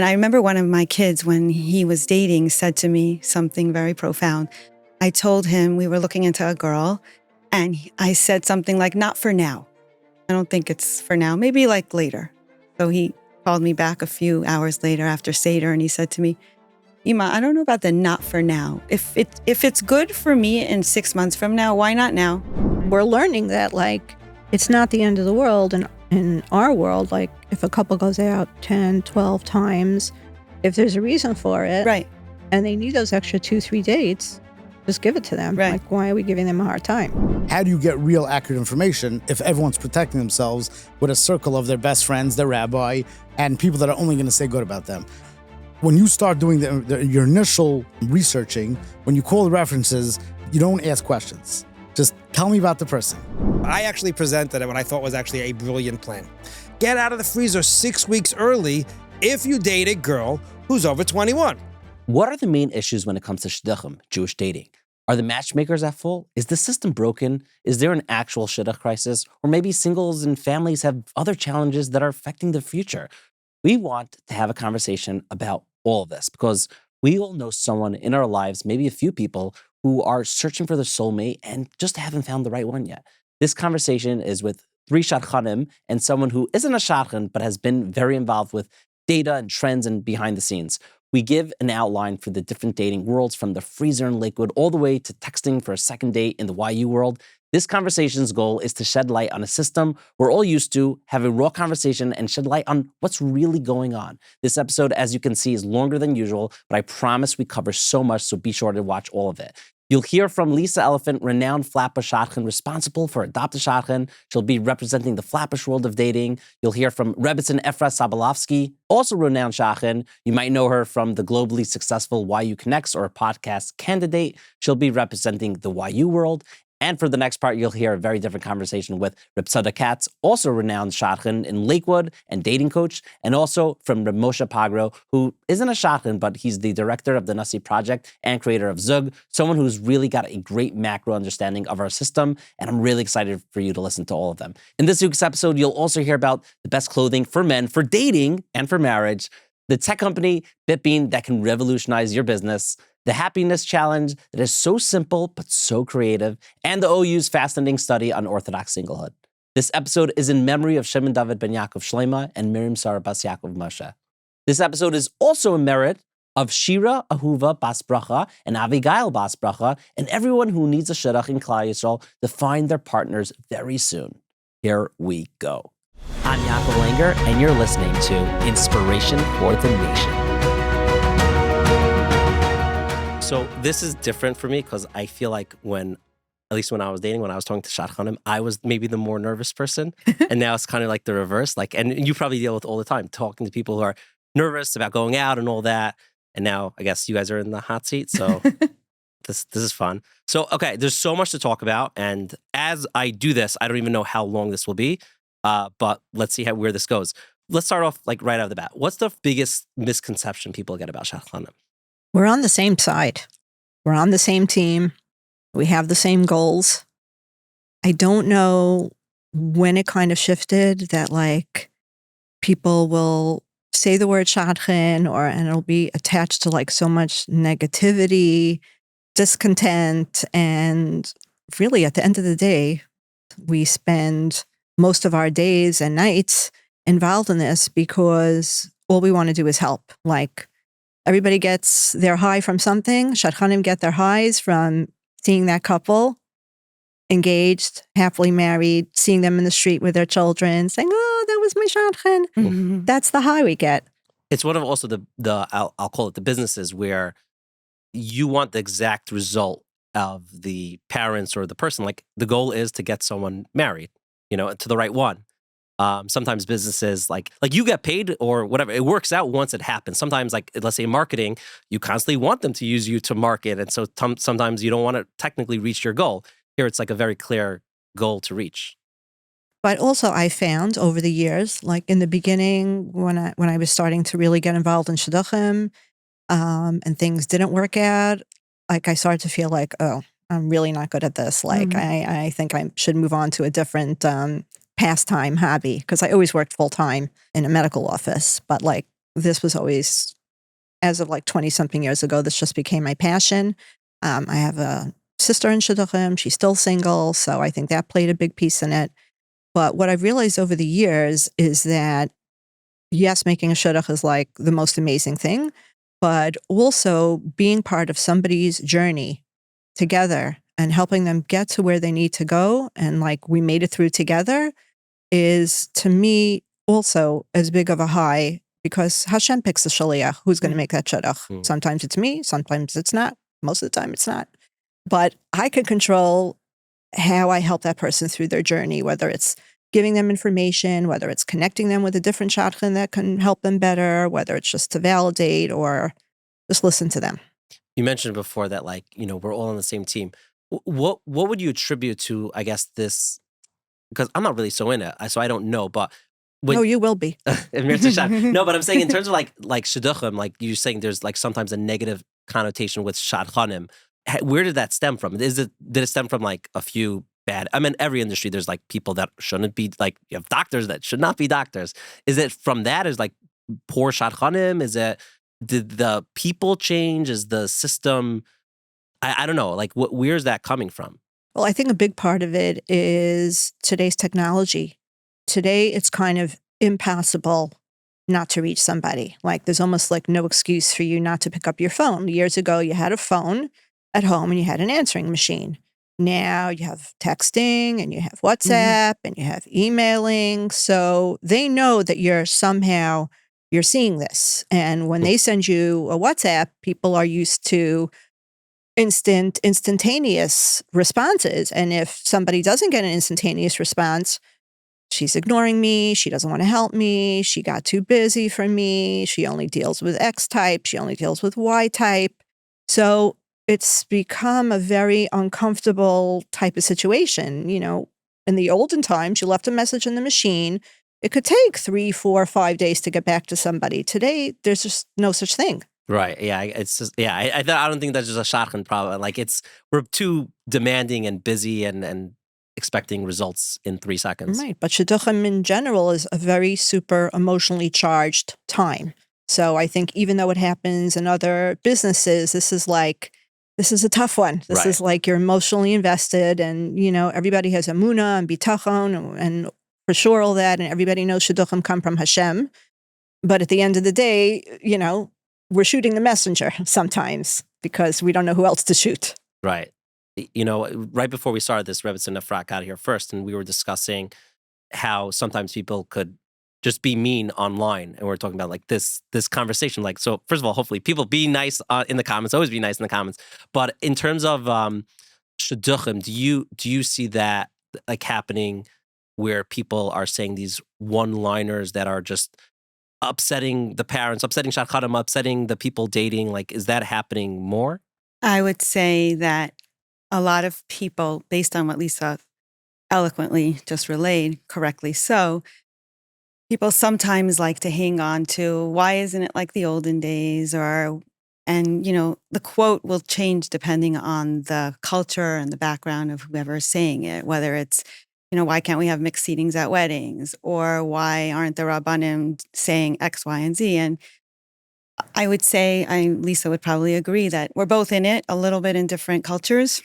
And I remember one of my kids, when he was dating, said to me something very profound. I told him we were looking into a girl, and I said something like, not for now. I don't think it's for now, maybe like later. So he called me back a few hours later after Seder, and he said to me, Ima, I don't know about the not for now. If it's good for me in 6 months from now, why not now? We're learning that, like, it's not the end of the world. And in our world, like, if a couple goes out 10, 12 times, if there's a reason for it, Right. and they need those extra 2-3 dates, just give it to them. Right. Like, why are we giving them a hard time? How do you get real accurate information if everyone's protecting themselves with a circle of their best friends, their rabbi, and people that are only going to say good about them? When you start doing your initial researching, when you call the references, you don't ask questions. Just tell me about the person. I actually presented what I thought was actually a brilliant plan. Get out of the freezer 6 weeks early if you date a girl who's over 21. What are the main issues when it comes to shidduchim, Jewish dating? Are the matchmakers at full? Is the system broken? Is there an actual shidduch crisis? Or maybe singles and families have other challenges that are affecting the future? We want to have a conversation about all of this because we all know someone in our lives, maybe a few people, who are searching for their soulmate and just haven't found the right one yet. This conversation is with 3 shadchanim and someone who isn't a shadchan but has been very involved with data and trends and behind the scenes. We give an outline for the different dating worlds, from the freezer in Lakewood all the way to texting for a second date in the YU world. This conversation's goal is to shed light on a system we're all used to, have a raw conversation, and shed light on what's really going on. This episode, as you can see, is longer than usual, but I promise we cover so much, so be sure to watch all of it. You'll hear from Lisa Elefant, renowned Flatbush shadchan responsible for Adopt a Shadchan. She'll be representing the Flatbush world of dating. You'll hear from Rebbetzin Efrat Sobolofsky, also renowned shadchan. You might know her from the globally successful YUConnects or podcast candidate. She'll be representing the YU world. And for the next part, you'll hear a very different conversation with Tzadok Katz, also renowned shadchan in Lakewood and dating coach, and also from R Moshe Pogrow, who isn't a shadchan, but he's the director of the Nasi Project and creator of Zug, someone who's really got a great macro understanding of our system, and I'm really excited for you to listen to all of them. In this week's episode, you'll also hear about the best clothing for men, for dating and for marriage, the tech company BitBean that can revolutionize your business, the happiness challenge that is so simple but so creative, and the OU's fascinating study on Orthodox singlehood. This episode is in memory of Shimon David ben Yaakov Shleima and Miriam Sarah bas Yaakov Moshe. This episode is also in merit of Shira Ahuva bas Bracha and Avigail bas Bracha, and everyone who needs a shidduch in Klal Yisrael to find their partners very soon. Here we go. I'm Yaakov Langer, and you're listening to Inspiration for the Nation. So this is different for me because I feel like at least when I was dating, when I was talking to shadchanim, I was maybe the more nervous person. And now it's kind of like the reverse. And you probably deal with all the time, talking to people who are nervous about going out and all that. And now I guess you guys are in the hot seat. So this is fun. So, okay, there's so much to talk about. And as I do this, I don't even know how long this will be. But let's see where this goes. Let's start off like right out of the bat. What's the biggest misconception people get about shadchanim? We're on the same side. We're on the same team. We have the same goals. I don't know when it kind of shifted that, like, people will say the word shadchan and it'll be attached to like so much negativity, discontent. And really at the end of the day, we spend most of our days and nights involved in this because all we want to do is help. Like, everybody gets their high from something. Shadchanim get their highs from seeing that couple engaged, happily married, seeing them in the street with their children, saying, "Oh, that was my shadchan." Mm-hmm. That's the high we get. It's one of also I'll call it the businesses where you want the exact result of the parents or the person. Like, the goal is to get someone married, to the right one. Sometimes businesses like you get paid or whatever. It works out once it happens. Sometimes, like, let's say marketing, you constantly want them to use you to market. And so sometimes you don't want to technically reach your goal. Here, it's like a very clear goal to reach. But also I found over the years, like in the beginning when I was starting to really get involved in shidduchim, and things didn't work out, like I started to feel like, oh, I'm really not good at this. Like, I think I should move on to a different pastime hobby, because I always worked full time in a medical office, but like this was always, as of like 20 something years ago, this just became my passion. I have a sister in shidduchim. She's still single. So I think that played a big piece in it. But what I've realized over the years is that, yes, making a shidduch is like the most amazing thing, but also being part of somebody's journey together and helping them get to where they need to go, and like we made it through together, is to me also as big of a high, because Hashem picks the shaliach who's going to make that shidduch. Sometimes it's me, sometimes it's not. Most of the time it's not. But I can control how I help that person through their journey, whether it's giving them information, whether it's connecting them with a different shadchan that can help them better, whether it's just to validate or just listen to them. You mentioned before that, like, we're all on the same team. What would you attribute to, I guess, this? Because I'm not really so in it, so I don't know. But No, you will be. No, but I'm saying in terms of like shidduchim, like you're saying, there's like sometimes a negative connotation with shadchanim. Where did that stem from? Did it stem from like a few bad? I mean, every industry there's like people that shouldn't be, like you have doctors that should not be doctors. Is it from that? Is like poor shadchanim? Did the people change? Is the system? I don't know. Like, where's that coming from? Well, I think a big part of it is today's technology. Today, it's kind of impossible not to reach somebody. Like, there's almost like no excuse for you not to pick up your phone. Years ago, you had a phone at home and you had an answering machine. Now you have texting and you have WhatsApp and you have emailing. So they know that you're seeing this. And when they send you a WhatsApp, people are used to instantaneous responses. And if somebody doesn't get an instantaneous response, she's ignoring me, she doesn't want to help me, she got too busy for me, she only deals with X type, she only deals with Y type. So it's become a very uncomfortable type of situation. In the olden times, you left a message in the machine. It could take 3, 4, 5 days to get back to somebody. Today, there's just no such thing. Right. Yeah. It's just, yeah. I don't think that's just a shadchan problem. Like, we're too demanding and busy and expecting results in 3 seconds. Right. But shidduchim in general is a very super emotionally charged time. So I think even though it happens in other businesses, this is a tough one. This is like you're emotionally invested, and everybody has emunah and bitachon and for sure all that, and everybody knows shidduchim come from Hashem. But at the end of the day, we're shooting the messenger sometimes because we don't know who else to shoot. Right. Right before we started this, Rebbetzin Dr got here first, and we were discussing how sometimes people could just be mean online, and we're talking about like this conversation. Like, so first of all, hopefully people be nice in the comments. Always be nice in the comments. But in terms of shidduchim, do you see that like happening where people are saying these one-liners that are just upsetting the parents, upsetting shadchanim, upsetting the people dating? Like, is that happening more? I would say that a lot of people, based on what Lisa eloquently just relayed, correctly so, people sometimes like to hang on to, why isn't it like the olden days? And the quote will change depending on the culture and the background of whoever is saying it, whether it's, why can't we have mixed seatings at weddings? Or why aren't the Rabbanim saying X, Y, and Z? And I would say, Lisa would probably agree that we're both in it a little bit in different cultures.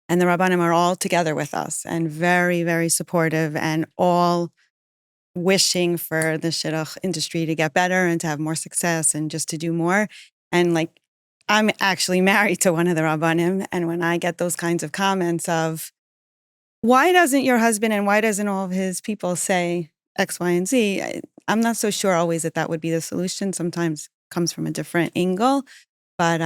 And the Rabbanim are all together with us and very, very supportive and all wishing for the shidduch industry to get better and to have more success and just to do more. And like, I'm actually married to one of the Rabbanim. And when I get those kinds of comments of, why doesn't your husband and why doesn't all of his people say X, Y, and Z? I'm not so sure always that would be the solution. Sometimes it comes from a different angle. But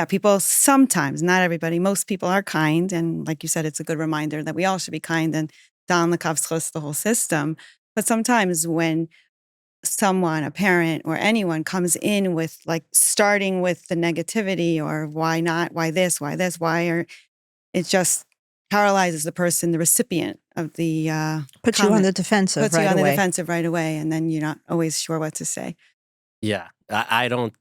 people sometimes, not everybody, most people are kind. And like you said, it's a good reminder that we all should be kind and down the kavschus, the whole system. But sometimes when someone, a parent or anyone comes in with like starting with the negativity or why not, why this, or it just paralyzes the person, the recipient of the puts you on the defensive puts right you on away. the defensive right away, and then you're not always sure what to say. Yeah, I don't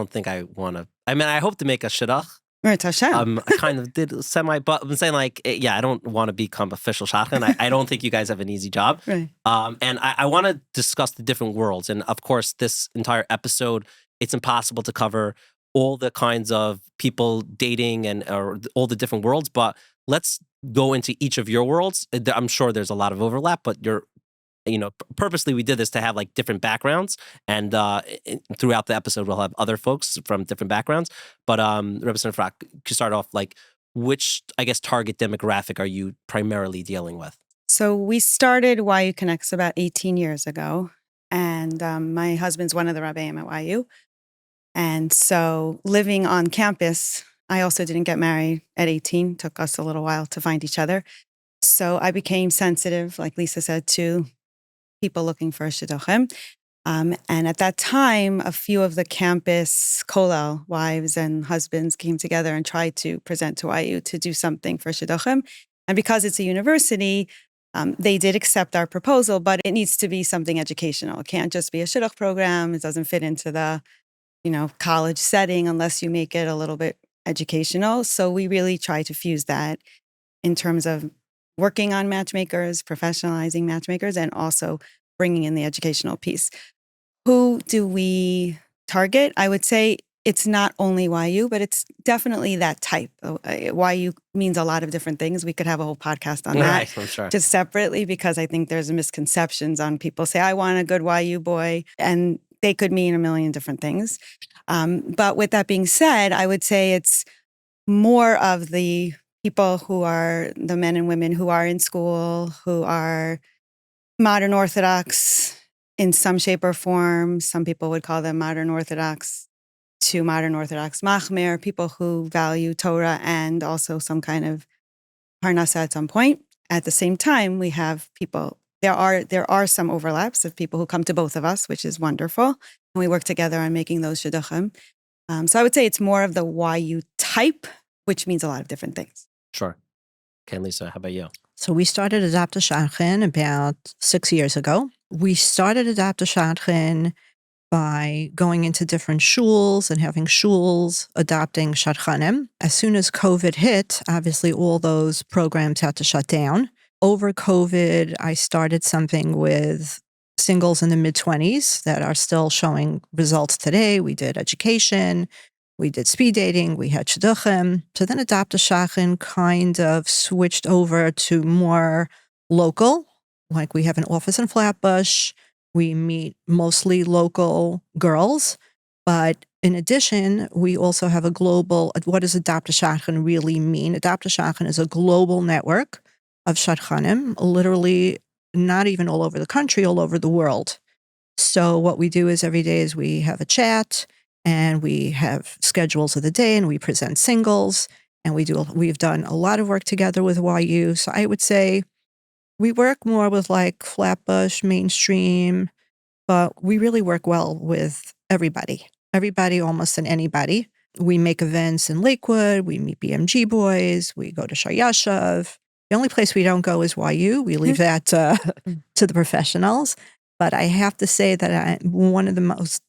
think I want to. I mean, I hope to make a shidduch, Hashem. I kind of did semi, but I'm saying like, yeah, I don't want to become official shadchan. I don't think you guys have an easy job. Right. And I want to discuss the different worlds. And of course, this entire episode, it's impossible to cover all the kinds of people dating and or all the different worlds, but let's go into each of your worlds. I'm sure there's a lot of overlap, but purposely we did this to have like different backgrounds, and throughout the episode we'll have other folks from different backgrounds. But Rebbetzin Efrat, to start off, like, which, I guess, target demographic are you primarily dealing with? So we started YUConnects about 18 years ago, and my husband's one of the rabbeim at YU. And so living on campus, I also didn't get married at 18. Took us a little while to find each other. So I became sensitive, like Lisa said, to people looking for shidduchim. And at that time, a few of the campus kollel wives and husbands came together and tried to present to YU to do something for shidduchim. And because it's a university, they did accept our proposal, but it needs to be something educational. It can't just be a shidduch program. It doesn't fit into the college setting unless you make it a little bit educational. So we really try to fuse that in terms of working on matchmakers, professionalizing matchmakers, and also bringing in the educational piece. Who do we target? I would say it's not only YU, but it's definitely that type. YU means a lot of different things. We could have a whole podcast on that, Right, I'm sure. just separately, because I think there's misconceptions on people say, I want a good YU boy, and they could mean a million different things. But with that being said, I would say it's more of the people who are the men and women who are in school, who are modern Orthodox in some shape or form. Some people would call them modern Orthodox to modern Orthodox machmer, people who value Torah and also some kind of parnasa at some point. At the same time, we have people, there are some overlaps of people who come to both of us, which is wonderful. And we work together on making those shidduchim. So I would say it's more of the YU type, which means a lot of different things. Sure. Okay, Lisa, how about you? So we started Adopt a Shadchan about 6 years ago. We started Adopt a Shadchan by going into different shuls and having shuls adopting shadchanim. As soon as COVID hit, obviously all those programs had to shut down. Over COVID, I started something with singles in the mid-20s that are still showing results today. We did education, we did speed dating, we had shidduchim. So then Adopt a Shadchan kind of switched over to more local, like we have an office in Flatbush. We meet mostly local girls, but in addition, we also have a global, what does Adopt a Shadchan really mean? Adopt a Shadchan is a global network of shadchanim, literally not even all over the country, all over the world. So what we do is every day is we have a chat and we have schedules of the day and we present singles and we've done a lot of work together with YU. So I would say we work more with like Flatbush, mainstream, but we really work well with everybody almost and anybody. We make events in Lakewood, we meet BMG boys, we go to Shayashav. The only place we don't go is YU. We leave that to the professionals. But I have to say that one of the most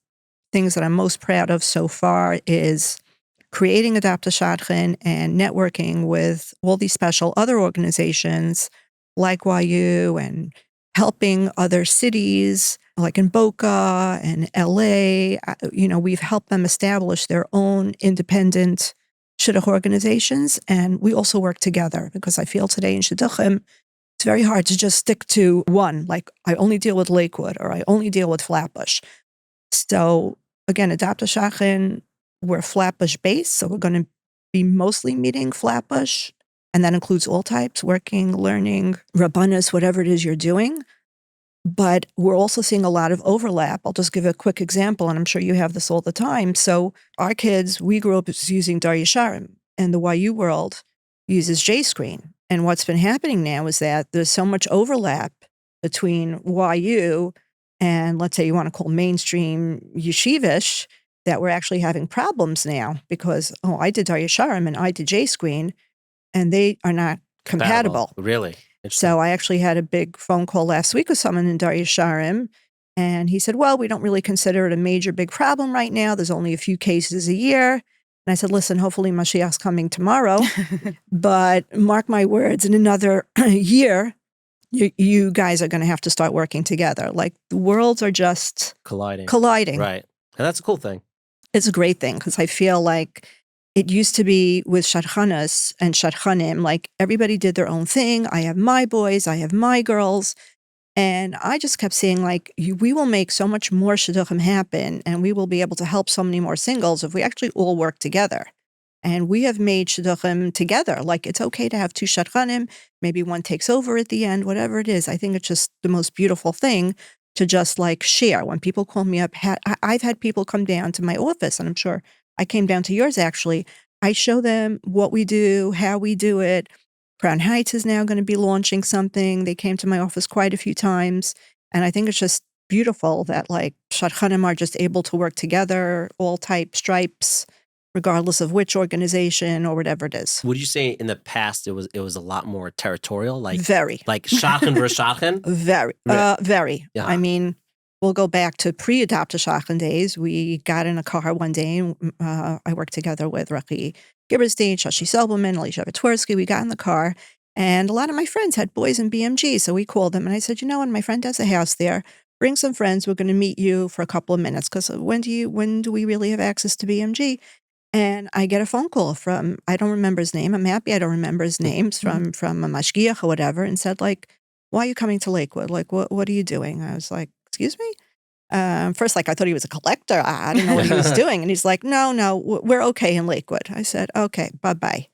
things that I'm most proud of so far is creating Adopt a Shadchan and networking with all these special other organizations like YU and helping other cities like in Boca and LA. We've helped them establish their own independent shidduch organizations, and we also work together because I feel today in shidduchim, it's very hard to just stick to one, like I only deal with Lakewood or I only deal with Flatbush. So again, Adopt a Shadchan, we're Flatbush based, so we're going to be mostly meeting Flatbush, and that includes all types, working, learning, rabbanos, whatever it is you're doing. But we're also seeing a lot of overlap. I'll just give a quick example, and I'm sure you have this all the time. So our kids, we grew up using Dar Yesharim, and the YU world uses JScreen. And what's been happening now is that there's so much overlap between YU and, let's say you want to call mainstream Yeshivish, that we're actually having problems now because, I did Dar Yesharim and I did JScreen, and they are not compatible. Really? So I actually had a big phone call last week with someone in Dar Yesharim, and he said, well, we don't really consider it a major big problem right now. There's only a few cases a year. And I said, listen, hopefully Mashiach's coming tomorrow, but mark my words, in another year, you guys are going to have to start working together. Like the worlds are just Colliding. colliding. And that's a cool thing. It's a great thing because I feel like it used to be with shadchanas and shadchanim, like everybody did their own thing. I have my boys, I have my girls. And I just kept saying, like, we will make so much more shidduchim happen, and we will be able to help so many more singles if we actually all work together. And we have made shidduchim together. Like, it's okay to have two shadchanim. Maybe one takes over at the end, whatever it is. I think it's just the most beautiful thing to just, like, share. When people call me up, I've had people come down to my office, and I'm sure I came down to yours, actually. I show them what we do, how we do it. Crown Heights is now going to be launching something. They came to my office quite a few times. And I think it's just beautiful that like shadchanim are just able to work together, all type stripes, regardless of which organization or whatever it is. Would you say in the past it was a lot more territorial? Like Very. Like shadchan versus shadchan? Very. Very. Yeah. I mean, we'll go back to pre-adopted shadchan days. We got in a car one day and I worked together with Recalibrating, Shashi Selbelman, Yeshivish. We got in the car and a lot of my friends had boys in BMG. So we called them and I said, you know what, my friend has a house there. Bring some friends. We're going to meet you for a couple of minutes because when do we really have access to BMG? And I get a phone call from, I don't remember his name. I'm happy I don't remember his names from a mashgiach or whatever, and said like, why are you coming to Lakewood? Like, what are you doing? I was like, excuse me? First, like, I thought he was a collector. I didn't know what he was doing. And he's like, no, we're okay in Lakewood. I said, okay, bye-bye.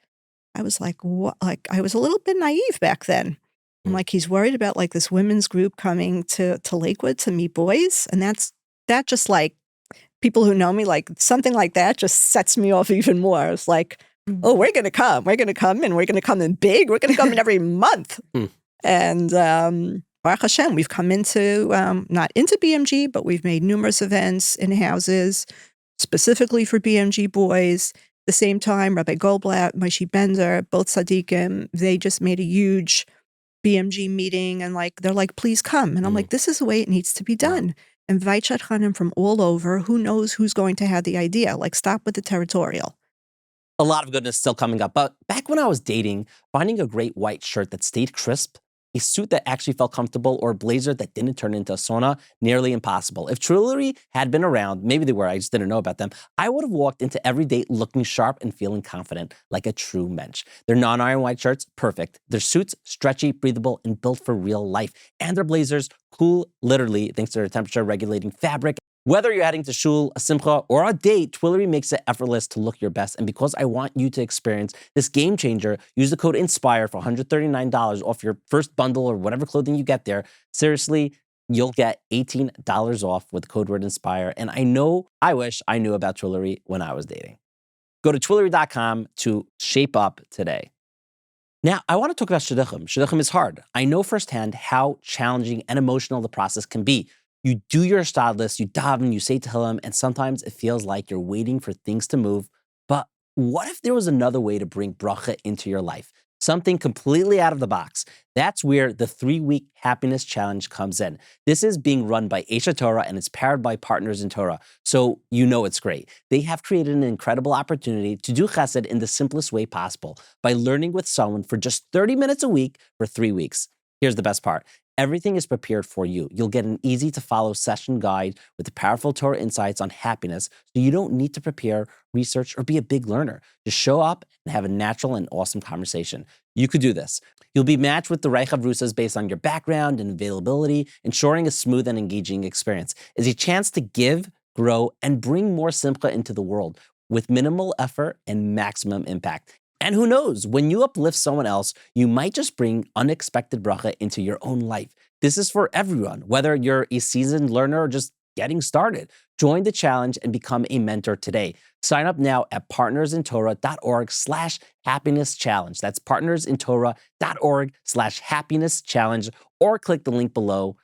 I was like, what? Like, I was a little bit naive back then. I'm like, he's worried about like this women's group coming to Lakewood to meet boys. And that just like, people who know me, like something like that just sets me off even more. It's like, oh, we're going to come and we're going to come in big. We're going to come in every month. And Baruch Hashem, we've come into, not into BMG, but we've made numerous events in houses specifically for BMG boys. At the same time, Rabbi Goldblatt, Moshe Bender, both Tzadikim, they just made a huge BMG meeting and like, they're like, please come. And I'm like, this is the way it needs to be done. Invite shadchanim from all over. Who knows who's going to have the idea? Like, stop with the territorial. A lot of goodness still coming up. But back when I was dating, finding a great white shirt that stayed crisp, a suit that actually felt comfortable, or a blazer that didn't turn into a sauna, nearly impossible. If Twillery had been around, maybe they were, I just didn't know about them, I would have walked into every date looking sharp and feeling confident, like a true mensch. Their non-iron white shirts, perfect. Their suits, stretchy, breathable, and built for real life. And their blazers, cool, literally, thanks to their temperature-regulating fabric. Whether you're heading to shul, a simcha, or a date, Twillery makes it effortless to look your best. And because I want you to experience this game changer, use the code INSPIRE for $139 off your first bundle or whatever clothing you get there. Seriously, you'll get $18 off with the code word INSPIRE. And I wish I knew about Twillery when I was dating. Go to Twillery.com to shape up today. Now, I want to talk about shidduchim. Shidduchim is hard. I know firsthand how challenging and emotional the process can be. You do your shtadlis, you daven, you say tehillim, and sometimes it feels like you're waiting for things to move. But what if there was another way to bring bracha into your life? Something completely out of the box. That's where the 3-week happiness challenge comes in. This is being run by Esha Torah and it's powered by Partners in Torah. So you know it's great. They have created an incredible opportunity to do chesed in the simplest way possible by learning with someone for just 30 minutes a week for 3 weeks. Here's the best part. Everything is prepared for you. You'll get an easy-to-follow session guide with the powerful Torah insights on happiness, so you don't need to prepare, research, or be a big learner. Just show up and have a natural and awesome conversation. You could do this. You'll be matched with the Reichav Rusas based on your background and availability, ensuring a smooth and engaging experience. It's a chance to give, grow, and bring more simcha into the world with minimal effort and maximum impact. And who knows, when you uplift someone else, you might just bring unexpected bracha into your own life. This is for everyone, whether you're a seasoned learner or just getting started. Join the challenge and become a mentor today. Sign up now at partnersintorah.org/happiness challenge. That's partnersintorah.org/happiness challenge, or click the link below.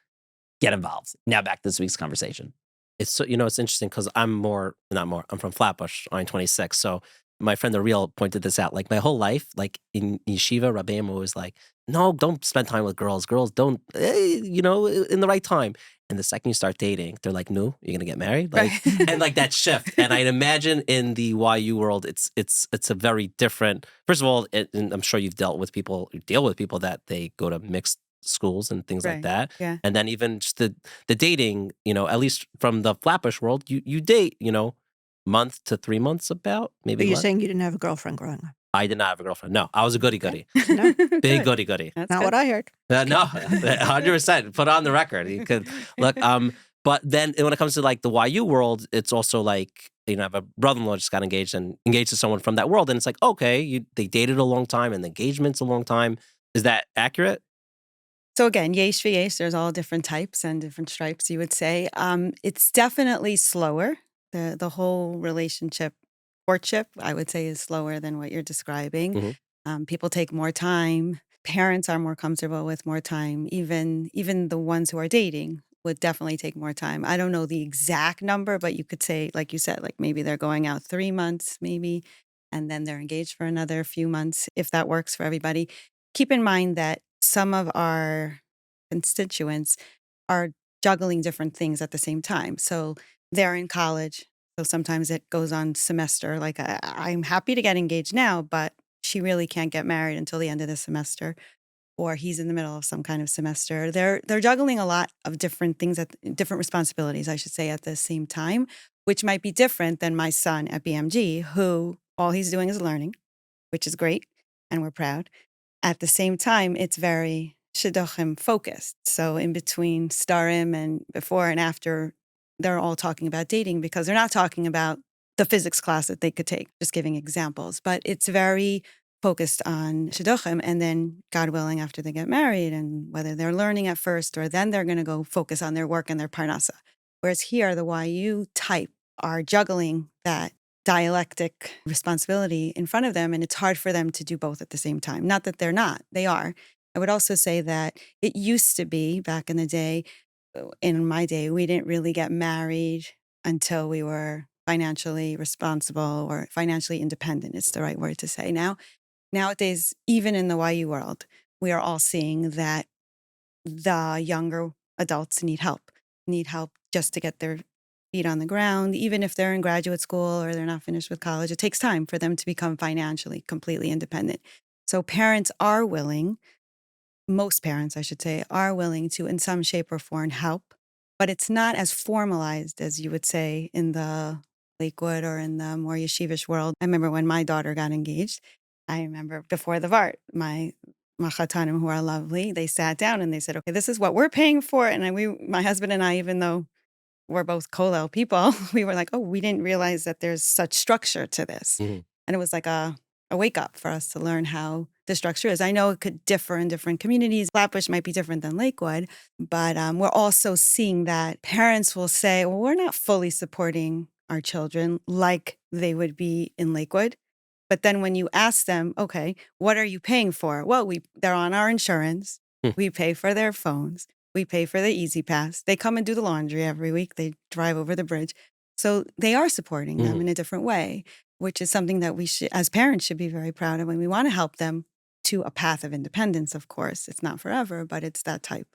Get involved. Now back to this week's conversation. It's so, it's interesting because I'm from Flatbush, on 26. So my friend the Real pointed this out. Like my whole life, like in yeshiva, Rabbeim was like, no, don't spend time with girls. Girls don't, in the right time. And the second you start dating, they're like, "No, you're gonna get married," like, Right. and like that shift. And I'd imagine in the YU world, it's a very different. First of all, and I'm sure you deal with people that they go to mixed schools and things like Right. that. Yeah. And then even just the dating, at least from the Flatbush world, you date, month to 3 months, about maybe. But you're less. saying you didn't have a girlfriend growing up. I did not have a girlfriend. No, I was a goody goody, No, big Good. goody goody. That's not good. what I heard. No, 100%. Put on the record. You could look. But then when it comes to like the YU world, it's also like, I have a brother-in-law just got engaged to someone from that world, and it's like, okay, they dated a long time, and the engagement's a long time. Is that accurate? So again, Yeshivish, there's all different types and different stripes, you would say. It's definitely slower. The whole relationship, courtship, I would say, is slower than what you're describing. Mm-hmm. People take more time. Parents are more comfortable with more time. Even the ones who are dating would definitely take more time. I don't know the exact number, but you could say, like you said, like maybe they're going out 3 months, maybe, and then they're engaged for another few months, if that works for everybody. Keep in mind that some of our constituents are juggling different things at the same time. So they're in college. So sometimes it goes on semester. Like I'm happy to get engaged now, but she really can't get married until the end of the semester. Or he's in the middle of some kind of semester. They're juggling a lot of different things, different responsibilities, I should say, at the same time, which might be different than my son at BMG, who all he's doing is learning, which is great, and we're proud. At the same time, it's very shidduchim focused. So in between starim and before and after, they're all talking about dating because they're not talking about the physics class that they could take, just giving examples. But it's very focused on shidduchim, and then, God willing, after they get married, and whether they're learning at first or then they're going to go focus on their work and their parnasa. Whereas here, the YU type are juggling that dialectic responsibility in front of them, and it's hard for them to do both at the same time. Not that they're not, they are. I would also say that it used to be, back in the day, in my day, we didn't really get married until we were financially responsible or financially independent. It's the right word to say now. Nowadays, even in the YU world, we are all seeing that the younger adults need help just to get their feet on the ground. Even if they're in graduate school or they're not finished with college, it takes time for them to become financially completely independent. So parents are willing, most parents, I should say, are willing to, in some shape or form, help. But it's not as formalized as you would say in the Lakewood or in the more Yeshivish world. I remember when my daughter got engaged, I remember before the Vart, my shadchanim, who are lovely, they sat down and they said, okay, this is what we're paying for. And my husband and I, even though we're both kollel people, we were like, oh, we didn't realize that there's such structure to this. Mm-hmm. And it was like a wake up for us to learn how the structure is. I know it could differ in different communities. Flatbush might be different than Lakewood, but we're also seeing that parents will say, well, we're not fully supporting our children like they would be in Lakewood. But then when you ask them, okay, what are you paying for? Well, they're on our insurance. We pay for their phones. We pay for the Easy Pass. They come and do the laundry every week. They drive over the bridge. So they are supporting them in a different way, which is something that we should, as parents, should be very proud of. And we want to help them to a path of independence, of course. It's not forever, but it's that type.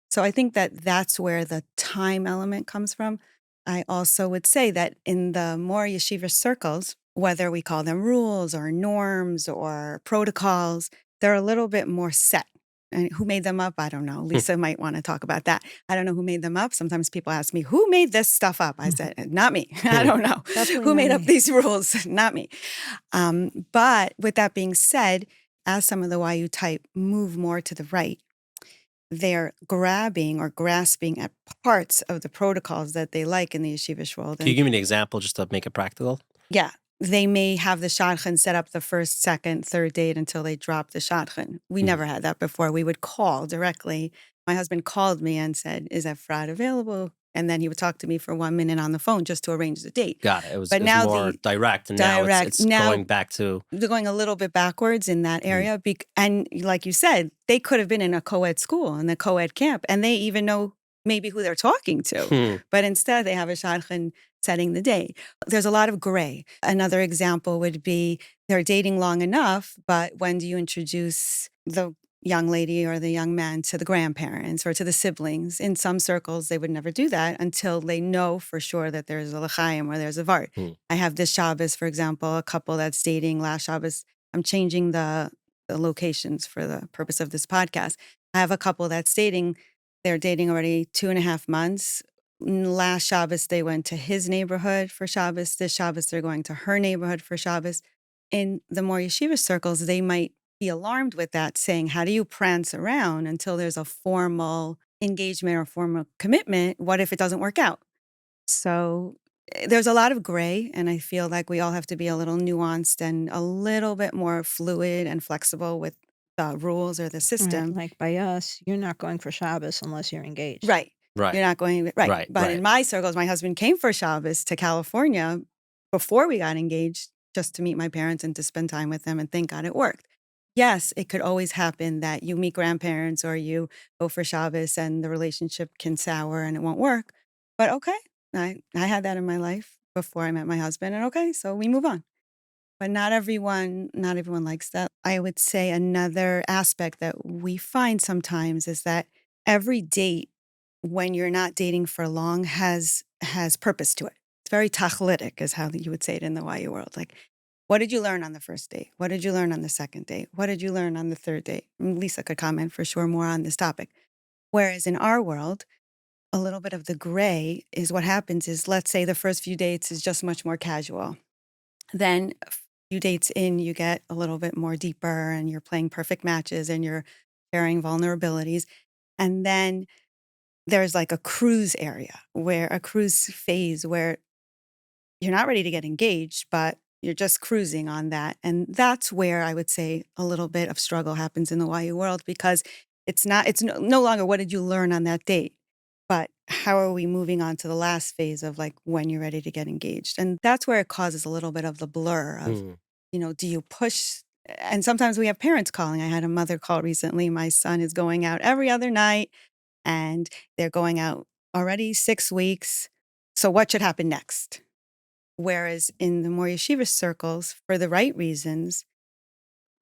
So I think that that's where the time element comes from. I also would say that in the more yeshivish circles, whether we call them rules or norms or protocols, they're a little bit more set. And who made them up? I don't know. Lisa might want to talk about that. I don't know who made them up. Sometimes people ask me, who made this stuff up? I said, not me. I don't know. Definitely Who not made up me. these rules? Not me. But with that being said, as some of the YU type move more to the right, they're grabbing or grasping at parts of the protocols that they like in the yeshivish world. Can you give me an example just to make it practical? Yeah. They may have the shadchan set up the first, second, third date until they drop the shadchan. We never had that before. We would call directly. My husband called me and said, is Efrat available? And then he would talk to me for 1 minute on the phone just to arrange the date. Got it. It was now more direct, and now it's going back to... They're going a little bit backwards in that area. And like you said, they could have been in a co-ed school, in the co-ed camp, and they even know maybe who they're talking to. But instead, they have a shadchan setting the date. There's a lot of gray. Another example would be they're dating long enough, but when do you introduce the young lady or the young man to the grandparents or to the siblings. In some circles, they would never do that until they know for sure that there's a l'chaim or there's a vart. I have this Shabbos, for example, a couple that's dating last Shabbos. I'm changing the locations for the purpose of this podcast. I have a couple that's dating. They're dating already 2.5 months. Last Shabbos, they went to his neighborhood for Shabbos. This Shabbos, they're going to her neighborhood for Shabbos. In the more yeshiva circles, they might be alarmed with that, saying, how do you prance around until there's a formal engagement or formal commitment? What if it doesn't work out? So there's a lot of gray, and I feel like we all have to be a little nuanced and a little bit more fluid and flexible with the rules or the system. Like by us, you're not going for Shabbos unless you're engaged. Right. Right. You're not going, right. But in my circles, my husband came for Shabbos to California before we got engaged, just to meet my parents and to spend time with them, and thank God it worked. Yes, it could always happen that you meet grandparents or you go for Shabbos and the relationship can sour and it won't work. But okay, I had that in my life before I met my husband, and okay, so we move on. But not everyone likes that. I would say another aspect that we find sometimes is that every date, when you're not dating for long, has purpose to it. It's very tachlitic, is how you would say it in the YU world. Like, what did you learn on the first date? What did you learn on the second date? What did you learn on the third date? Lisa could comment for sure more on this topic. Whereas in our world, a little bit of the gray is what happens is, let's say the first few dates is just much more casual. Then a few dates in, you get a little bit more deeper and you're playing perfect matches and you're sharing vulnerabilities. And then there's like a cruise phase where you're not ready to get engaged, but you're just cruising on that. And that's where I would say a little bit of struggle happens in the YU world, because it's no longer what did you learn on that date, but how are we moving on to the last phase of like when you're ready to get engaged. And that's where it causes a little bit of the blur of, do you push? And sometimes we have parents calling. I had a mother call recently. My son is going out every other night and they're going out already 6 weeks. So what should happen next? Whereas in the more yeshivish circles, for the right reasons,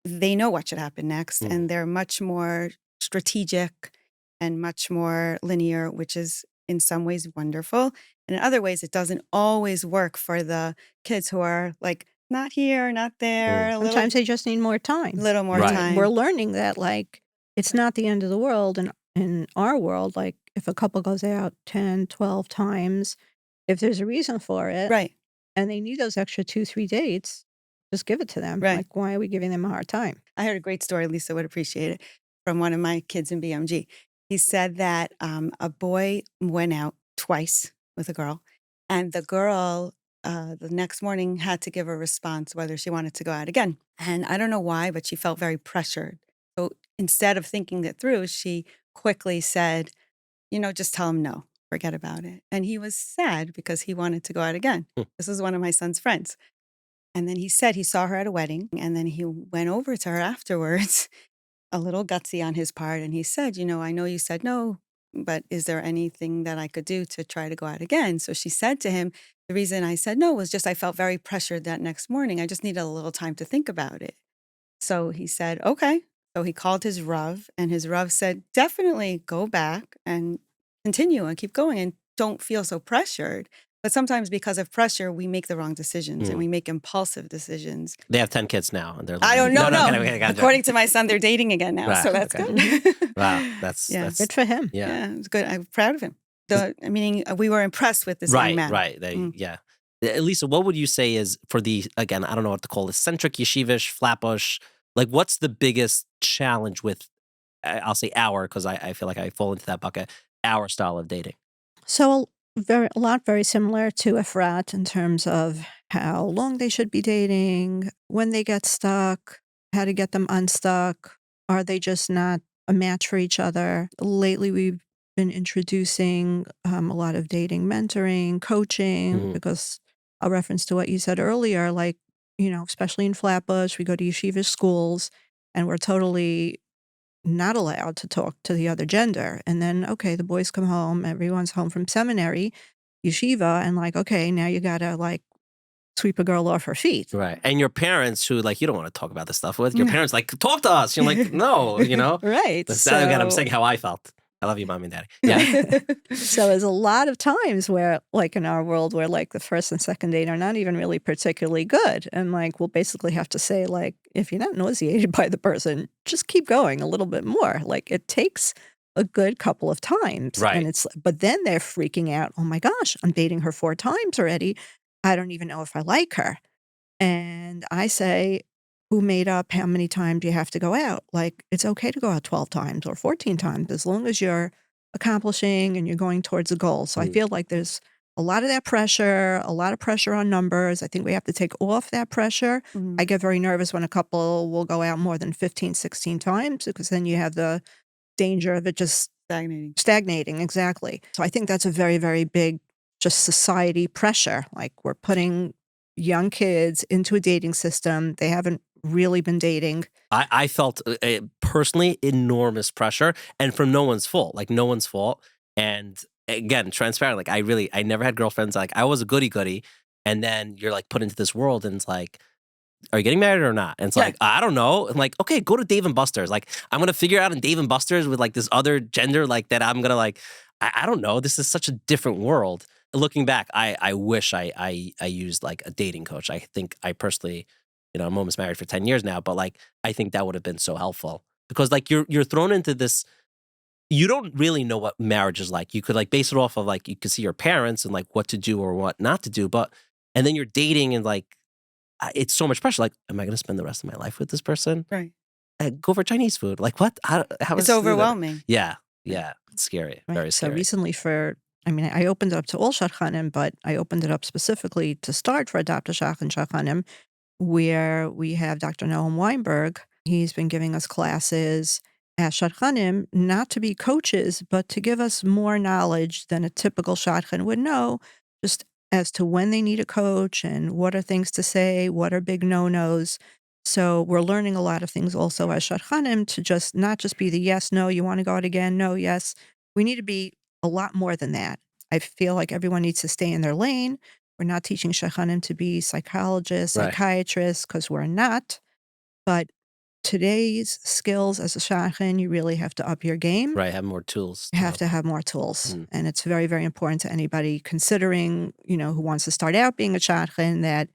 they know what should happen next. And they're much more strategic and much more linear, which is in some ways wonderful. And in other ways, it doesn't always work for the kids who are like, not here, not there. Sometimes they just need more time. A little more time. We're learning that, like, it's not the end of the world. And in our world, like, if a couple goes out 10, 12 times, if there's a reason for it. Right. And they need those extra 2-3 dates, just give it to them. Right. Like, why are we giving them a hard time? I heard a great story, Lisa would appreciate it, from one of my kids in BMG. He said that a boy went out twice with a girl, and the girl the next morning had to give a response whether she wanted to go out again. And I don't know why, but she felt very pressured. So instead of thinking it through, she quickly said, just tell him no. Forget about it. And he was sad because he wanted to go out again. This is one of my son's friends. And then he said he saw her at a wedding, and then he went over to her afterwards, a little gutsy on his part. And he said, I know you said no, but is there anything that I could do to try to go out again? So she said to him, the reason I said no was just I felt very pressured that next morning. I just needed a little time to think about it. So he said, okay. So he called his Rav, and his Rav said, definitely go back and continue and keep going and don't feel so pressured. But sometimes because of pressure, we make the wrong decisions and we make impulsive decisions. They have 10 kids now. And they're I don't know. No. Okay, According to my son, they're dating again now. Right, So that's okay. good. Wow. That's Good for him. Yeah. It was good. I'm proud of him. Meaning we were impressed with this young man. Right. Yeah. Lisa, what would you say is for the, again, I don't know what to call this, centric yeshivish, Flatbush, like what's the biggest challenge with, I'll say our, because I feel like I fall into that bucket, our style of dating? So a lot very similar to Efrat in terms of how long they should be dating, when they get stuck, how to get them unstuck. Are they just not a match for each other? Lately, we've been introducing a lot of dating mentoring, coaching, because a reference to what you said earlier, like, especially in Flatbush, we go to yeshivish schools and we're totally not allowed to talk to the other gender. And then, okay, the boys come home, everyone's home from seminary, yeshiva, and like, okay, now you got to like sweep a girl off her feet. Right. And your parents who like, you don't want to talk about this stuff with, your parents like, talk to us. You're like, no, you know? Right. That's again, I'm saying how I felt. I love you, Mommy and Daddy. Yeah. So there's a lot of times where, like in our world, where like the first and second date are not even really particularly good. And like, we'll basically have to say, like, if you're not nauseated by the person, just keep going a little bit more. Like it takes a good couple of times. Right. And but then they're freaking out. Oh my gosh, I'm dating her 4 times already. I don't even know if I like her. And I say, who made up how many times you have to go out? Like, it's okay to go out 12 times or 14 times as long as you're accomplishing and you're going towards a goal. So I feel like there's a lot of that pressure, a lot of pressure on numbers. I think we have to take off that pressure. I get very nervous when a couple will go out more than 15, 16 times because then you have the danger of it just stagnating. Exactly. So I think that's a very, very big just society pressure. Like we're putting young kids into a dating system. They haven't really been dating. I felt personally enormous pressure and from no one's fault, like no one's fault. And again, transparent, like I never had girlfriends. Like I was a goody. And then you're like put into this world and it's like, are you getting married or not? And it's like, I don't know. And like, okay, go to Dave and Buster's. Like I'm going to figure out in Dave and Buster's with like this other gender, like that I'm going to like, I don't know. This is such a different world. Looking back, I wish I used like a dating coach. I think I personally, you know, I'm almost married for 10 years now, but like, I think that would have been so helpful because like you're thrown into this, you don't really know what marriage is like. You could like base it off of like, you could see your parents and like what to do or what not to do. But, and then you're dating and like, it's so much pressure. Like, am I going to spend the rest of my life with this person? Right. Go for Chinese food. Like what? How It's overwhelming. Yeah. It's scary. Right. Very scary. So recently I opened it up to all shadchanim, but I opened it up specifically to start for adopted shadchanim, where we have Dr. Noam Weinberg. He's been giving us classes as shadchanim, not to be coaches, but to give us more knowledge than a typical shadchan would know, just as to when they need a coach and what are things to say, what are big no-nos. So we're learning a lot of things also as shadchanim to just not just be the yes, no, you want to go out again, no, yes. We need to be a lot more than that. I feel like everyone needs to stay in their lane. We're not teaching shadchanim to be psychologists, psychiatrists, because we're not. But today's skills as a shadchan, you really have to up your game. Right, have more tools. You have to have more tools. And it's very, very important to anybody considering, you know, who wants to start out being a shadchan, that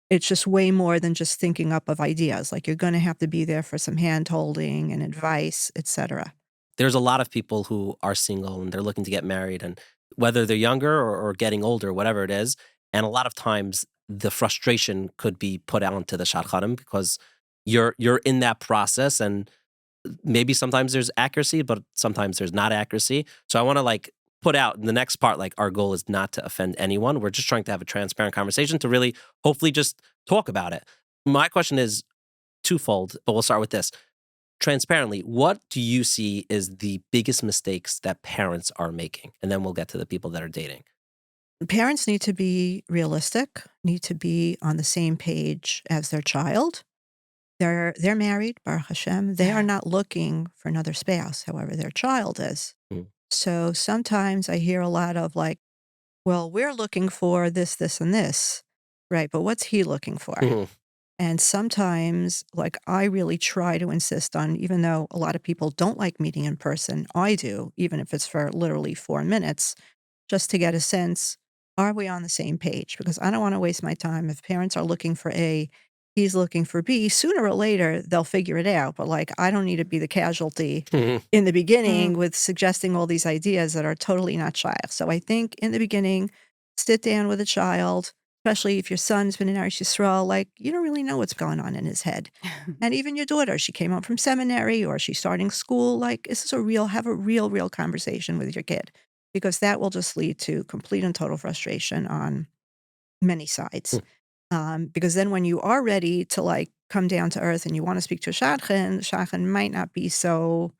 it's just way more than just thinking up of ideas. Like you're going to have to be there for some hand-holding and advice, etc. There's a lot of people who are single and they're looking to get married, and whether they're younger or getting older, whatever it is. And a lot of times the frustration could be put out onto the shadchanim because you're in that process, and maybe sometimes there's accuracy, but sometimes there's not accuracy. So I want to like put out in the next part, like our goal is not to offend anyone. We're just trying to have a transparent conversation to really hopefully just talk about it. My question is twofold, but we'll start with this. Transparently, what do you see is the biggest mistakes that parents are making? And then we'll get to the people that are dating. Parents need to be realistic, need to be on the same page as their child. They're married, Baruch Hashem. They are not looking for another spouse, however their child is. So sometimes I hear a lot of like, well, we're looking for this, this, and this. Right, but what's he looking for? And sometimes, like, I really try to insist on, even though a lot of people don't like meeting in person, I do, even if it's for literally 4 minutes, just to get a sense, are we on the same page? Because I don't want to waste my time. If parents are looking for A, he's looking for B, sooner or later, they'll figure it out. But, like, I don't need to be the casualty in the beginning with suggesting all these ideas that are totally not shaykh. So I think in the beginning, sit down with a child, especially if your son's been in Eretz Yisrael, like, you don't really know what's going on in his head. And even your daughter, she came home from seminary or she's starting school, like, this is have a real conversation with your kid, because that will just lead to complete and total frustration on many sides. Because then when you are ready to, like, come down to earth and you want to speak to a shadchan, the shadchan might not be so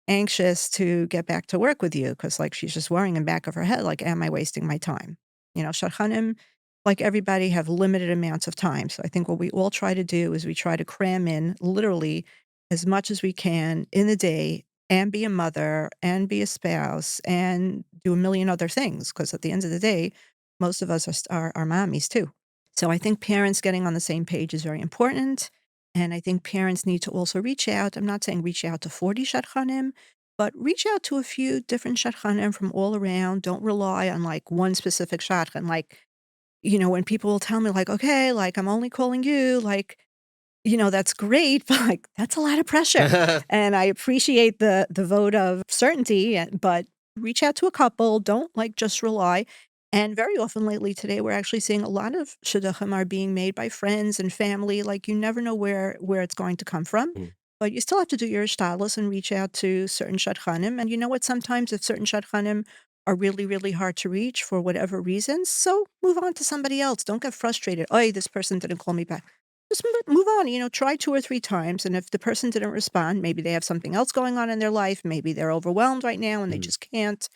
anxious to get back to work with you because, like, she's just worrying in the back of her head, like, am I wasting my time? You know, shadchanim, like everybody, have limited amounts of time. So I think what we all try to do is we try to cram in literally as much as we can in the day and be a mother and be a spouse and do a million other things. Because at the end of the day, most of us are mommies too. So I think parents getting on the same page is very important. And I think parents need to also reach out. I'm not saying reach out to 40 shadchanim, but reach out to a few different shadchanim from all around. Don't rely on like one specific shadchan. Like, when people will tell me like, okay, like I'm only calling you, like, that's great, but like that's a lot of pressure. And I appreciate the vote of certainty, but reach out to a couple. Don't like just rely. And very often lately today, we're actually seeing a lot of shidduchim are being made by friends and family. Like you never know where it's going to come from. Mm. But you still have to do your shtadlus and reach out to certain shadchanim. And you know what? Sometimes if certain shadchanim are really, really hard to reach for whatever reasons, so move on to somebody else. Don't get frustrated. Oh, this person didn't call me back. Just move on, try 2 or 3 times. And if the person didn't respond, maybe they have something else going on in their life. Maybe they're overwhelmed right now and they just can't.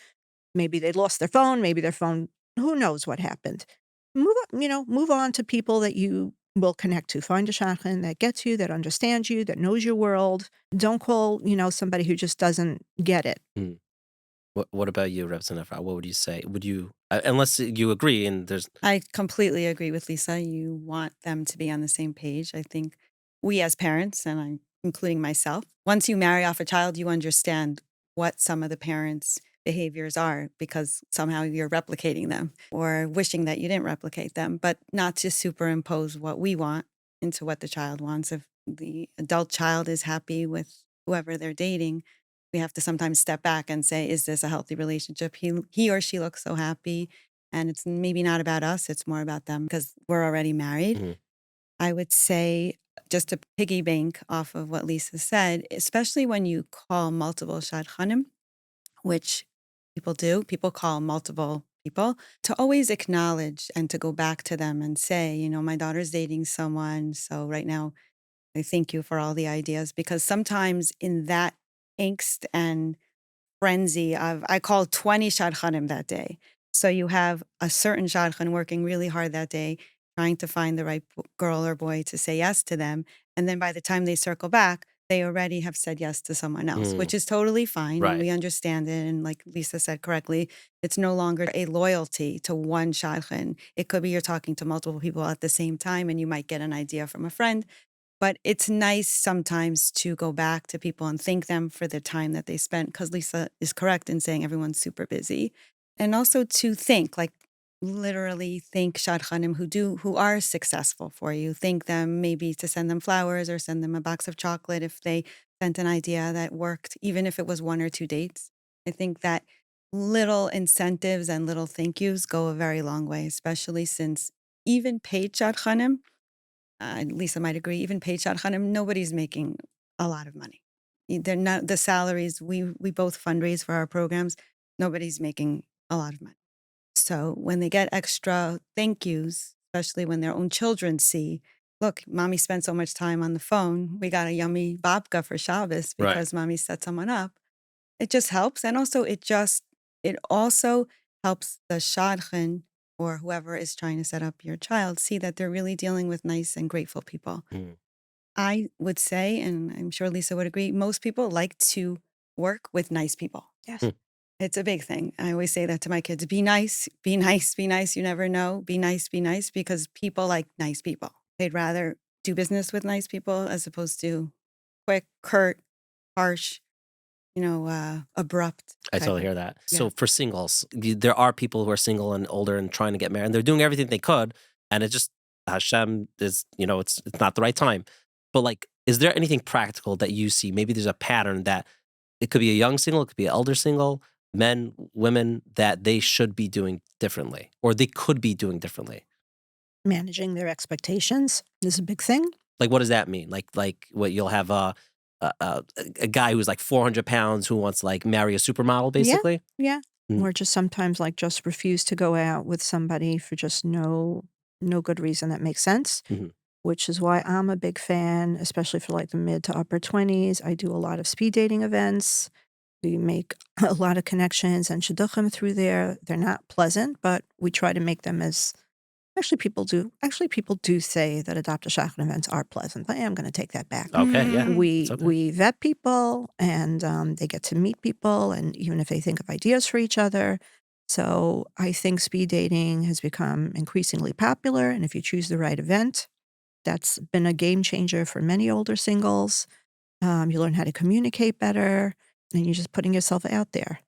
Maybe they lost their phone. Maybe their phone, who knows what happened. Move on to people that you will connect to. Find a shadchan that gets you, that understands you, that knows your world. Don't call, somebody who just doesn't get it. Mm. What about you, Rebbetzin Dr? What would you say? Would you, unless you agree, and there's... I completely agree with Lisa. You want them to be on the same page. I think we as parents, and I'm including myself, once you marry off a child, you understand what some of the parents' behaviors are because somehow you're replicating them or wishing that you didn't replicate them, but not to superimpose what we want into what the child wants. If the adult child is happy with whoever they're dating, we have to sometimes step back and say, is this a healthy relationship? He or she looks so happy. And it's maybe not about us, it's more about them because we're already married. Mhm. I would say, just to piggy bank off of what Lisa said, especially when you call multiple shadchanim, which people do, people call multiple people, to always acknowledge and to go back to them and say, my daughter's dating someone. So right now, I thank you for all the ideas because sometimes in that angst and frenzy of, I called 20 shadchanim that day. So you have a certain shadchan working really hard that day, trying to find the right girl or boy to say yes to them. And then by the time they circle back, they already have said yes to someone else, which is totally fine. Right. And we understand it. And like Lisa said correctly, it's no longer a loyalty to one shadchan. It could be you're talking to multiple people at the same time and you might get an idea from a friend. But it's nice sometimes to go back to people and thank them for the time that they spent, because Lisa is correct in saying everyone's super busy. And also to think, like literally thank shadchanim who are successful for you. Thank them, maybe to send them flowers or send them a box of chocolate if they sent an idea that worked, even if it was 1 or 2 dates. I think that little incentives and little thank yous go a very long way, especially since even paid shadchanim, Lisa might agree, even paid shadchanim, nobody's making a lot of money. They're not the salaries. We both fundraise for our programs. Nobody's making a lot of money. So when they get extra thank yous, especially when their own children see, look, mommy spent so much time on the phone. We got a yummy babka for Shabbos because mommy set someone up. It just helps. And also it also helps the shadchan or whoever is trying to set up your child see that they're really dealing with nice and grateful people. Mm. I would say, and I'm sure Lisa would agree, most people like to work with nice people. Yes. Hmm. It's a big thing. I always say that to my kids. Be nice, be nice, be nice. You never know. Be nice, because people like nice people. They'd rather do business with nice people as opposed to quick, curt, harsh, abrupt. I totally hear that. So for singles, there are people who are single and older and trying to get married, and they're doing everything they could, and it just, Hashem is, it's not the right time. But like, is there anything practical that you see? Maybe there's a pattern that it could be a young single, it could be an elder single, men, women, that they should be doing differently, or they could be doing differently. Managing their expectations is a big thing. Like, what does that mean? Like what you'll have a guy who's like 400 pounds who wants to like marry a supermodel, basically. Yeah. Mm. Or just sometimes like just refuse to go out with somebody for just no good reason that makes sense. Mm-hmm. Which is why I'm a big fan, especially for like the mid to upper 20s. I do a lot of speed dating events. We make a lot of connections and shidduchim through there. They're not pleasant, but we try to make them as... Actually, people do say that adopt a shadchan events are pleasant. But I'm going to take that back. Okay, yeah. We vet people, and they get to meet people, and even if they think of ideas for each other, So I think speed dating has become increasingly popular. And if you choose the right event, that's been a game changer for many older singles. You learn how to communicate better, and you're just putting yourself out there.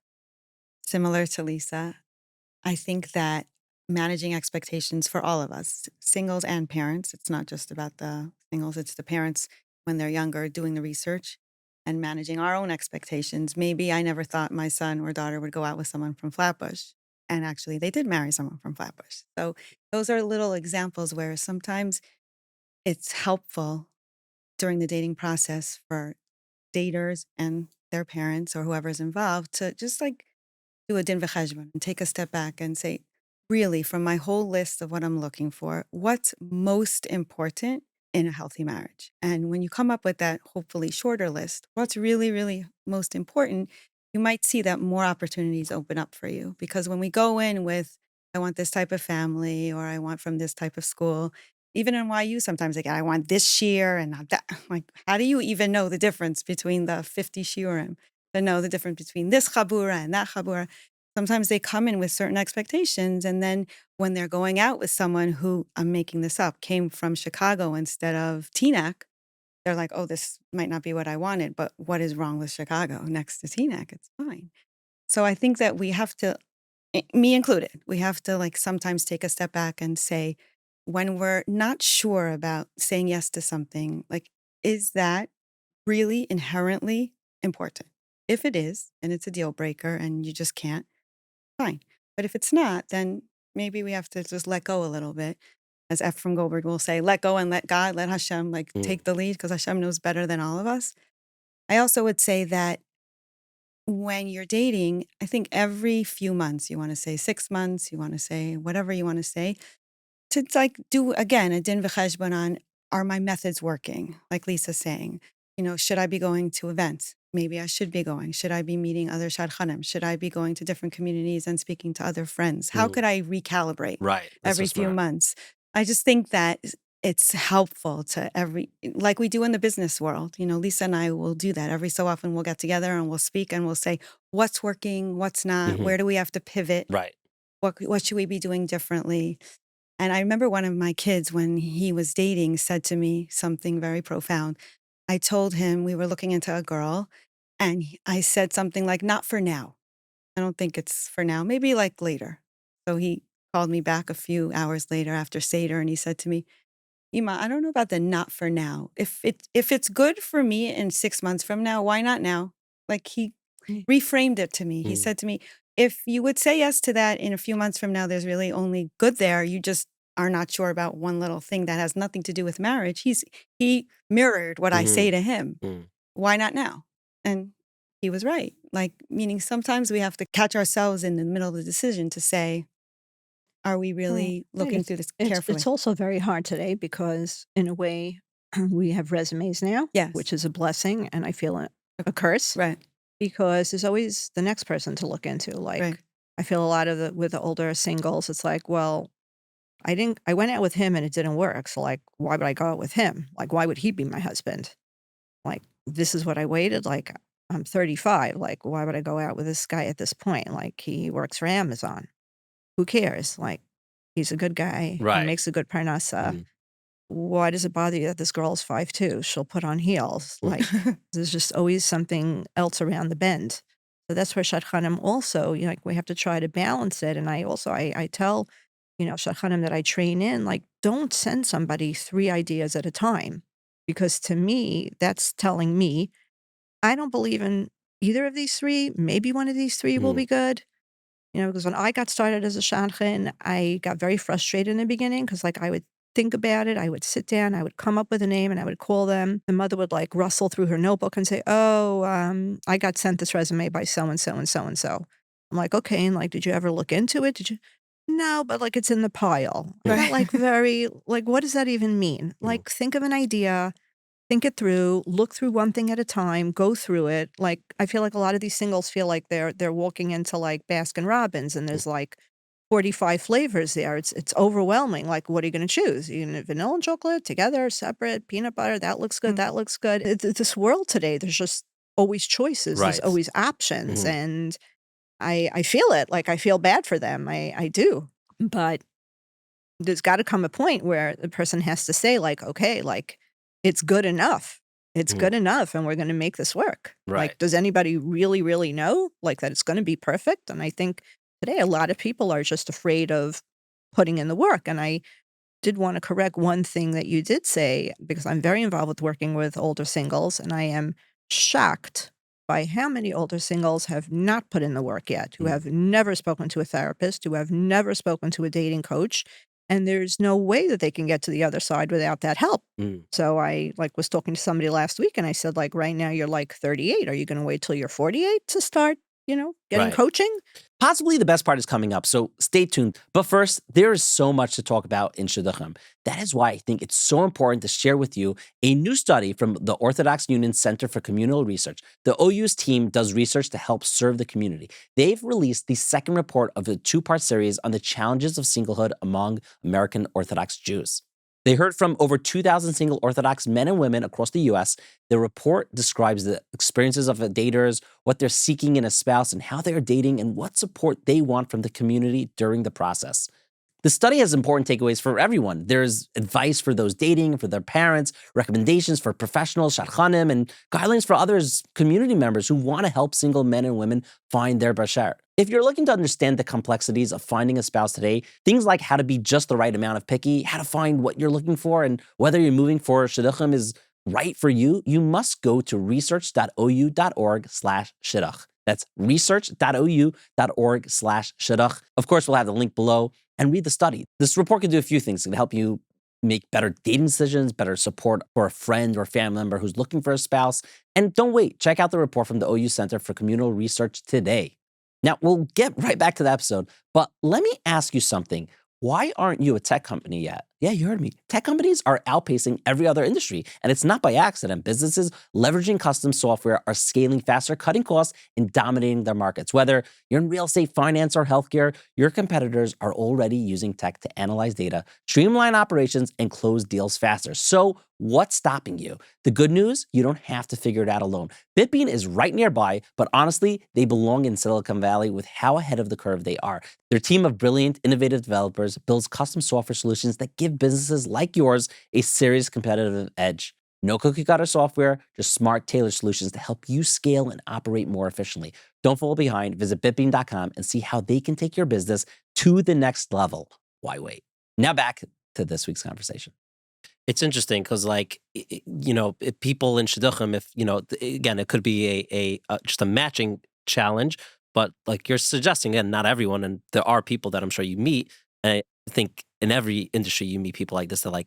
Similar to Lisa, I think that managing expectations for all of us, singles and parents, it's not just about the singles, it's the parents when they're younger doing the research and managing our own expectations. Maybe I never thought my son or daughter would go out with someone from Flatbush. And actually, they did marry someone from Flatbush. So those are little examples where sometimes it's helpful during the dating process for daters and their parents or whoever's involved to just like do a din v'cheshbon and take a step back and say, really, from my whole list of what I'm looking for, what's most important in a healthy marriage? And when you come up with that hopefully shorter list, what's really, really most important, you might see that more opportunities open up for you. Because when we go in with, I want this type of family or I want from this type of school, even in YU, sometimes they get, I want this shiur and not that. Like, how do you even know the difference between the 50 shiurim? To know the difference between this chabura and that chabura? Sometimes they come in with certain expectations. And then when they're going out with someone who, I'm making this up, came from Chicago instead of Teaneck, they're like, oh, this might not be what I wanted, but what is wrong with Chicago next to Teaneck? It's fine. So I think that we have to, me included, we have to like sometimes take a step back and say, when we're not sure about saying yes to something, like, is that really inherently important? If it is, and it's a deal breaker and you just can't, fine. But if it's not, then maybe we have to just let go a little bit. As Ephraim Goldberg will say, let go and let God, let Hashem take the lead because Hashem knows better than all of us. I also would say that when you're dating, I think every few months, you want to say 6 months, you want to say whatever you want to say, to like do again a din v'cheshbon on, are my methods working? Like Lisa's saying, should I be going to events? Maybe I should be going. Should I be meeting other shadchanim? Should I be going to different communities and speaking to other friends? How could I recalibrate Right. That's every so few smart. months? I just think that it's helpful to like we do in the business world. Lisa and I will do that. Every so often we'll get together and we'll speak and we'll say, what's working, what's not, Mhm. where do we have to pivot? Right. What should we be doing differently? And I remember one of my kids, when he was dating, said to me something very profound. I told him we were looking into a girl, and I said something like, not for now. I don't think it's for now, maybe like later. So he called me back a few hours later after Seder, and he said to me, Ima, I don't know about the not for now. If it's good for me in 6 months from now, why not now? Like he reframed it to me. He said to me, if you would say yes to that in a few months from now, there's really only good there. You just are not sure about one little thing that has nothing to do with marriage. He mirrored what I say to him. Why not now? And he was right. Like, meaning sometimes we have to catch ourselves in the middle of the decision to say, are we really looking through this carefully? It's also very hard today because, in a way, we have resumes now, Yes. which is a blessing, and I feel a curse. Right. Because there's always the next person to look into. Like, Right. I feel a lot of with the older singles, it's like, well, I went out with him and it didn't work. So like, why would I go out with him? Like, why would he be my husband? Like, this is what I waited. Like, I'm 35. Like, why would I go out with this guy at this point? Like, he works for Amazon. Who cares? Like, he's a good guy. Right. He makes a good parnassa. Why does it bother you that this girl is 5'2"? She'll put on heels. Like, there's just always something else around the bend. So that's where shadchanim also, like, we have to try to balance it. And I tell, shadchanim that I train in, like, don't send somebody 3 ideas at a time. Because to me, that's telling me, I don't believe in either of these 3. Maybe one of these 3 will be good. Because when I got started as a shadchan, I got very frustrated in the beginning because, like, I would think about it. I would sit down, I would come up with a name, and I would call them. The mother would, like, rustle through her notebook and say, oh, I got sent this resume by so-and-so and so-and-so. I'm like, okay, and, like, did you ever look into it? Did you? No, but, like, it's in the pile. I got, like, very, like, what does that even mean? Like, think of an idea. Think it through, look through one thing at a time, go through it. Like, I feel like a lot of these singles feel like they're walking into like Baskin Robbins and there's like 45 flavors there. It's overwhelming. Like, what are you going to choose? You know, vanilla and chocolate together, separate, peanut butter, that looks good, that looks good. This world today, there's just always choices. Right. There's always options. And I feel it. Like, I feel bad for them. I do. But there's got to come a point where the person has to say, like, okay, like, it's good enough. It's good enough, and we're going to make this work. Right. Like, does anybody really, really know, like, that it's going to be perfect? And I think today a lot of people are just afraid of putting in the work. And I did want to correct one thing that you did say, because I'm very involved with working with older singles, and I am shocked by how many older singles have not put in the work yet, who have never spoken to a therapist, who have never spoken to a dating coach, and there's no way that they can get to the other side without that help. So I was talking to somebody last week, and I said, like, right now you're like 38. Are you going to wait till you're 48 to start, getting Right. coaching? Possibly the best part is coming up, so stay tuned. But first, there is so much to talk about in shidduchim. That is why I think it's so important to share with you a new study from the Orthodox Union Center for Communal Research. The OU's team does research to help serve the community. They've released the second report of the two-part series on the challenges of singlehood among American Orthodox Jews. They heard from over 2,000 single Orthodox men and women across the U.S. The report describes the experiences of the daters, what they're seeking in a spouse, and how they are dating, and what support they want from the community during the process. The study has important takeaways for everyone. There's advice for those dating, for their parents, recommendations for professionals, shadchanim, and guidelines for others, community members who want to help single men and women find their basher. If you're looking to understand the complexities of finding a spouse today, things like how to be just the right amount of picky, how to find what you're looking for, and whether you're moving for shidduchim is right for you, you must go to research.ou.org/shidduch. That's research.ou.org/shidduch. Of course, we'll have the link below, and read the study. This report can do a few things. It can help you make better dating decisions, better support for a friend or family member who's looking for a spouse. And don't wait, check out the report from the OU Center for Communal Research today. Now, we'll get right back to the episode, but let me ask you something. Why aren't you a tech company yet? Yeah, you heard me. Tech companies are outpacing every other industry, and it's not by accident. Businesses leveraging custom software are scaling faster, cutting costs, and dominating their markets. Whether you're in real estate, finance, or healthcare, your competitors are already using tech to analyze data, streamline operations, and close deals faster. So what's stopping you? The good news, you don't have to figure it out alone. Bitbean is right nearby, but honestly, they belong in Silicon Valley with how ahead of the curve they are. Their team of brilliant, innovative developers builds custom software solutions that give businesses like yours a serious competitive edge. No cookie cutter software, just smart, tailored solutions to help you scale and operate more efficiently. Don't fall behind. Visit bitbean.com and see how they can take your business to the next level. Why wait? Now back to this week's conversation. It's interesting because, if people in shidduchim, again, it could be a just a matching challenge, but like you're suggesting, again, not everyone, and there are people that I'm sure you meet, and I think in every industry you meet people like this that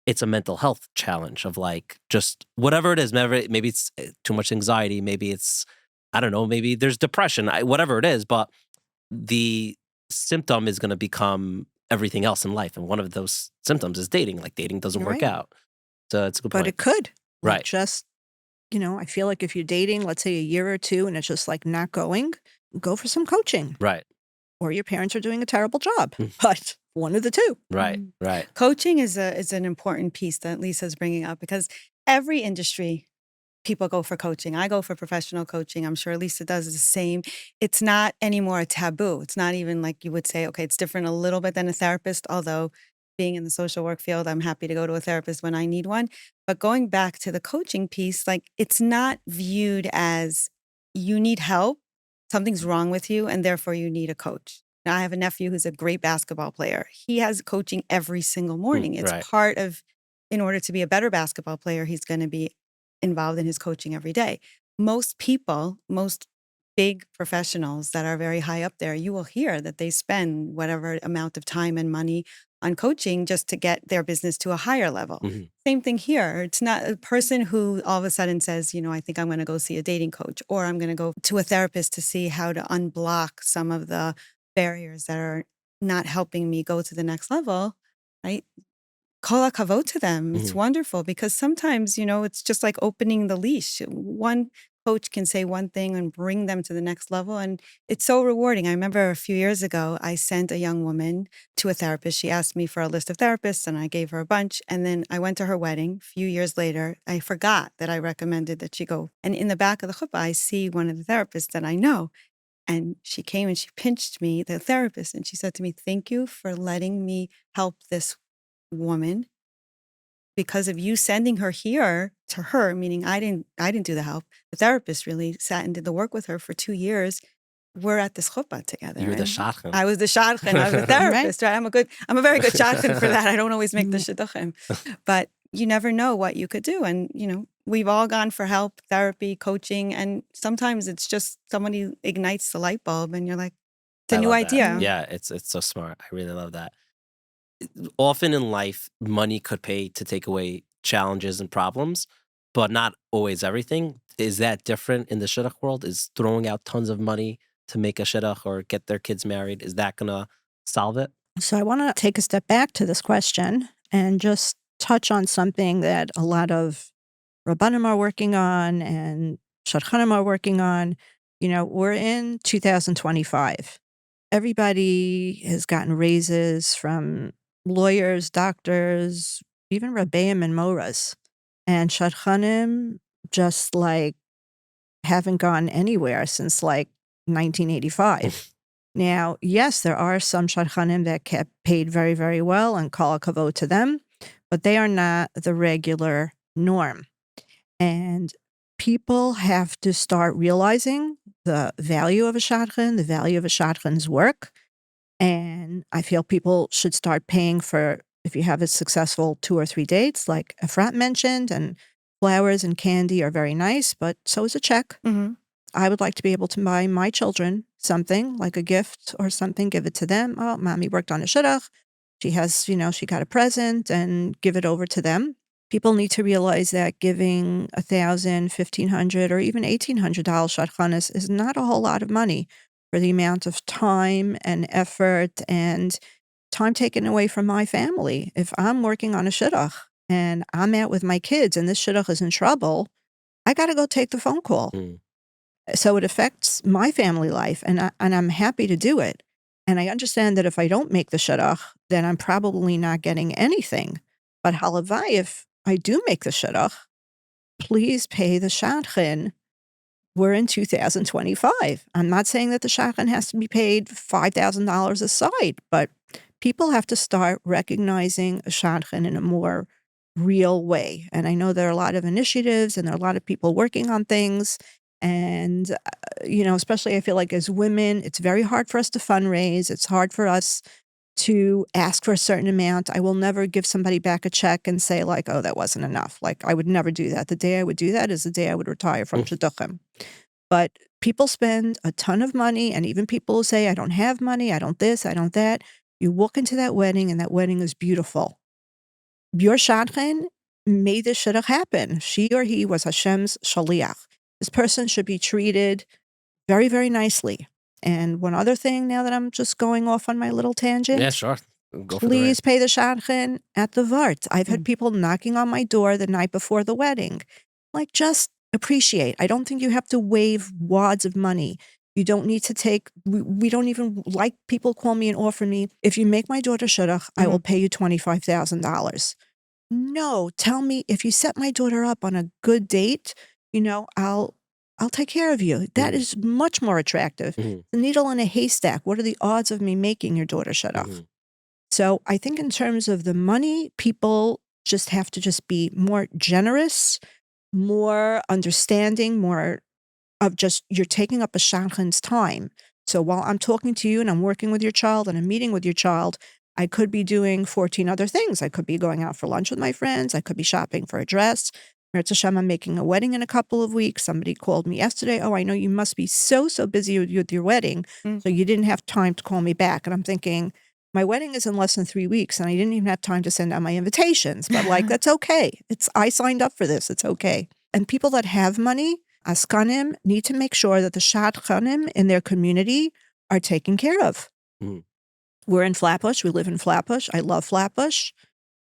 it's a mental health challenge of just whatever it is. Maybe it's too much anxiety, maybe it's, I don't know, maybe there's depression, whatever it is, but the symptom is going to become everything else in life. And one of those symptoms is dating. Like dating doesn't work out. So it's a good point. But it could. Right. Just, I feel like if you're dating, let's say a year or two, and it's just not going, go for some coaching. Right. Or your parents are doing a terrible job. But one of the two. Right. Right. Coaching is an important piece that Lisa's bringing up, because every industry, people go for coaching. I go for professional coaching. I'm sure Lisa does the same. It's not anymore a taboo. It's not even like you would say, okay, it's different a little bit than a therapist, although being in the social work field, I'm happy to go to a therapist when I need one. But going back to the coaching piece, it's not viewed as you need help, something's wrong with you, and therefore you need a coach. Now, I have a nephew who's a great basketball player. He has coaching every single morning. It's part of, in order to be a better basketball player, he's going to be involved in his coaching every day. Most people, most big professionals that are very high up there, you will hear that they spend whatever amount of time and money on coaching just to get their business to a higher level. Mm-hmm. Same thing here. It's not a person who all of a sudden says, I think I'm going to go see a dating coach, or I'm going to go to a therapist to see how to unblock some of the barriers that are not helping me go to the next level, right? Kol hakavod to them. It's wonderful, because sometimes, it's just like opening the leash. One coach can say one thing and bring them to the next level. And it's so rewarding. I remember a few years ago, I sent a young woman to a therapist. She asked me for a list of therapists, and I gave her a bunch. And then I went to her wedding. A few years later, I forgot that I recommended that she go. And in the back of the chuppah, I see one of the therapists that I know. And she came and she pinched me, the therapist, and she said to me, "Thank you for letting me help this woman. Because of you sending her here to her, meaning I didn't do the help. The therapist really sat and did the work with her for 2 years. We're at this chuppah together." You were the And shadchan. I was the shadchan. I was the therapist, right? I'm a very good shadchan for that. I don't always make the shidduchim. But you never know what you could do. And, we've all gone for help, therapy, coaching. And sometimes it's just somebody ignites the light bulb and you're like, it's a I new love that. idea. Yeah, it's so smart. I really love that. Often in life, money could pay to take away challenges and problems, but not always everything. Is that different in the shidduch world? Is throwing out tons of money to make a shidduch or get their kids married, is that going to solve it? So I want to take a step back to this question and just touch on something that a lot of Rabbanim are working on and shadchanim are working on. We're in 2025. Everybody has gotten raises from lawyers, doctors, even rabbeim and moras. And shadchanim just haven't gone anywhere since 1985. Now, yes, there are some shadchanim that get paid very, very well, and kol hakavod to them, but they are not the regular norm. And people have to start realizing the value of a shadchan, the value of a shadchan's work. And I feel people should start paying for, if you have a successful 2 or 3 dates, like Efrat mentioned, and flowers and candy are very nice, but so is a check. Mm-hmm. I would like to be able to buy my children something, like a gift or something, give it to them. Oh, mommy worked on a shidduch. She has, she got a present, and give it over to them. People need to realize that giving $1,000, $1,500, or even $1,800 shadchanis is not a whole lot of money for the amount of time and effort and time taken away from my family. If I'm working on a shidduch and I'm out with my kids and this shidduch is in trouble, I got to go take the phone call. So it affects my family life, and I'm happy to do it. And I understand that if I don't make the shidduch, then I'm probably not getting anything. But halavai, if I do make the shidduch, please pay the shadchan. We're in 2025. I'm not saying that the shadchan has to be paid $5,000 aside, but people have to start recognizing a shadchan in a more real way. And I know there are a lot of initiatives and there are a lot of people working on things. And, especially I feel like as women, it's very hard for us to fundraise. It's hard for us to ask for a certain amount. I will never give somebody back a check and say oh, that wasn't enough. I would never do that. The day I would do that is the day I would retire from shidduchim. But people spend a ton of money, and even people who say, I don't have money, I don't this, I don't that. You walk into that wedding, and that wedding is beautiful. Your shadchan made this shidduch happen. She or he was Hashem's shaliach. This person should be treated very, very nicely. And one other thing, now that I'm just going off on my little tangent. Yeah, sure. Go for Please pay the shadchan at the vart. I've had people knocking on my door the night before the wedding. Just appreciate. I don't think you have to wave wads of money. You don't need to take, we don't even like people call me and offer me, if you make my daughter shidduch, I will pay you $25,000. No, tell me, if you set my daughter up on a good date, I'll take care of you. That is much more attractive. The needle in a haystack. What are the odds of me making your daughter shidduch? So I think in terms of the money, people just have to just be more generous, more understanding, more of just, you're taking up a shadchan's time. So while I'm talking to you and I'm working with your child and I'm meeting with your child, I could be doing 14 other things. I could be going out for lunch with my friends. I could be shopping for a dress. Meretz Hashem, I'm making a wedding in a couple of weeks. Somebody called me yesterday. Oh, I know you must be so busy with your wedding, so you didn't have time to call me back. And I'm thinking, my wedding is in less than 3 weeks, and I didn't even have time to send out my invitations. But that's okay. I signed up for this. It's okay. And people that have money, askanim, need to make sure that the shadchanim in their community are taken care of. We're in Flatbush. We live in Flatbush. I love Flatbush.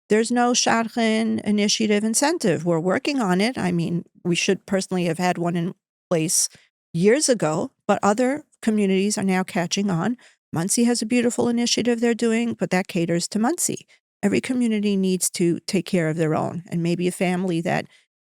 There's no shadchan initiative incentive. We're working on it. I mean, we should personally have had one in place years ago, but other communities are now catching on. Monsey has a beautiful initiative they're doing, but that caters to Monsey. Every community needs to take care of their own. And maybe a family that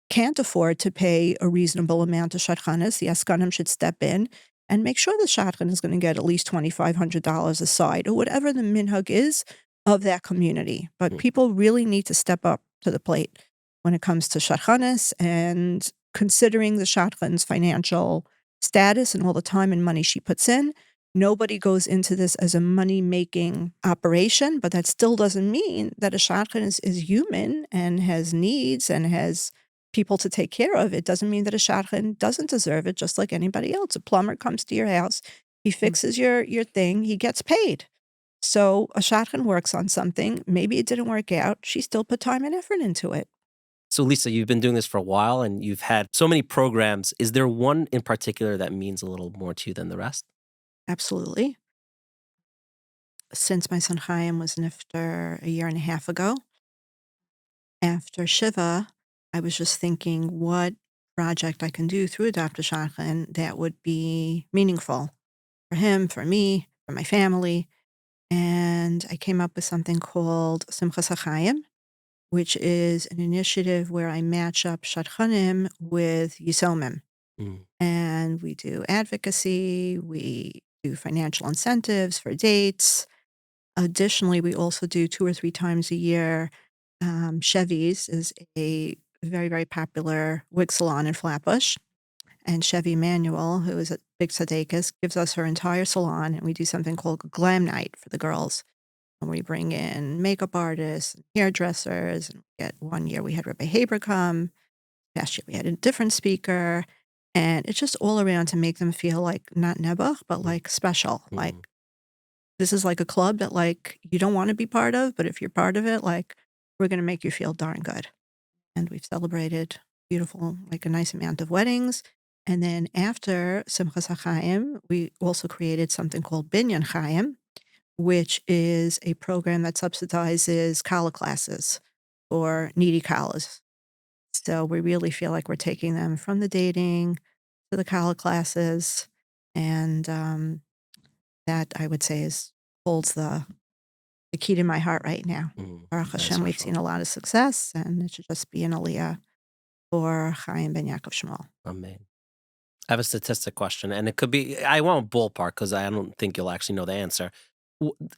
can't afford to pay a reasonable amount of shadchanis, the askanim should step in and make sure the shadchan is going to get at least $2,500 aside, or whatever the minhag is of that community. But people really need to step up to the plate when it comes to shadchanis and considering the shadchan's financial status and all the time and money she puts in. Nobody goes into this as a money-making operation, but that still doesn't mean that a shadchan is human and has needs and has people to take care of. It doesn't mean that a shadchan doesn't deserve it, just like anybody else. A plumber comes to your house, he fixes your thing, he gets paid. So a shadchan works on something. Maybe it didn't work out. She still put time and effort into it. So Lisa, you've been doing this for a while and you've had so many programs. Is there one in particular that means a little more to you than the rest? Absolutely. Since my son Chaim was nifter a year and a half ago, after Shiva, I was just thinking what project I can do through Adopt a Shadchan that would be meaningful for him, for me, for my family. And I came up with something called Simchas HaChaim, which is an initiative where I match up shadchanim with yisomim. And we do advocacy, we do financial incentives for dates. Additionally, we also do 2 or 3 times a year. Chevy's is a very, very popular wig salon in Flatbush. And Chevy Emanuel, who is a big tzaddikus, gives us her entire salon, and we do something called a glam night for the girls. And we bring in makeup artists, and hairdressers. And one year we had Rebbe Haber come. Last year we had a different speaker. And it's just all around to make them feel like not nebuch, but like special. Like this is like a club that like you don't want to be part of, but if you're part of it, like we're going to make you feel darn good. And we've celebrated beautiful, like a nice amount of weddings. And then after Simchas HaChaim, we also created something called Binyan Chaim, which is a program that subsidizes kala classes for needy kalas. So we really feel like we're taking them from the dating to the kala classes. And that I would say holds the key to my heart right now. Baruch Hashem, we've seen a lot of success, and it should just be an aliyah for Chaim ben Yaakov Shmuel. Amen. I have a statistic question, and it could be, I won't ballpark because I don't think you'll actually know the answer.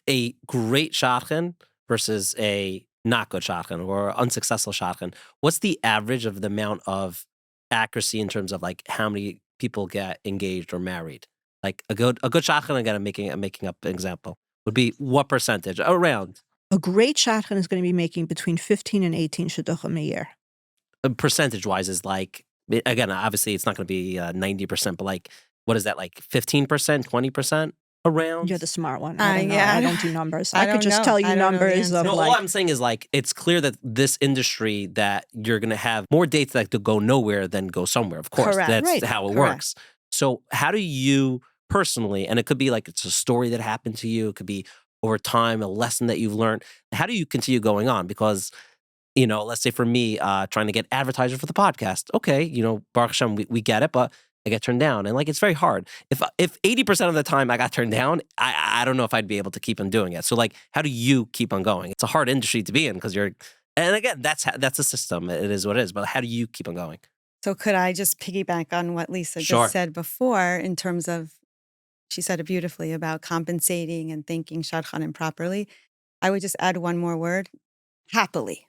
A great shadchan versus a not good shadchan or unsuccessful shadchan, what's the average of the amount of accuracy in terms of like how many people get engaged or married? Like a good shadchan, again, I'm making up an example, would be what percentage? Around. A great shadchan is going to be making between 15 and 18 shidduchim a year. Percentage-wise is like, again, obviously it's not going to be 90%, but like, what is that, like 15%, 20% around? You're the smart one. I don't know. Yeah. I don't do numbers. I I could don't just know. tell I you don't know the numbers answer. of No, like. all I'm saying is like, it's clear that this industry that you're going to have more dates that could go nowhere than go somewhere. Of course, Correct. that's Right. how it Correct. works. So how do you personally, and it could be like it's a story that happened to you, it could be over time, a lesson that you've learned. How do you continue going on? Because, you know, let's say for me, trying to get advertisers for the podcast. Okay, you know, Baruch Hashem, we get it, but I get turned down. And like, it's very hard. If 80% of the time I got turned down, I don't know if I'd be able to keep on doing it. So like, how do you keep on going? It's a hard industry to be in because and again, that's a system. It is what it is. But how do you keep on going? So could I just piggyback on what Lisa Sure. just said before in terms of, she said it beautifully about compensating and thinking shadchanim properly. I would just add one more word, happily.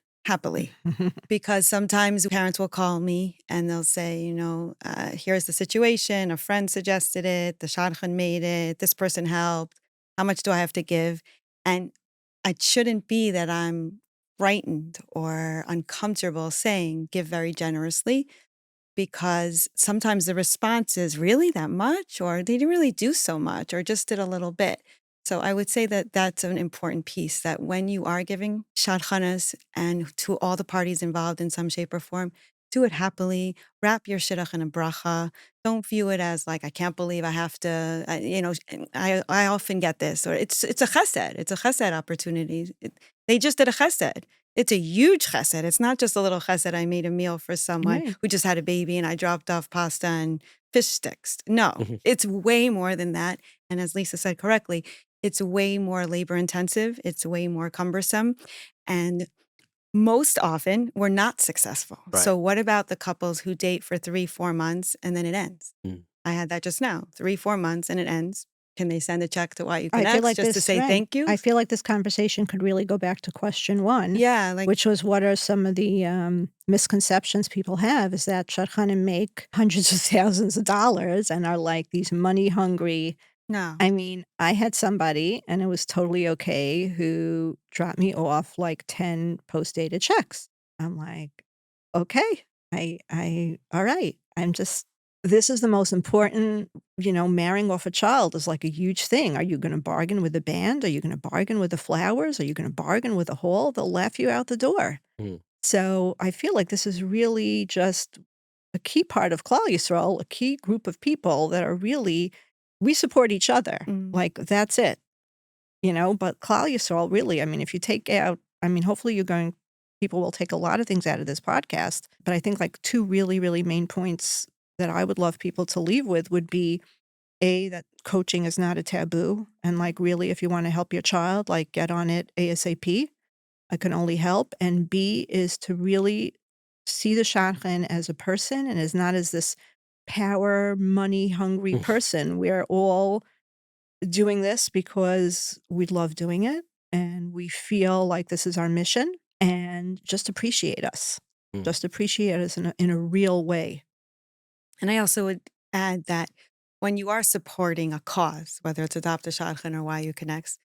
Because sometimes parents will call me and they'll say, you know, here's the situation. A friend suggested it. The shadchan made it. This person helped. How much do I have to give? And it shouldn't be that I'm frightened or uncomfortable saying give very generously, because sometimes the response is really that much, or they didn't really do so much, or just did a little bit. So I would say that that's an important piece, that when you are giving shadchanas and to all the parties involved in some shape or form, do it happily. Wrap your shidduch in a bracha. Don't view it as like, I can't believe I have to, I often get this, or it's a chesed. It's a chesed opportunity. They just did a chesed. It's a huge chesed. It's not just a little chesed. I made a meal for someone Right. who just had a baby and I dropped off pasta and fish sticks. No, it's way more than that. And as Lisa said correctly, it's way more labor intensive. It's way more cumbersome. And most often we're not successful. Right. So what about the couples who date for 3-4 months and then it ends? I had that just now, 3-4 months and it ends. Can they send a check to I feel YUConnects like just to say thank you? I feel like this conversation could really go back to question one, Yeah, like which was what are some of the misconceptions people have is that shadchanim make hundreds of thousands of dollars and are like these money hungry. no. I mean, I had somebody, and it was totally okay, who dropped me off like 10 post-dated checks. I'm like, okay, all right. This is the most important, marrying off a child is like a huge thing. Are you going to bargain with the band? Are you going to bargain with the flowers? Are you going to bargain with the hall? They'll laugh you out the door. Mm. So I feel like this is really just a key part of Klal Yisrael, a key group of people that are really, we support each other. Mm. Like, that's it. But Klal Yisrael, really, I mean, if you take out, hopefully people will take a lot of things out of this podcast. But I think like two really, really main points that I would love people to leave with would be that coaching is not a taboo. And like, really, if you want to help your child, like get on it ASAP. I can only help. And B is to really see the shadchan as a person and as not as this power, money hungry person. We're all doing this because we love doing it and we feel like this is our mission, and just appreciate us. Mm. Just appreciate us in a real way. And I also would add that when you are supporting a cause, whether it's Adopt a Shadchan or YUConnects,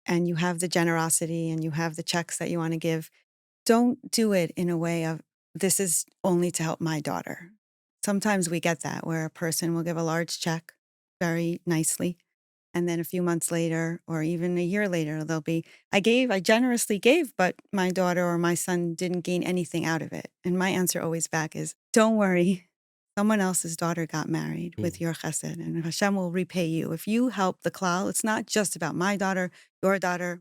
and you have the generosity and you have the checks that you want to give, don't do it in a way of, this is only to help my daughter. Sometimes we get that where a person will give a large check very nicely. And then a few months later, or even a year later, they'll be, I generously gave, but my daughter or my son didn't gain anything out of it. And my answer always back is, don't worry. Someone else's daughter got married with your chesed, and Hashem will repay you. If you help the klal, it's not just about my daughter,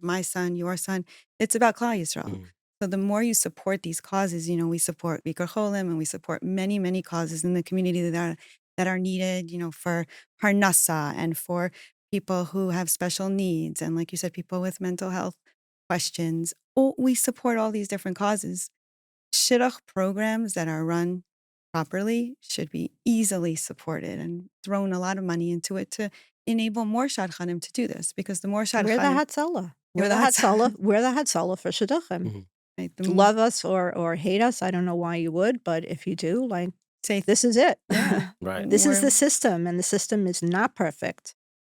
my son, your son. It's about Klal Yisrael. So the more you support these causes, we support Bikkur Cholim, and we support many, many causes in the community that are needed, for Parnasa and for people who have special needs. And like you said, people with mental health questions. We support all these different causes. Shidduch programs that are run properly should be easily supported and thrown a lot of money into it to enable more shadchanim to do this, because the more shadchanim... We're the Hatzalah. We're the Hatzalah for shidduchim. Right, love us or hate us. I don't know why you would, but if you do, like, say this is it. Right. This is the system, and the system is not perfect.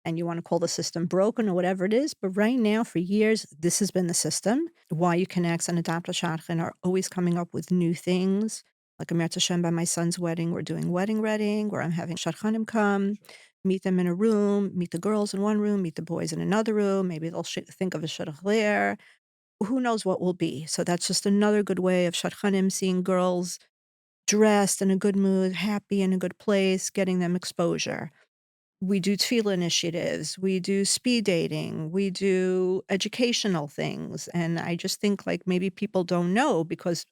And you want to call the system broken or whatever it is, but right now, for years, this has been the system. YUConnects and Adopt a Shadchan are always coming up with new things. Like Emet Hashem, by my son's wedding, we're doing wedding reading, where I'm having shadchanim come, meet them in a room, meet the girls in one room, meet the boys in another room. Maybe they'll think of a shidduch there. Who knows what will be? So that's just another good way of shadchanim seeing girls dressed in a good mood, happy in a good place, getting them exposure. We do tefillah initiatives. We do speed dating. We do educational things. And I just think like maybe people don't know, because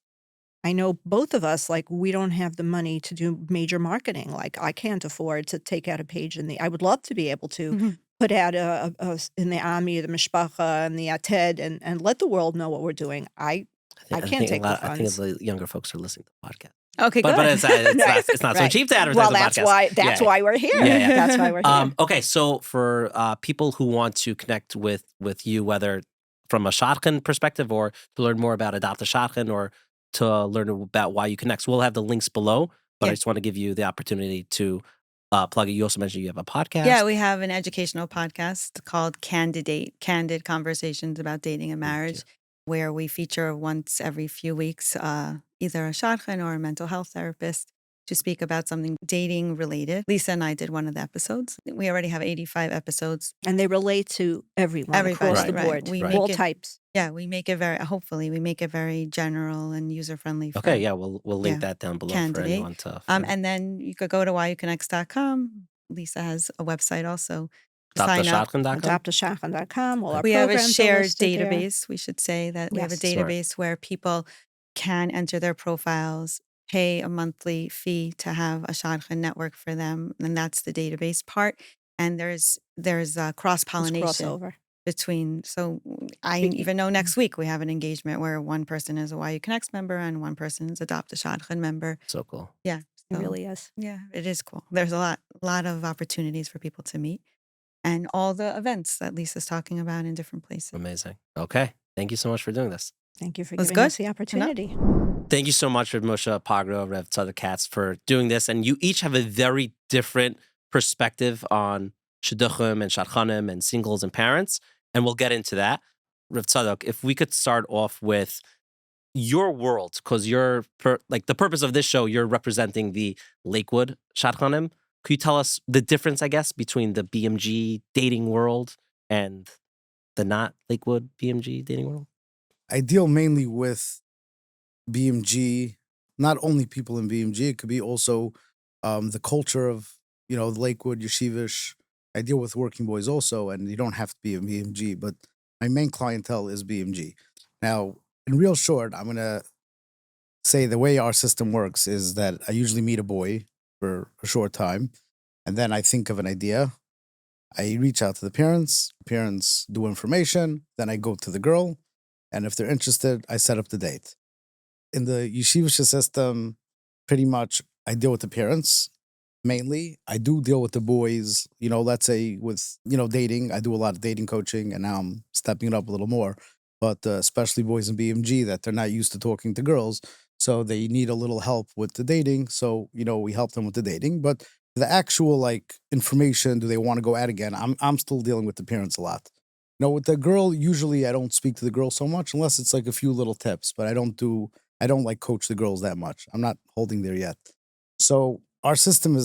I know both of us, like, we don't have the money to do major marketing. Like, I can't afford to take out a page I would love to be able to put out in the Ami, the Mishpacha, and the Ated, and let the world know what we're doing. I can't take the funds. I think the younger folks are listening to the podcast. Okay, good. But it's not so cheap to advertise the podcast. Well, that's why we're here. Yeah. That's why we're here. Okay, so for people who want to connect with you, whether from a shadchan perspective or to learn more about Adopt a Shadchan or to learn about YUConnects, we'll have the links below. But I just want to give you the opportunity to plug it. You also mentioned you have a podcast. Yeah, we have an educational podcast called Candid Conversations about Dating and Marriage, where we feature once every few weeks either a shadchan or a mental health therapist to speak about something dating related. Lisa and I did one of the episodes. We already have 85 episodes. And they relate to everyone across the board, all types. Yeah, we make it hopefully we make it very general and user-friendly. Okay, yeah, we'll link that down below for anyone to... And then you could go to YUConnects.com. Lisa has a website also. Adoptashadchan.com. We have a shared database. We should say that we have a database where people can enter their profiles, pay a monthly fee to have a shadchan network for them, and that's the database part. And there's cross-pollination between. So I even know next week we have an engagement where one person is a YUConnects member and one person is Adopt a Shadchan member. So cool. Yeah. It So, really is. yeah, it is cool. There's a lot of opportunities for people to meet, and all the events that Lisa's talking about in different places. Amazing. Okay. Thank you so much for doing this. Thank you for Was giving us good? the opportunity. Thank you so much, Rebbe Moshe Pogrow, Rev Tzadok Katz, for doing this. And you each have a very different perspective on shidduchim and shadchanim and singles and parents. And we'll get into that. Rev Tzadok, if we could start off with your world, because you're the purpose of this show, you're representing the Lakewood shadchanim. Could you tell us the difference, I guess, between the BMG dating world and the not Lakewood BMG dating world? I deal mainly with BMG, not only people in BMG, it could be also the culture of, the Lakewood, Yeshivish. I deal with working boys also, and you don't have to be a BMG, but my main clientele is BMG. Now, in real short, I'm going to say the way our system works is that I usually meet a boy for a short time, and then I think of an idea. I reach out to the parents do information, then I go to the girl, and if they're interested, I set up the date. In the Yeshivish system, pretty much I deal with the parents mainly. I do deal with the boys, let's say with, dating. I do a lot of dating coaching, and now I'm stepping it up a little more. But especially boys in BMG that they're not used to talking to girls. So they need a little help with the dating. So, we help them with the dating. But the actual information, do they want to go out again? I'm still dealing with the parents a lot. With the girl, usually I don't speak to the girl so much unless it's a few little tips, but I don't coach the girls that much. I'm not holding there yet. So our system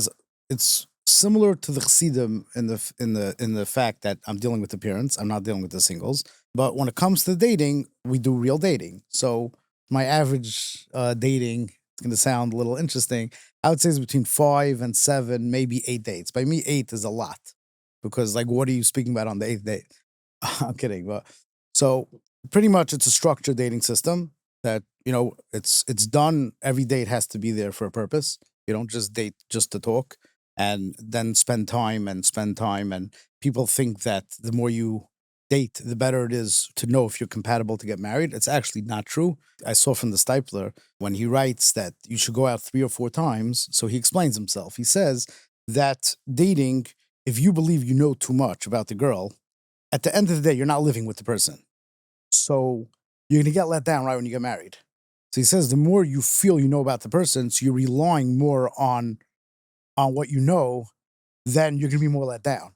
it's similar to the Chassidim in the fact that I'm dealing with the parents. I'm not dealing with the singles. But when it comes to dating, we do real dating. So my average dating, it's going to sound a little interesting, I would say is between 5 and 7, maybe 8 dates. By me, 8 is a lot because what are you speaking about on the 8th date? I'm kidding. But so pretty much it's a structured dating system that, it's done. Every date has to be there for a purpose. You don't just date just to talk and then spend time. And people think that the more you date, the better it is to know if you're compatible to get married. It's actually not true. I saw from the Stipler when he writes that you should go out 3 or 4 times. So he explains himself. He says that dating, if you believe you know too much about the girl, at the end of the day, you're not living with the person. So you're going to get let down right when you get married. So he says the more you feel you know about the person, so you're relying more on what you know, then you're going to be more let down.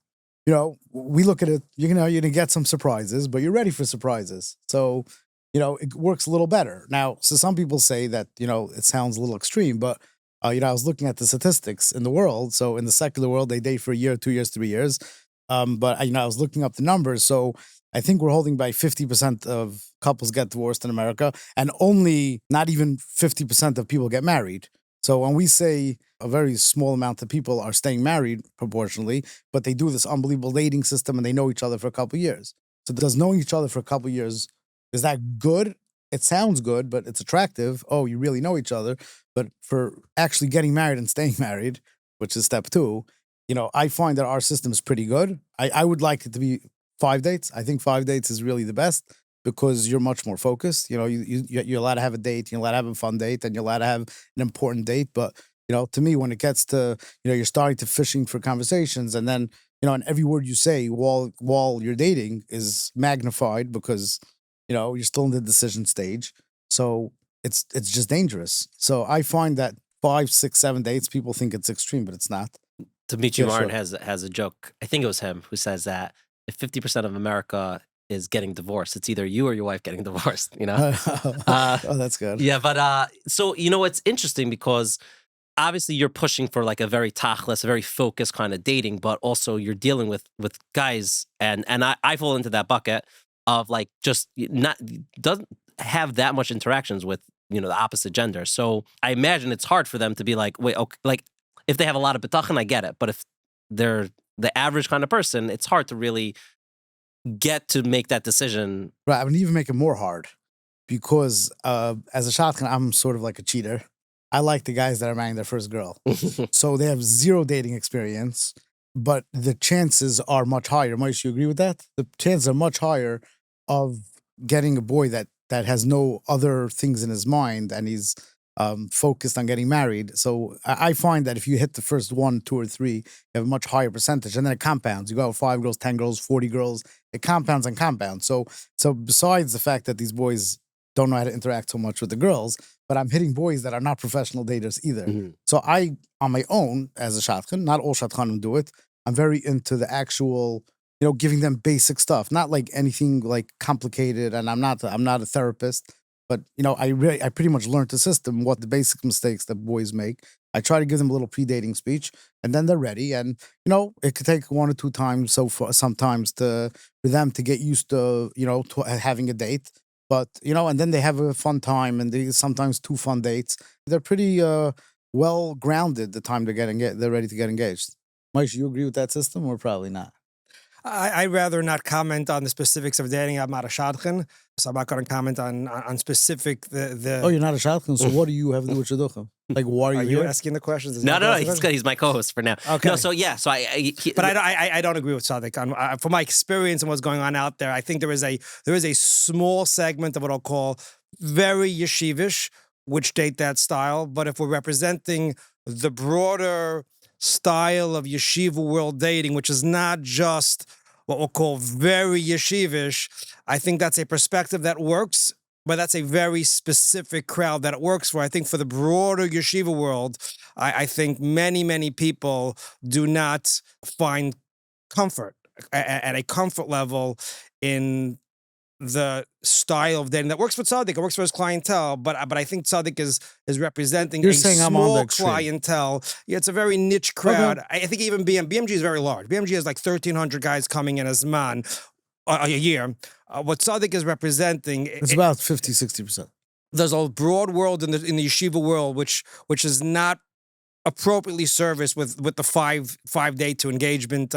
We look at it, you're going to get some surprises, but you're ready for surprises. So, it works a little better. Now, so some people say that, it sounds a little extreme, but, I was looking at the statistics in the world. So in the secular world, they date for a year, 2 years, 3 years. But I was looking up the numbers. So I think we're holding by 50% of couples get divorced in America, and only not even 50% of people get married. So when we say a very small amount of people are staying married proportionally, but they do this unbelievable dating system and they know each other for a couple of years. So does knowing each other for a couple of years, is that good? It sounds good, but it's attractive. Oh, you really know each other. But for actually getting married and staying married, which is step 2, I find that our system is pretty good. I would like it to be 5 dates. I think 5 dates is really the best because you're much more focused. You're allowed to have a date, you're allowed to have a fun date, and you're allowed to have an important date. But, to me, when it gets to, you're starting to fishing for conversations, and then, and every word you say while you're dating is magnified because, you're still in the decision stage. So it's just dangerous. So I find that 5, 6, 7 dates, people think it's extreme, but it's not. Dimitri Yeah, Martin sure. has a joke. I think it was him who says that if 50% of America is getting divorced, it's either you or your wife getting divorced. Oh, that's good. Yeah, but so it's interesting because obviously you're pushing for a very tachlis, a very focused kind of dating, but also you're dealing with guys, and I fall into that bucket of just not doesn't have that much interactions with the opposite gender. So I imagine it's hard for them to be wait, okay, if they have a lot of bitachon, I get it. But if they're the average kind of person, it's hard to really get to make that decision. Right. I would even make it more hard because as a shadchan, I'm sort of like a cheater. I like the guys that are marrying their first girl. So they have 0 dating experience, but the chances are much higher. Moshe, you agree with that? The chances are much higher of getting a boy that has no other things in his mind and he's focused on getting married. So I find that if you hit the first 1, 2, or 3, you have a much higher percentage, and then it compounds. You go 5 girls, 10 girls, 40 girls. It compounds and compounds. So besides the fact that these boys don't know how to interact so much with the girls, but I'm hitting boys that are not professional daters either. Mm-hmm. So I, on my own, as a shadchan, not all shadchanim do it. I'm very into the actual, giving them basic stuff, not like anything like complicated. And I'm not a therapist, but I pretty much learned the system, what the basic mistakes that boys make. I try to give them a little pre-dating speech, and then they're ready. And it could take 1 or 2 times sometimes for them to get used to to having a date. But and then they have a fun time, and they sometimes 2 fun dates. They're pretty well grounded the time they're ready to get engaged. Moshe, you agree with that system, or probably not? I'd rather not comment on the specifics of dating. I'm not a shadchan, so I'm not going to comment on specific the. Oh, you're not a shadchan, so what do you have to do with shidduchim? Like, why are you here? Asking the questions? No, he's good. He's my co-host for now. Okay. No, so But I don't agree with Tzadok. From my experience and what's going on out there, I think there is a small segment of what I'll call very Yeshivish, which date that style. But if we're representing the broader style of yeshiva world dating, which is not just what we'll call very Yeshivish, I think that's a perspective that works, but that's a very specific crowd that it works for. I think for the broader yeshiva world, I think many people do not find comfort at a comfort level in the style of dating that works for Tzadok. It works for his clientele, but I think Tzadok is representing a small clientele. Yeah, it's a very niche crowd. Okay. I think even BMG is very large. BMG has like 1,300 guys coming in as man a year. What Tzadok is representing, it's about 50-60%. There's a broad world in the yeshiva world which is not appropriately serviced with the five date to engagement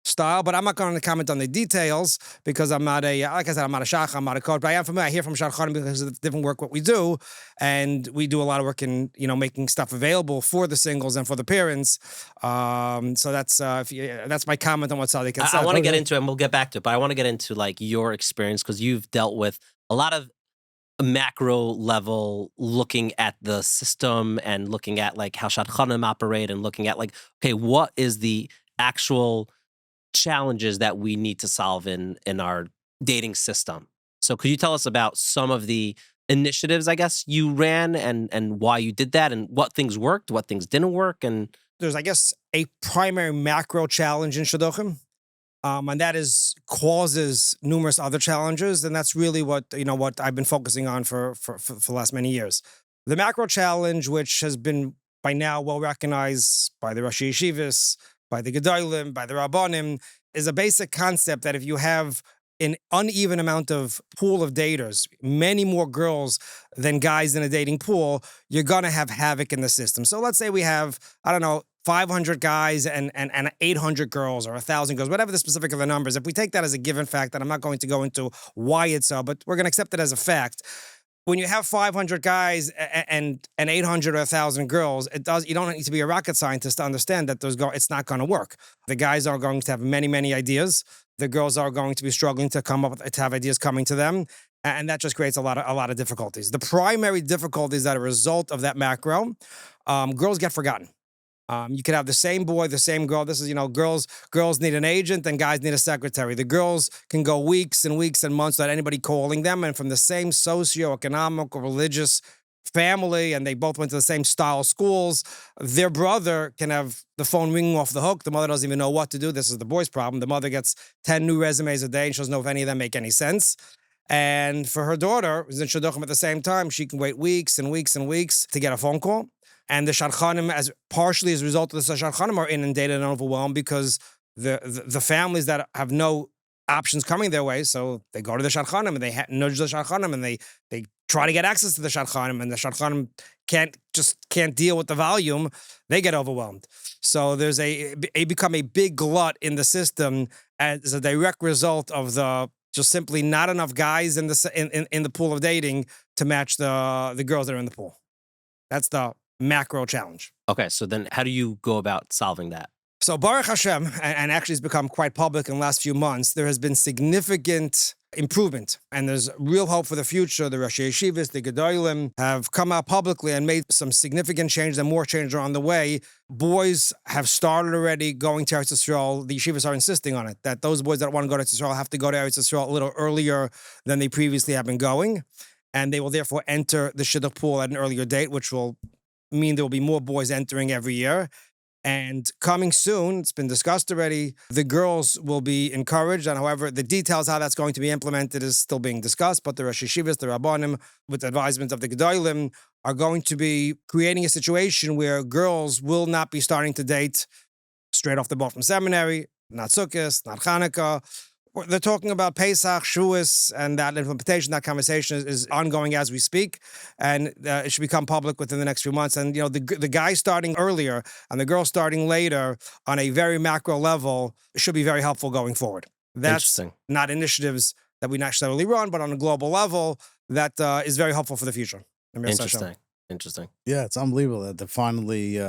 style. But I'm not going to comment on the details because I'm not like I said, I'm not a shach, I'm not a coach, but I am familiar. I hear from shadchanim because of the different work what we do, and we do a lot of work in making stuff available for the singles and for the parents. So that's my comment on what Tzadok Katz said. I want to get into it, and we'll get back to it, but I want to get into like your experience because you've dealt with a lot of macro level, looking at the system and looking at like how shadchanim operate and looking at like, okay, what is the actual challenges that we need to solve in our dating system? So could you tell us about some of the initiatives, I guess, you ran and why you did that and what things worked, what things didn't work? And there's, I guess, a primary macro challenge in shidduchim. And that causes numerous other challenges, and that's really what I've been focusing on for the last many years. The macro challenge, which has been by now well recognized by the Rosh Yeshivish, by the Gedolim, by the Rabbanim, is a basic concept that if you have an uneven amount of pool of daters, many more girls than guys in a dating pool, you're gonna have havoc in the system. So let's say we have, 500 guys and 800 girls or 1,000 girls, whatever the specific of the numbers. If we take that as a given fact, that I'm not going to go into why it's so, but we're going to accept it as a fact. When you have 500 guys and 800 or 1,000 girls, you don't need to be a rocket scientist to understand that it's not going to work. The guys are going to have many ideas. The girls are going to be struggling to have ideas coming to them. And that just creates a lot of difficulties. The primary difficulties that are a result of that macro, girls get forgotten. You could have the same boy, the same girl. This is, girls need an agent and guys need a secretary. The girls can go weeks and weeks and months without anybody calling them, and from the same socioeconomic or religious family, and they both went to the same style schools. Their brother can have the phone ringing off the hook. The mother doesn't even know what to do. This is the boy's problem. The mother gets 10 new resumes a day and she doesn't know if any of them make any sense. And for her daughter, who's in shidduchim at the same time, she can wait weeks and weeks and weeks to get a phone call. And the shadchanim, partially as a result of the shadchanim, are inundated and overwhelmed because the families that have no options coming their way, so they go to the shadchanim and they nudge the shadchanim and they try to get access to the shadchanim, and the shadchanim can't deal with the volume. They get overwhelmed. So there's become a big glut in the system as a direct result of just simply not enough guys in the pool of dating to match the girls that are in the pool. That's the macro challenge. Okay, so then how do you go about solving that? So Baruch Hashem, and actually it's become quite public in the last few months, there has been significant improvement. And there's real hope for the future. The Rosh Yeshivish, the Gedolim have come out publicly and made some significant changes, and more changes are on the way. Boys have started already going to Eretz Yisrael. The Yeshivas are insisting on it, that those boys that want to go to Eretz Yisrael have to go to Eretz Yisrael a little earlier than they previously have been going. And they will therefore enter the Shidduch pool at an earlier date, which will mean there will be more boys entering every year. And coming soon, it's been discussed already, the girls will be encouraged. And however, the details how that's going to be implemented is still being discussed. But the Rosh Yeshivas, the Rabbanim, with the advisement of the Gedolim, are going to be creating a situation where girls will not be starting to date straight off the boat from seminary, not Sukkot, not Hanukkah. They're talking about Pesach, Shavuos, and that implementation, that conversation is ongoing as we speak, and it should become public within the next few months. And, the guy starting earlier and the girl starting later on a very macro level should be very helpful going forward. That's not initiatives that we necessarily run, but on a global level, that is very helpful for the future. Interesting. Yeah, it's unbelievable that they finally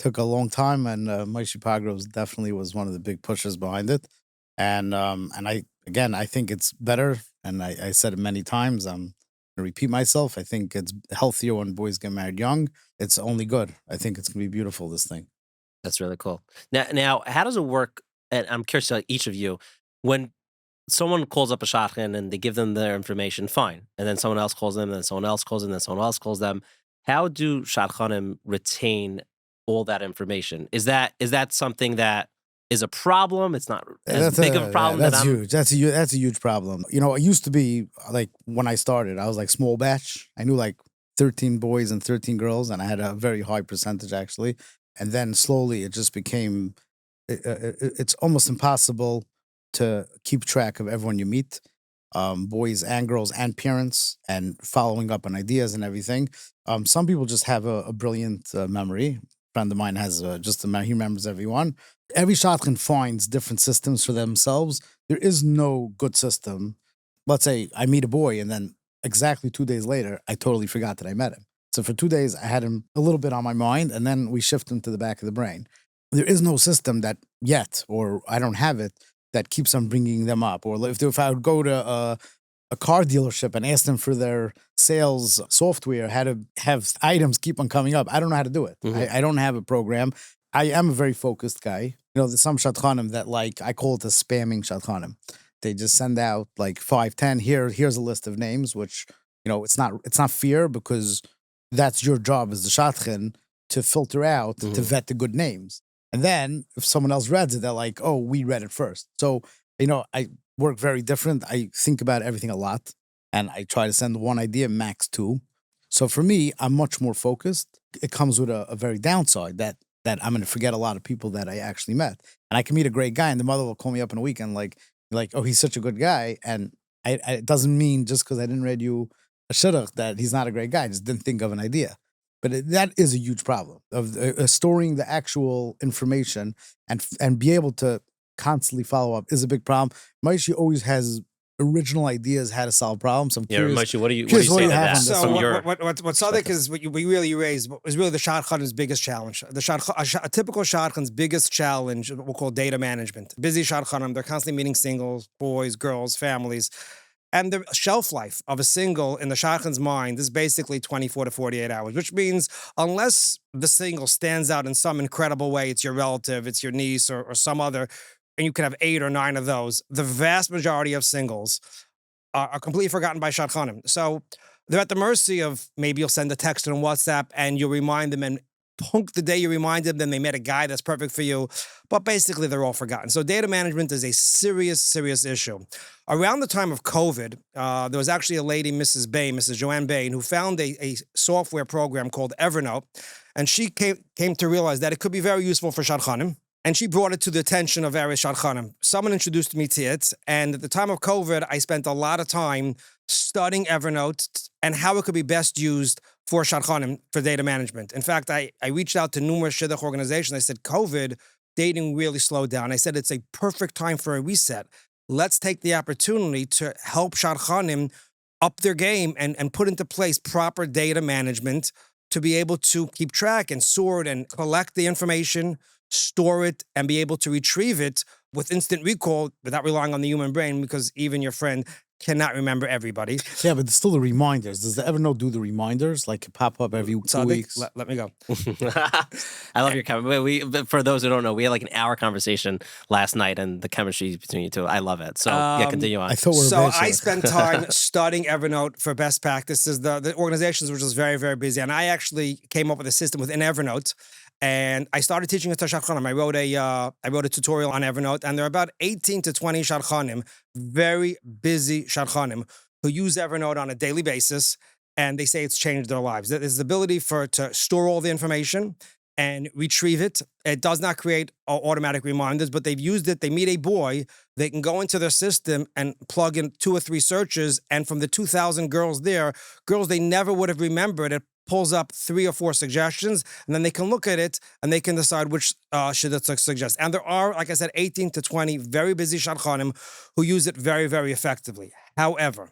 took a long time, and Moshe Pogrow definitely was one of the big pushers behind it. And I think it's better, and I said it many times. I'm going to repeat myself. I think it's healthier when boys get married young. It's only good. I think it's going to be beautiful, this thing. That's really cool. Now, how does it work? And I'm curious to each of you. When someone calls up a shadchan and they give them their information, fine. And then someone else calls them, and then someone else calls them, and then someone else calls them. How do shadchanim retain all that information? Is that something that is a problem? It's not as big of a problem. That's huge. That's a huge problem. It used to be like when I started, I was like small batch. I knew like 13 boys and 13 girls, and I had a very high percentage actually. And then slowly it just became, it's almost impossible to keep track of everyone you meet, boys and girls and parents, and following up on ideas and everything. Some people just have a brilliant memory. A friend of mine has he remembers everyone. Every shadchan finds different systems for themselves. There is no good system. Let's say I meet a boy, and then exactly 2 days later, I totally forgot that I met him. So for 2 days, I had him a little bit on my mind, and then we shift him to the back of the brain. There is no system that yet, or I don't have it, that keeps on bringing them up. Or if I would go to a car dealership and ask them for their sales software, how to have items keep on coming up, I don't know how to do it. Mm-hmm. I don't have a program. I am a very focused guy. There's some shadchanim that I call it a spamming shadchanim. They just send out like 5, 10. Here's a list of names, which, it's not fair, because that's your job as the shadchan to filter out, to vet the good names. And then if someone else reads it, they're like, oh, we read it first. So, I work very different. I think about everything a lot, and I try to send one idea, max 2. So for me, I'm much more focused. It comes with a very downside that I'm going to forget a lot of people that I actually met. And I can meet a great guy, and the mother will call me up in a weekend like, oh, he's such a good guy. And it doesn't mean just because I didn't read you a shidduch that he's not a great guy. I just didn't think of an idea. But that is a huge problem of storing the actual information and be able to constantly follow up is a big problem. Moshe always has original ideas how to solve problems. I'm curious. Moshe, what do you say to that? So what Tzadok is, what we really raised is really the shadchan's biggest challenge. A typical shadchan's biggest challenge, what we'll call data management. Busy shadchanim, they're constantly meeting singles, boys, girls, families. And the shelf life of a single in the shadchan's mind is basically 24 to 48 hours, which means unless the single stands out in some incredible way, it's your relative, it's your niece or some other, and you can have 8 or 9 of those, the vast majority of singles are completely forgotten by shadchanim. So they're at the mercy of, maybe you'll send a text on WhatsApp and you'll remind them, and punk the day you remind them, then they met a guy that's perfect for you. But basically, they're all forgotten. So data management is a serious, serious issue. Around the time of COVID, there was actually a lady, Mrs. Joanne Bain, who found a software program called Evernote. And she came to realize that it could be very useful for shadchanim. And she brought it to the attention of various shadchanim. Someone introduced me to it. And at the time of COVID, I spent a lot of time studying Evernote and how it could be best used for shadchanim for data management. In fact, I reached out to numerous shidduch organizations. I said, COVID, dating really slowed down. I said, it's a perfect time for a reset. Let's take the opportunity to help shadchanim up their game and put into place proper data management to be able to keep track and sort and collect the information, store it, and be able to retrieve it with instant recall without relying on the human brain, because even your friend cannot remember everybody. Yeah, but still the reminders. Does the Evernote do the reminders? Like pop up every 2 Tzadok, weeks? let me go. I love your chemistry. But for those who don't know, we had like an hour conversation last night, and the chemistry between you two, I love it. So continue on. I thought we were So I basic. spent time studying Evernote for best practices. The organizations were just very, very busy. And I actually came up with a system within Evernote. And I started teaching it to shadchanim. I wrote a tutorial on Evernote, and there are about 18 to 20 shadchanim, very busy shadchanim, who use Evernote on a daily basis, and they say it's changed their lives. There's the ability to store all the information and retrieve it. It does not create automatic reminders, but they've used it. They meet a boy, they can go into their system and plug in 2 or 3 searches, and from the 2,000 girls there, girls they never would have remembered, it pulls up 3 or 4 suggestions, and then they can look at it and they can decide which shidduch to suggest. And there are, like I said, 18 to 20 very busy shadchanim who use it very, very effectively. However,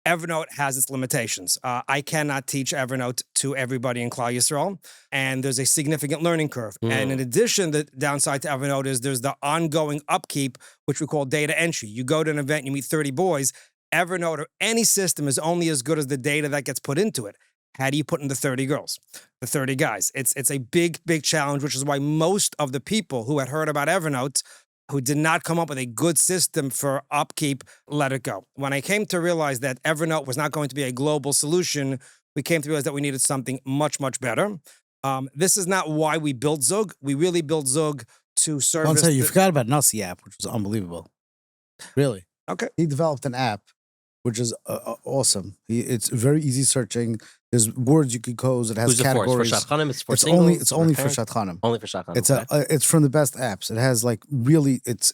Evernote has its limitations. I cannot teach Evernote to everybody in Klal Yisrael, and there's a significant learning curve. And in addition, the downside to Evernote is there's the ongoing upkeep, which we call data entry. You go to an event, you meet 30 boys. Evernote or any system is only as good as the data that gets put into it. How do you put in the 30 girls, the 30 guys? It's a big, big challenge, which is why most of the people who had heard about Evernote, who did not come up with a good system for upkeep, let it go. When I came to realize that Evernote was not going to be a global solution, we came to realize that we needed something much, much better. This is not why we built Zug. We really built Zug to service... I'll tell you, you forgot about Nasi app, which was unbelievable. Really. Okay. He developed an app, which is awesome. It's very easy searching. There's words you could code. It has Who's categories. It for? It's for shadchanim. It's for It's singles. only for parents? shadchanim. Only for shadchanim. It's okay. it's from the best apps. It has like really it's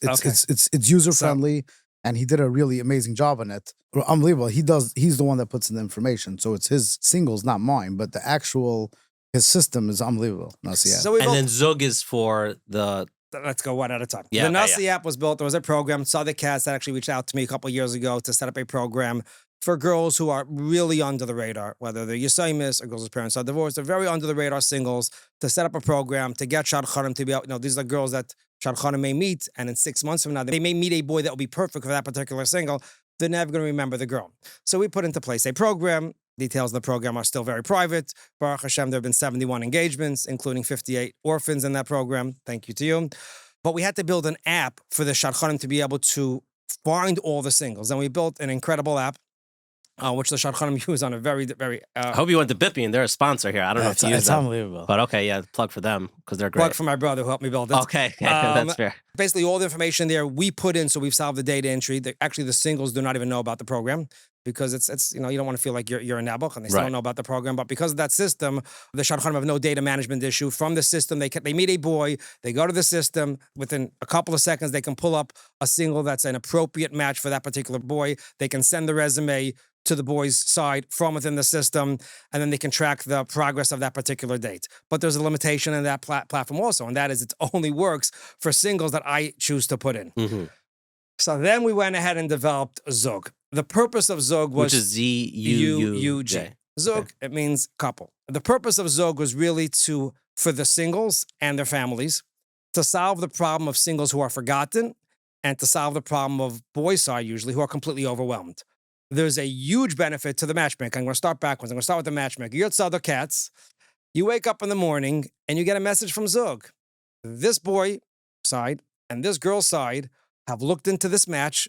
user friendly, and he did a really amazing job on it. Unbelievable. He's the one that puts in the information, so it's his singles, not mine. But the actual his system is unbelievable. Nasi app. So we And built, then Zug is for the... let's go one at a time. Yeah, The okay, Nasi app was built. There was a program. Tzadok Katz that actually reached out to me a couple of years ago to set up a program for girls who are really under the radar, whether they're Yeshivish or girls whose parents are divorced. They're very under the radar singles, to set up a program to get shadchanim to be out. These are girls that shadchanim may meet, and in 6 months from now, they may meet a boy that will be perfect for that particular single. They're never going to remember the girl. So we put into place a program. Details of the program are still very private. Baruch Hashem, there have been 71 engagements, including 58 orphans in that program. Thank you to you. But we had to build an app for the shadchanim to be able to find all the singles. And we built an incredible app, which the shadchanim use on a very, very... I hope you went to Bippy, they're a sponsor here. I don't know if you use It's them. unbelievable. But okay, yeah, plug for them because they're great. plug for my brother who helped me build it. Okay, that's fair. Basically, all the information there we put in, so we've solved the data entry. Actually, the singles do not even know about the program because it's you don't want to feel like you're a nabuch and they still Right. don't know about the program. But because of that system, the shadchanim have no data management issue. From the system, they meet a boy, they go to the system. Within a couple of seconds, they can pull up a single that's an appropriate match for that particular boy. They can send the resume to the boy's side from within the system, and then they can track the progress of that particular date. But there's a limitation in that platform also, and that is it only works for singles that I choose to put in. Mm-hmm. So then we went ahead and developed Zug. The purpose of Zug was Which is Z-U-U-J. Zug, it means couple. The purpose of Zug was really for the singles and their families to solve the problem of singles who are forgotten and to solve the problem of boys' side usually who are completely overwhelmed. There's a huge benefit to the matchmaker. I'm going to start backwards. I'm going to start with the matchmaker. You're Tzadok Katz. You wake up in the morning and you get a message from Zug. This boy side and this girl side have looked into this match.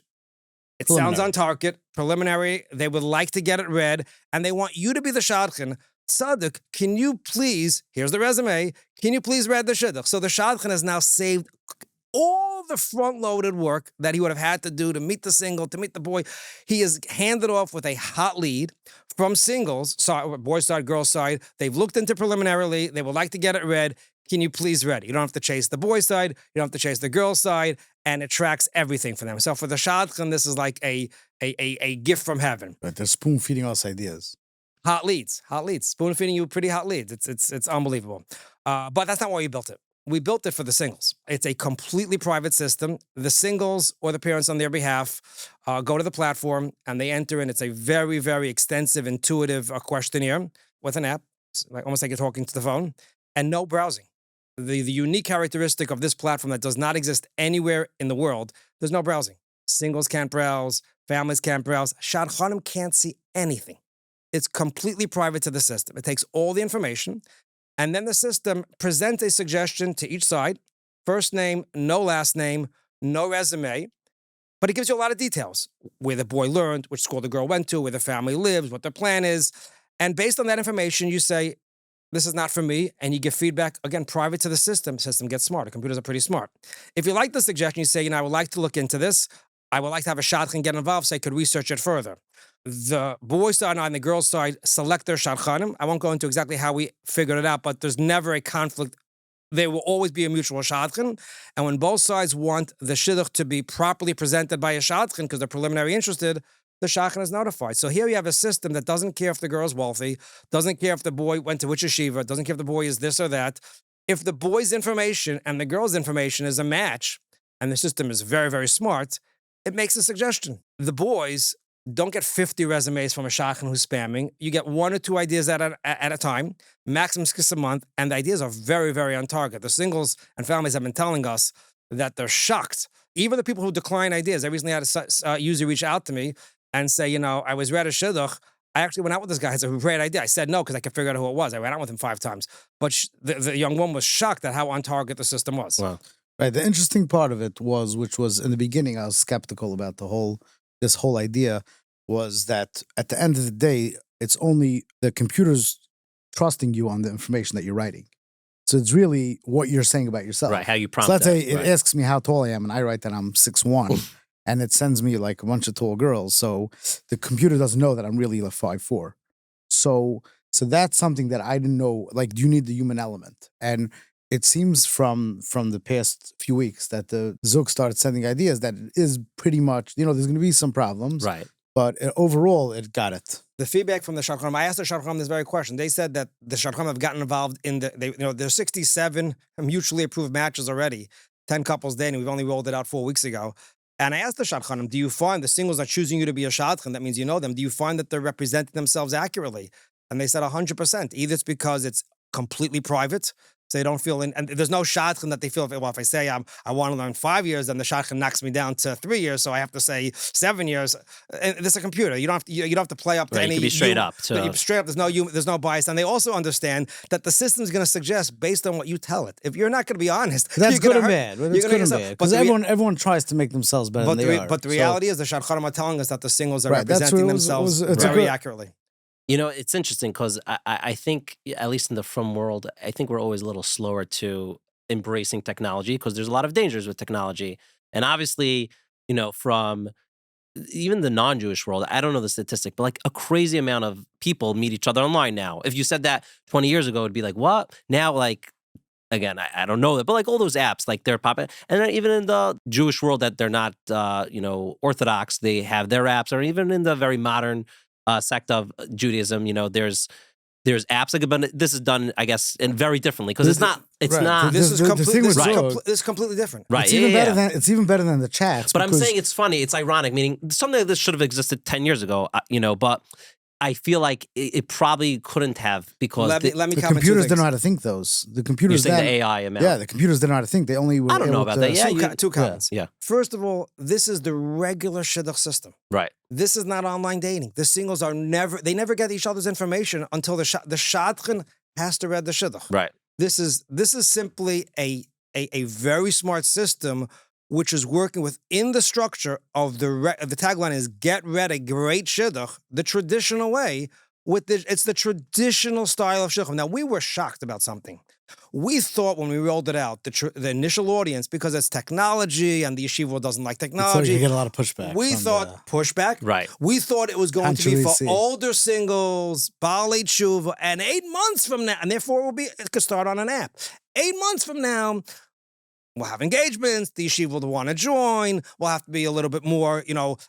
It sounds on target, preliminary. They would like to get it read, and they want you to be the shadchan. Tzadok, can you please, here's the resume, can you please read the shidduch? So the shadchan has now saved all the front-loaded work that he would have had to do to meet the single, to meet the boy. He is handed off with a hot lead from singles, boy side, girl side. They've looked into preliminarily. They would like to get it read. Can you please read it? You don't have to chase the boy side. You don't have to chase the girl side. And it tracks everything for them. So for the shadchan, this is like a gift from heaven. But they're spoon feeding us ideas. Hot leads, spoon feeding you pretty hot leads. It's unbelievable. But that's not why we built it. We built it for the singles. It's a completely private system. The singles or the parents on their behalf go to the platform and they enter in. It's a very, very extensive, intuitive questionnaire with an app, almost like you're talking to the phone, and no browsing. The unique characteristic of this platform that does not exist anywhere in the world, there's no browsing. Singles can't browse, Families can't browse. Shadchanim can't see anything. It's completely private to the system. It takes all the information, and then the system presents a suggestion to each side. First name, no last name, no resume, but it gives you a lot of details. Where the boy learned, which school the girl went to, where the family lives, what their plan is. And based on that information, you say, this is not for me, and you give feedback, again, private to the system. The system gets smarter. Computers are pretty smart. If you like the suggestion, you say, I would like to look into this. I would like to have a shadchan get involved so I could research it further. The boys' side and the girls' side select their shadchanim. I won't go into exactly how we figured it out, but there's never a conflict. There will always be a mutual shadchan. And when both sides want the shidduch to be properly presented by a shadchan because they're preliminary interested, the shadchan is notified. So here you have a system that doesn't care if the girl's wealthy, doesn't care if the boy went to which yeshiva, doesn't care if the boy is this or that. If the boy's information and the girl's information is a match, and the system is very, very smart, it makes a suggestion. The boys don't get 50 resumes from a shadchan who's spamming. You get 1 or 2 ideas at a time, maximum 6 a month, and the ideas are very, very on target. The singles and families have been telling us that they're shocked. Even the people who decline ideas. I recently had a user reach out to me and say, I was read a shidduch. I actually went out with this guy. It's a great idea. I said no because I could figure out who it was. I went out with him 5 times. But the young woman was shocked at how on target the system was. Wow. Right. The interesting part of it was, which was in the beginning, I was skeptical about this whole idea, was that at the end of the day, it's only the computers trusting you on the information that you're writing. So it's really what you're saying about yourself. Right, how you prompt So let's say that, it asks me how tall I am, and I write that I'm 6'1", and it sends me like a bunch of tall girls. So the computer doesn't know that I'm really like 5'4". So that's something that I didn't know. Like, do you need the human element? And it seems from the past few weeks that the Zug started sending ideas that it is pretty much, there's going to be some problems. Right. But overall, it got it. The feedback from the shadchanim, I asked the shadchanim this very question. They said that the shadchanim have gotten involved in there's 67 mutually approved matches already, 10 couples dating. We've only rolled it out 4 weeks ago. And I asked the shadchanim, do you find the singles are choosing you to be a shadchan? That means you know them. Do you find that they're representing themselves accurately? And they said 100%. Either it's because it's completely private, so they don't feel in, and there's no shadchan that they feel, if I say I want to learn 5 years, then the shadchan knocks me down to 3 years, so I have to say 7 years. And this is a computer. You don't have to play up to right, any. You can be straight up. Straight up. There's no bias, and they also understand that the system's going to suggest based on what you tell it. If you're not going to be honest, that's good and bad. That's good and bad. Because everyone tries to make themselves better than they are. But the reality is, the shadchanim are telling us that the singles are representing themselves very accurately. It's interesting because I think, at least in the frum world, I think we're always a little slower to embracing technology because there's a lot of dangers with technology. And obviously, from even the non-Jewish world, I don't know the statistic, but like a crazy amount of people meet each other online now. If you said that 20 years ago, it'd be like, what? Now, like, again, I don't know that, but like all those apps, like they're popping. And then even in the Jewish world that they're not, Orthodox, they have their apps, or even in the very modern sect of Judaism, there's apps like, but this is done, I guess, and very differently because it's not. This is completely different. Right. It's even better than the chats. But I'm saying it's funny. It's ironic. Meaning something like this should have existed 10 years ago. But I feel like it probably couldn't have because let me the computers don't know how to think. The computers, the AI amount. Yeah, the computers don't know how to think. They only were I don't know about that. Yeah, two comments. Yeah. First of all, this is the regular shidduch system. Right. This is not online dating. The singles never get each other's information until the shadchan has to read the shidduch. Right. This is simply a very smart system which is working within the structure of the tagline is get read a great shidduch the traditional way. It's the traditional style of shidduch. Now, we were shocked about something. We thought when we rolled it out, the initial audience, because it's technology and the yeshiva doesn't like technology. So you get a lot of pushback. We thought pushback. Right. We thought it was going to be for older singles, Baalei Tshuva, and 8 months from now, and therefore it could start on an app. 8 months from now, we'll have engagements. The yeshiva will want to join. We'll have to be a little bit more,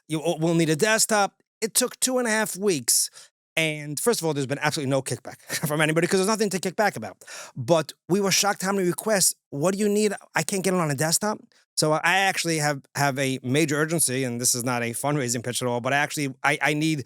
we'll need a desktop. It took 2.5 weeks. And first of all, there's been absolutely no kickback from anybody because there's nothing to kick back about. But we were shocked how many requests. What do you need? I can't get it on a desktop. So I actually have a major urgency, and this is not a fundraising pitch at all, but I need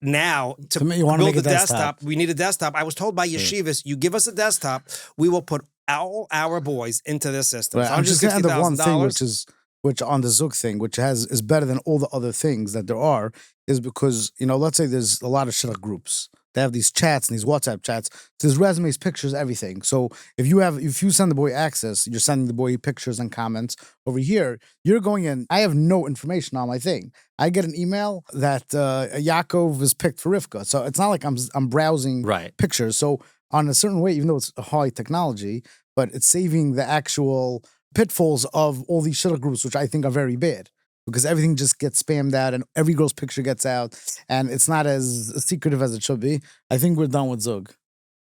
now to build a desktop. We need a desktop. I was told by Yeshivish, you give us a desktop, we will put all our boys into this system. Right. I'm just going to end up one thing, which is which on the Zug thing, which is better than all the other things that there are, is because, let's say there's a lot of shidduch groups. They have these chats and these WhatsApp chats. There's resumes, pictures, everything. So if you send the boy access, you're sending the boy pictures and comments. Over here, you're going in. I have no information on my thing. I get an email that Yaakov is picked for Rivka. So it's not like I'm browsing pictures. So on a certain way, even though it's a high technology, but it's saving the actual pitfalls of all these shidduch groups, which I think are very bad. Because everything just gets spammed out and every girl's picture gets out and it's not as secretive as it should be. I think we're done with Zug.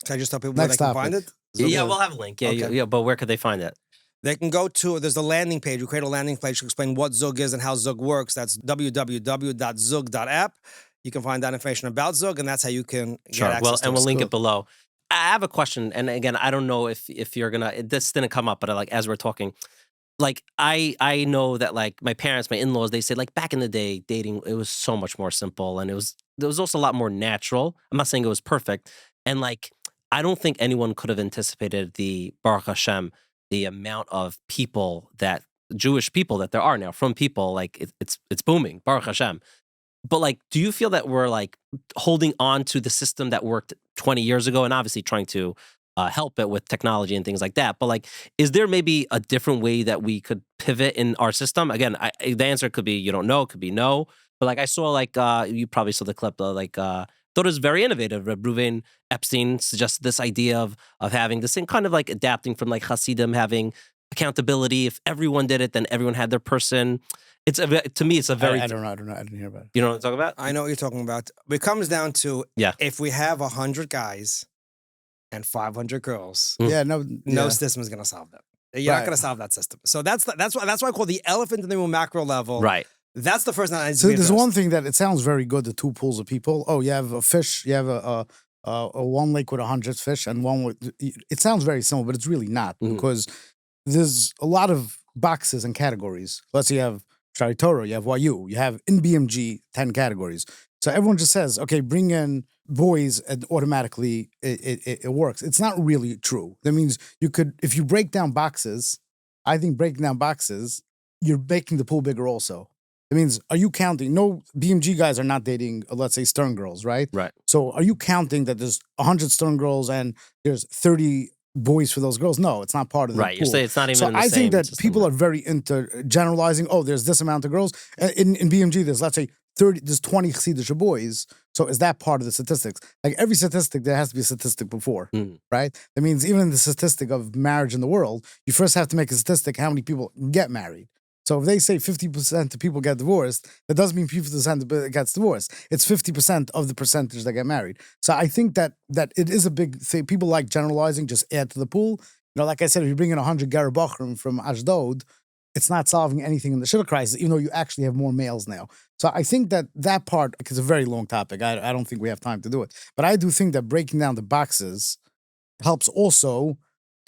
Can I just tell people where they can find it? Yeah, we'll have a link. Yeah, Okay. yeah, but where could they find it? They can go to, there's a landing page. We create a landing page to explain what Zug is and how Zug works. That's www.zug.app. You can find that information about Zug, and that's how you can get access to it. And we'll link it below. I have a question, and again, I don't know if you're gonna. This didn't come up, but as we're talking, like I know that like my parents, my in-laws, they say like back in the day, dating it was so much more simple, and there was also a lot more natural. I'm not saying it was perfect, and like I don't think anyone could have anticipated the Baruch Hashem, the amount of people that Jewish people that there are now from people like it's booming, Baruch Hashem. But like, do you feel that we're like holding on to the system that worked 20 years ago, and obviously trying to help it with technology and things like that? But like, is there maybe a different way that we could pivot in our system? Again, the answer could be you don't know, it could be no. But like, I saw like you probably saw the clip. Thought it was very innovative. Reuven Epstein suggested this idea of having this thing, kind of like adapting from like Hasidim, having accountability. If everyone did it, then everyone had their person. To me, it's a very. I don't know. I didn't hear about it. You know what I'm talking about? I know what you're talking about. It comes down to if we have 100 guys and 500 girls, no system is going to solve that. You're not going to solve that system. So that's why I call the elephant in the room macro level. Right. That's the first thing. So there's one thing that it sounds very good. The two pools of people. Oh, you have a fish. You have a one lake with 100 fish and one with. It sounds very simple, but it's really not because there's a lot of boxes and categories. Let's say you have Shari Torah, you have YU, you have in BMG 10 categories. So everyone just says, okay, bring in boys and automatically it works. It's not really true. That means you could, if you break down boxes, I think breaking down boxes, you're making the pool bigger also. That means, are you counting? No, BMG guys are not dating, let's say, Stern girls, right? Right. So are you counting that there's 100 Stern girls and there's 30 boys for those girls? No, it's not part of the pool. You're saying it's not even so in the I same think that system, people are very into generalizing. Oh, there's this amount of girls. In BMG, there's, let's say, 30, there's 20 Chassidish boys. So is that part of the statistics? Like every statistic, there has to be a statistic before, right? That means even in the statistic of marriage in the world, you first have to make a statistic how many people get married. So if they say 50% of people get divorced, that doesn't mean 50% gets divorced. It's 50% of the percentage that get married. So I think that it is a big thing. People like generalizing, just add to the pool. Like I said, if you bring in 100 Ger Bachrim from Ashdod, it's not solving anything in the shidduch crisis, even though you actually have more males now. So I think that part is a very long topic. I don't think we have time to do it. But I do think that breaking down the boxes helps also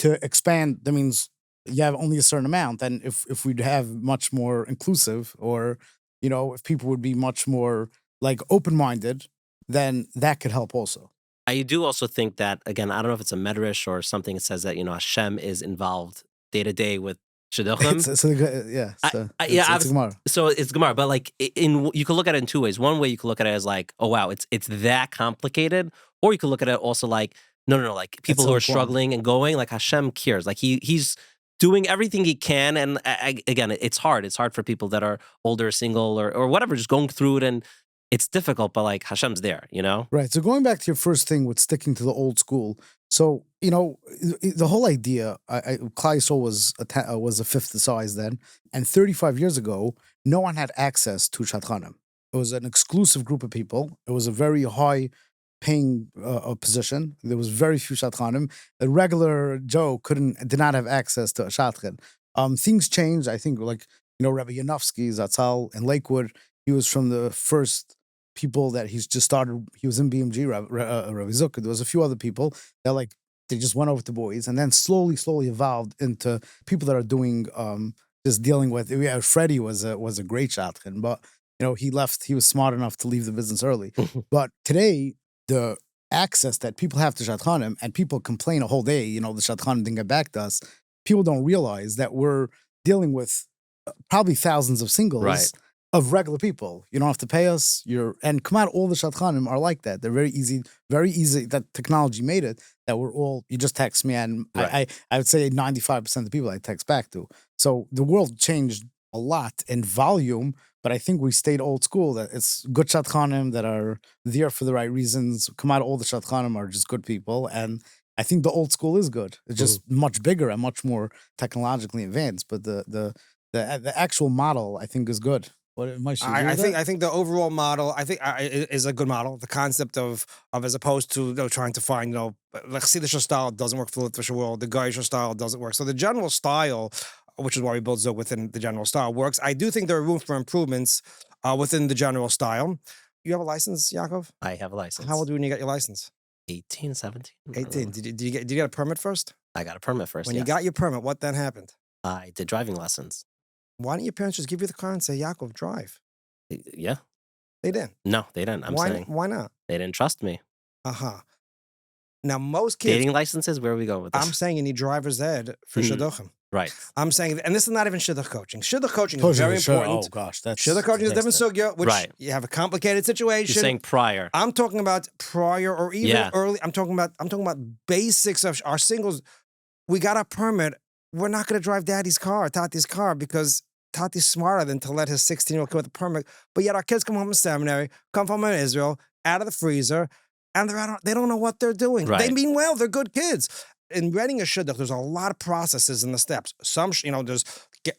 to expand. That means you have only a certain amount. And if we'd have much more inclusive or, if people would be much more like open-minded, then that could help also. I do also think that, again, I don't know if it's a medrash or something that says that, Hashem is involved day to day with shidduchim. It's Gemara. So it's Gemara, but like you can look at it in two ways. One way you can look at it as like, oh wow, it's that complicated, or you can look at it also like, no, like people who are struggling and going, like Hashem cares, like he's doing everything he can, and again, it's hard. It's hard for people that are older, single, or whatever, just going through it, and it's difficult. But like Hashem's there, Right. So going back to your first thing with sticking to the old school. So the whole idea, Klal Yisrael was a fifth the size then, and 35 years ago, no one had access to shadchanim. It was an exclusive group of people. It was a very high-paying position. There was very few shadchanim. A regular Joe did not have access to a shadchan. Things changed. I think, like Rabbi Yanofsky, Zatzal, in Lakewood. He was from the first people that he's just started. He was in BMG, Rabbi Zucker. There was a few other people that they just went over to boys, and then slowly evolved into people that are doing just dealing with. Freddie was a great shadchan, but he left. He was smart enough to leave the business early. But today, the access that people have to shadchanim, and people complain a whole day. The shadchanim didn't get back to us. People don't realize that we're dealing with probably thousands of singles Right. of regular people. You don't have to pay us. And come out, all the shadchanim are like that. They're very easy. That technology made it. That we're all. You just text me, and Right. I would say 95% of the people I text back to. So the world changed a lot in volume, but I think we stayed old school. That it's good shadchanim that are there for the right reasons. Come out, all the shadchanim are just good people, and I think the old school is good. It's just much bigger and much more technologically advanced. But the actual model, I think, is good. What I think the overall model is a good model. The concept of as opposed to trying to find like Shidduch style doesn't work for the Litvish world. The Goyish style doesn't work. So the general style, which is why we build Zug within the general style, works. I do think there are room for improvements within the general style. You have a license, Yaakov? I have a license. How old were you when you got your license? 18, 17. 18. Did you get a permit first? I got a permit first. When you got your permit, what then happened? I did driving lessons. Why didn't your parents just give you the car and say, Yaakov, drive? Yeah. They didn't. No, they didn't. I'm saying Why not? they didn't trust me. Now, most kids. Dating licenses? Where are we going with this? I'm saying you need driver's ed for shidduchim. Right. I'm saying, and this is not even shidduch coaching. Shidduch coaching is very important. Oh gosh, that's Shidduch coaching is a different sugya, which Right. you have a complicated situation. You're saying prior. I'm talking about prior or even Yeah. early. I'm talking about basics of our singles. We got a permit. We're not going to drive daddy's car, Tati's car, because Tati's smarter than to let his 16-year-old come with a permit. But yet our kids come home from seminary, come from Israel, out of the freezer, and they don't know what they're doing. Right. They mean well. They're good kids. In writing a shidduch, there's a lot of processes in the steps. Some, there's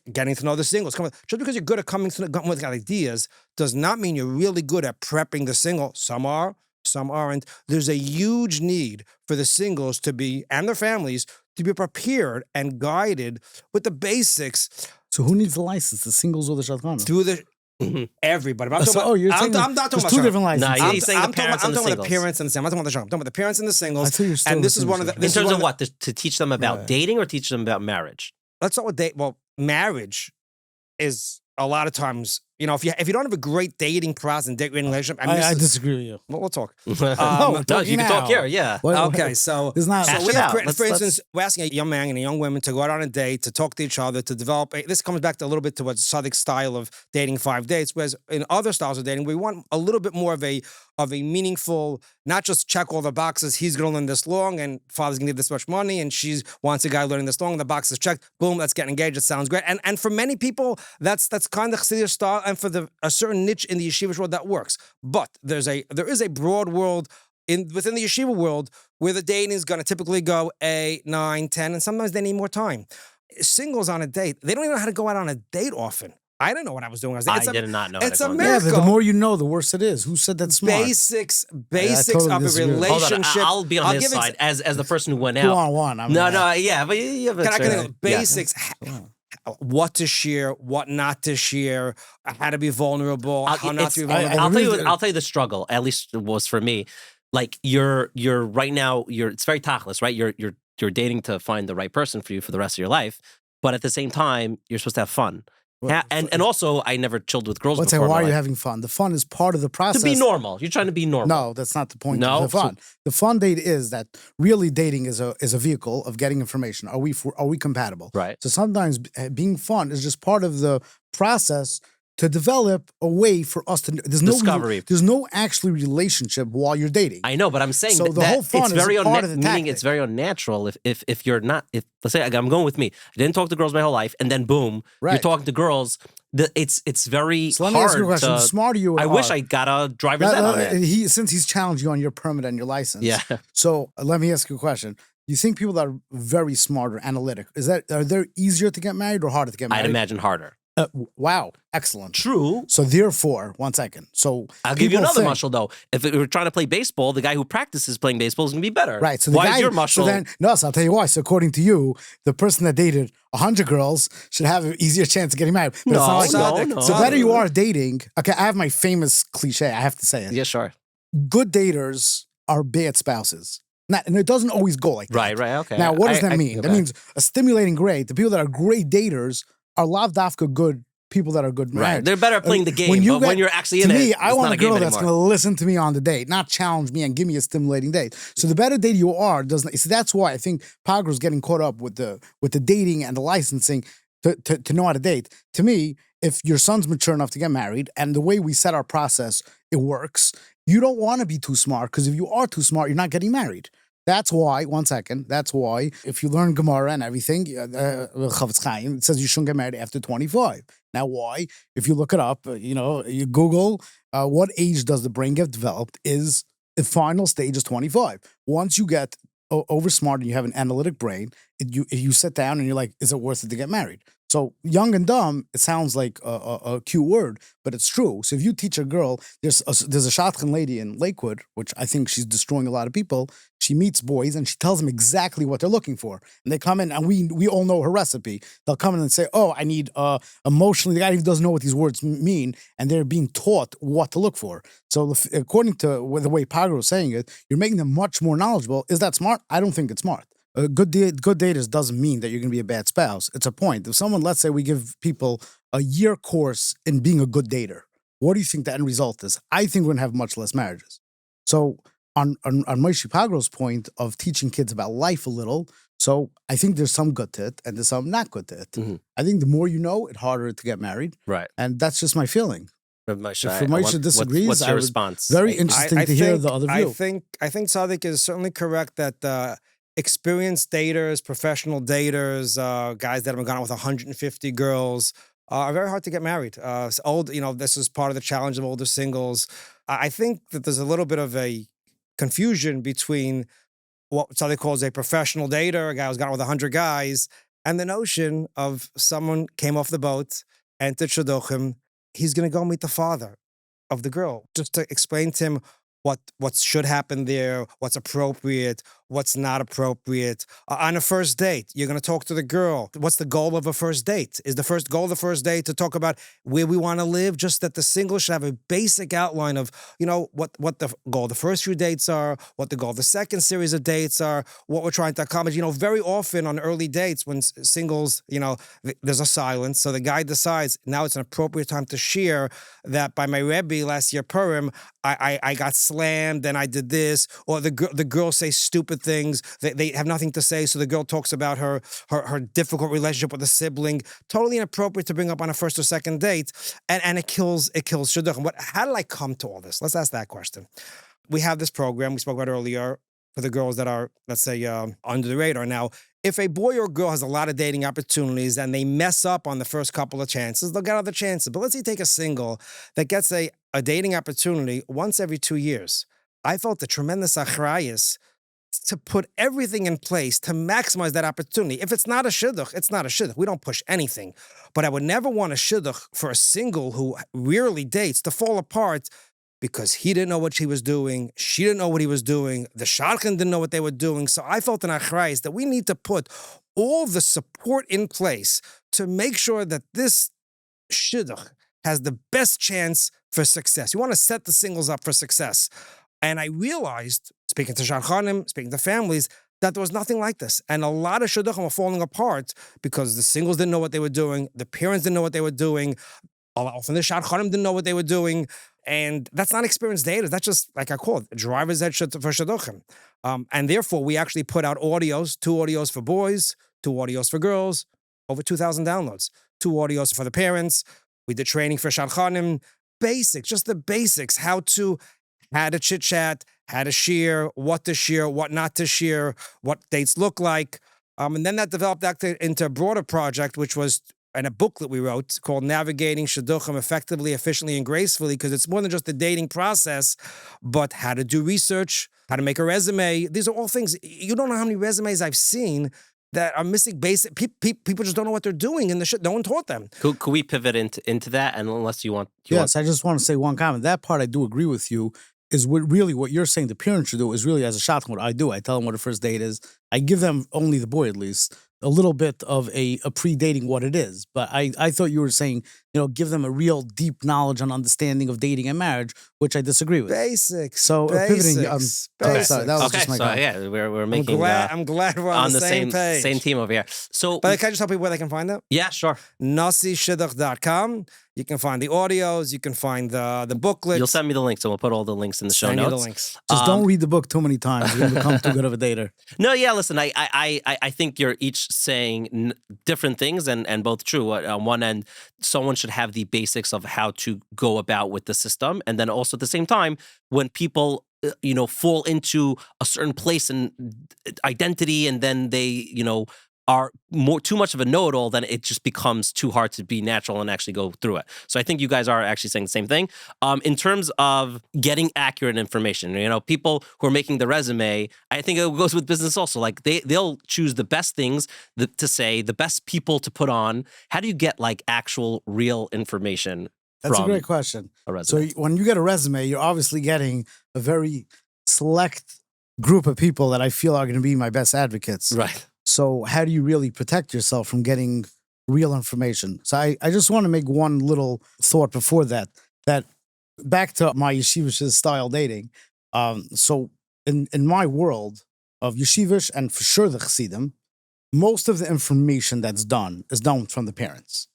getting to know the singles. Just because you're good at coming with ideas does not mean you're really good at prepping the single. Some are, some aren't. There's a huge need for the singles to be, and their families, to be prepared and guided with the basics. So who needs the license? The singles or the shadchanim? Through the everybody. But you're saying I'm not talking there's about two different licenses. No, he's saying the parents and the I'm talking about the singles. parents and the singles. I'm not talking about the shadchanim. I'm talking about the parents and the I singles. thought you were still And this is one of the. In this is terms one of what? To teach them about Right. dating or teach them about marriage? Let's start with date. Well, marriage is a lot of times, if you don't have a great dating process and dating relationship, I disagree with you. we'll talk. No, you can talk here. Yeah. Okay, so It's not. Hash we it have, out. for instance, we're asking a young man and a young woman to go out on a date, to talk to each other, to develop. This comes back to a little bit to what Tzadok's style of dating 5 dates, whereas in other styles of dating, we want a little bit more of a meaningful, not just check all the boxes. He's going to learn this long, and father's going to give this much money, and she wants a guy learning this long. And the box is checked. Boom, let's get engaged. It sounds great. And for many people, that's kind of Chassidish style, and for a certain niche in the Yeshivish world, that works. But there is a broad world within the yeshiva world where the dating is going to typically go 8, 9, 10, and sometimes they need more time. Singles on a date, they don't even know how to go out on a date often. I didn't know what I was doing. I did not know. It's a how to go. miracle. Yeah, but the more you know, the worse it is. Who said that's smart? Basics totally of a disagree. Hold on, relationship. I'll be on his give side as the person who went Two out. on one. I mean, Yeah, but you have a Can I certain- go? Basics, what to share, what not to share, how to be vulnerable, how not to be vulnerable. I'll tell you the struggle. At least it was for me. Like you're right now. It's very tachlis, right? You're dating to find the right person for you for the rest of your life, but at the same time, you're supposed to have fun. And also, I never chilled with girls Let's say, before. why are in my you life. having fun? The fun is part of the process. To be normal. You're trying to be normal. No, that's not the point No? of the fun. The fun date is that really dating is a vehicle of getting information. Are we compatible? Right. So sometimes being fun is just part of the process to develop a way for us to. There's Discovery. There's no actually relationship while you're dating. I know, but I'm saying So that the whole fun it's is very part of the meaning tactic. it's very unnatural if you're not. If let's say I'm going with me. I didn't talk to girls my whole life, and then boom, you're Right. talking to girls. It's very So let me ask you a hard question. The to. smarter you are, I wish I got a driver's ed on it. Since he's challenged you on your permit and your license. Yeah. So let me ask you a question. You think people that are very smart or analytic, are they easier to get married or harder to get married? I'd imagine harder. Wow, excellent. True. So therefore, 1 second. So I'll give you people another think- muscle though. If we were trying to play baseball, the guy who practices playing baseball is going to be better. Right. So the why guy, is your muscle? So then, no, so I'll tell you why. So according to you, the person that dated 100 girls should have an easier chance of getting married. But it's not like that. no. So the better you are dating. Okay, I have my famous cliche. I have to say it. Yeah, sure. Good daters are bad spouses. And it doesn't always go like that. Right. Okay. Now, what does that mean? okay. That means a stimulating great. The people that are great daters are lav dafka good people that are good married. Right. They're better at playing the game, When you but when get- you're actually to in me, it, I it's want not a girl game that's going anymore. to listen to me on the date, not challenge me and give me a stimulating date. So the better date you are, doesn't. So that's why I think Pogrow's getting caught up with the dating and the licensing. to know how to date. To me, if your son's mature enough to get married and the way we set our process, it works, you don't want to be too smart, because if you are too smart, you're not getting married. That's why, that's why if you learn Gemara and everything, it says you shouldn't get married after 25. Now, why? If you look it up, you Google what age does the brain get developed, is the final stage is 25. Once you get over smart and you have an analytic brain, you sit down and you're like, is it worth it to get married? So young and dumb, it sounds like a cute word, but it's true. So if you teach a girl, there's a Shadchan lady in Lakewood, which I think she's destroying a lot of people. She meets boys and she tells them exactly what they're looking for. And they come in, and we all know her recipe. They'll come in and say, oh, I need emotionally, the guy who doesn't know what these words mean, and they're being taught what to look for. So according to the way Pogrow is saying it, you're making them much more knowledgeable. Is that smart? I don't think it's smart. Good daters doesn't mean that you're going to be a bad spouse. It's a point. If someone, let's say we give people a year course in being a good dater, what do you think the end result is? I think we're going to have much less marriages. So on Moshe Pogrow's point of teaching kids about life a little, so I think there's some good to it and there's some not good to it. Mhm. I think the more you know, it's harder to get married. Right. And that's just my feeling. Moshe, If Moshe disagrees, what's your response? Very interesting to hear the other view. I think Tzadok is certainly correct that experienced daters, professional daters, guys that have gone out with 150 girls are very hard to get married. This is part of the challenge of older singles. I think that there's a little bit of a confusion between what Tzadok calls a professional dater, a guy who's gone out with 100 guys, and the notion of someone came off the boat, entered shidduchim, he's going to go meet the father of the girl, just to explain to him what should happen there, what's appropriate, what's not appropriate. On a first date, you're going to talk to the girl. What's the goal of a first date? Is the first goal of the first date to talk about where we want to live? Just that the single should have a basic outline of, what the goal of the first few dates are, what the goal of the second series of dates are, what we're trying to accomplish. Very often on early dates when singles, there's a silence. So the guy decides now it's an appropriate time to share that by my Rebbe last year, Purim, I got slammed and I did this, or the girl says stupid things. They have nothing to say, so the girl talks about her difficult relationship with a sibling. Totally inappropriate to bring up on a first or second date, and it kills shidduchim. How did I come to all this? Let's ask that question. We have this program we spoke about earlier for the girls that are, let's say, under the radar. Now, if a boy or girl has a lot of dating opportunities and they mess up on the first couple of chances, they'll get other chances. But let's say you take a single that gets a dating opportunity once every 2 years. I felt the tremendous achrayus to put everything in place to maximize that opportunity. If it's not a shidduch, it's not a shidduch. We don't push anything. But I would never want a shidduch for a single who rarely dates to fall apart because he didn't know what she was doing, she didn't know what he was doing, the shadchan didn't know what they were doing. So I felt an achrayus that we need to put all the support in place to make sure that this shidduch has the best chance for success. You want to set the singles up for success. And I realized, speaking to shadchanim, speaking to families, that there was nothing like this. And a lot of shidduchim were falling apart because the singles didn't know what they were doing, the parents didn't know what they were doing, often the shadchanim didn't know what they were doing. And that's not experienced data. That's just, like I call it, driver's ed for shidduchim. And therefore, we actually put out audios, 2 audios for boys, 2 audios for girls, over 2,000 downloads, 2 audios for the parents. We did training for shadchanim, basics, just the basics, how to chit chat, how to share, what not to share, what dates look like. And then that developed into a broader project, which was in a booklet we wrote called Navigating Shidduchim Effectively, Efficiently, and Gracefully, because it's more than just the dating process, but how to do research, how to make a resume. These are all things, you don't know how many resumes I've seen that are missing basic, people just don't know what they're doing in the shit. No one taught them. Could we pivot into that? And unless you want... Yes, I just want to say one comment. That part I do agree with you. Is what you're saying the parents should do is really as a shadchan what I do. I tell them what a first date is. I give them, only the boy at least, a little bit of a pre-dating what it is. But I thought you were saying give them a real deep knowledge and understanding of dating and marriage, which I disagree with. Basics. So pivoting. Basics. Sorry, that was Okay, just my so comment. yeah, we're I'm making glad we're on the same page. same team over here. So But can I just tell people where they can find that? yeah, sure. NasiShidduch.com. You can find the audios. You can find the booklets. You'll send me the links, and we'll put all the links in the show Send you notes. the links. Just don't read the book too many times. You're going to become too good of a dater. No, yeah, listen, I think you're each saying different things and both true. On one end, someone should have the basics of how to go about with the system. And then also at the same time, when people, fall into a certain place and identity and then they, are too much of a know-it-all, then it just becomes too hard to be natural and actually go through it. So I think you guys are actually saying the same thing. In terms of getting accurate information, people who are making the resume, I think it goes with business also. Like they'll choose the best things to say, the best people to put on. How do you get like actual real information? That's from a great question. a resume? So when you get a resume, you're obviously getting a very select group of people that I feel are going to be my best advocates. Right. So how do you really protect yourself from getting real information? So I just want to make one little thought before that back to my Yeshivish style dating. So in my world of Yeshivish and for sure the Chassidim, most of the information that's done is done from the parents.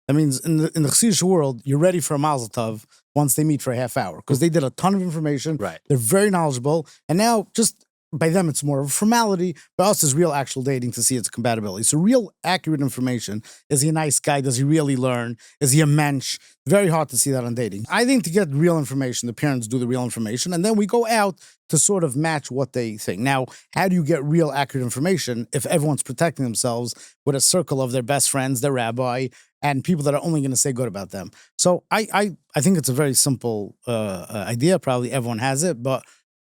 That means in the Chassidish world, you're ready for a mazel tov once they meet for a half hour because they did a ton of information. Right. They're very knowledgeable. And now just by them, it's more of a formality. But us, is real actual dating to see its compatibility. So real accurate information. Is he a nice guy? Does he really learn? Is he a mensch? Very hard to see that on dating. I think to get real information, the parents do the real information. And then we go out to sort of match what they think. Now, how do you get real accurate information if everyone's protecting themselves with a circle of their best friends, their rabbi, and people that are only going to say good about them? So I think it's a very simple idea. Probably everyone has it. But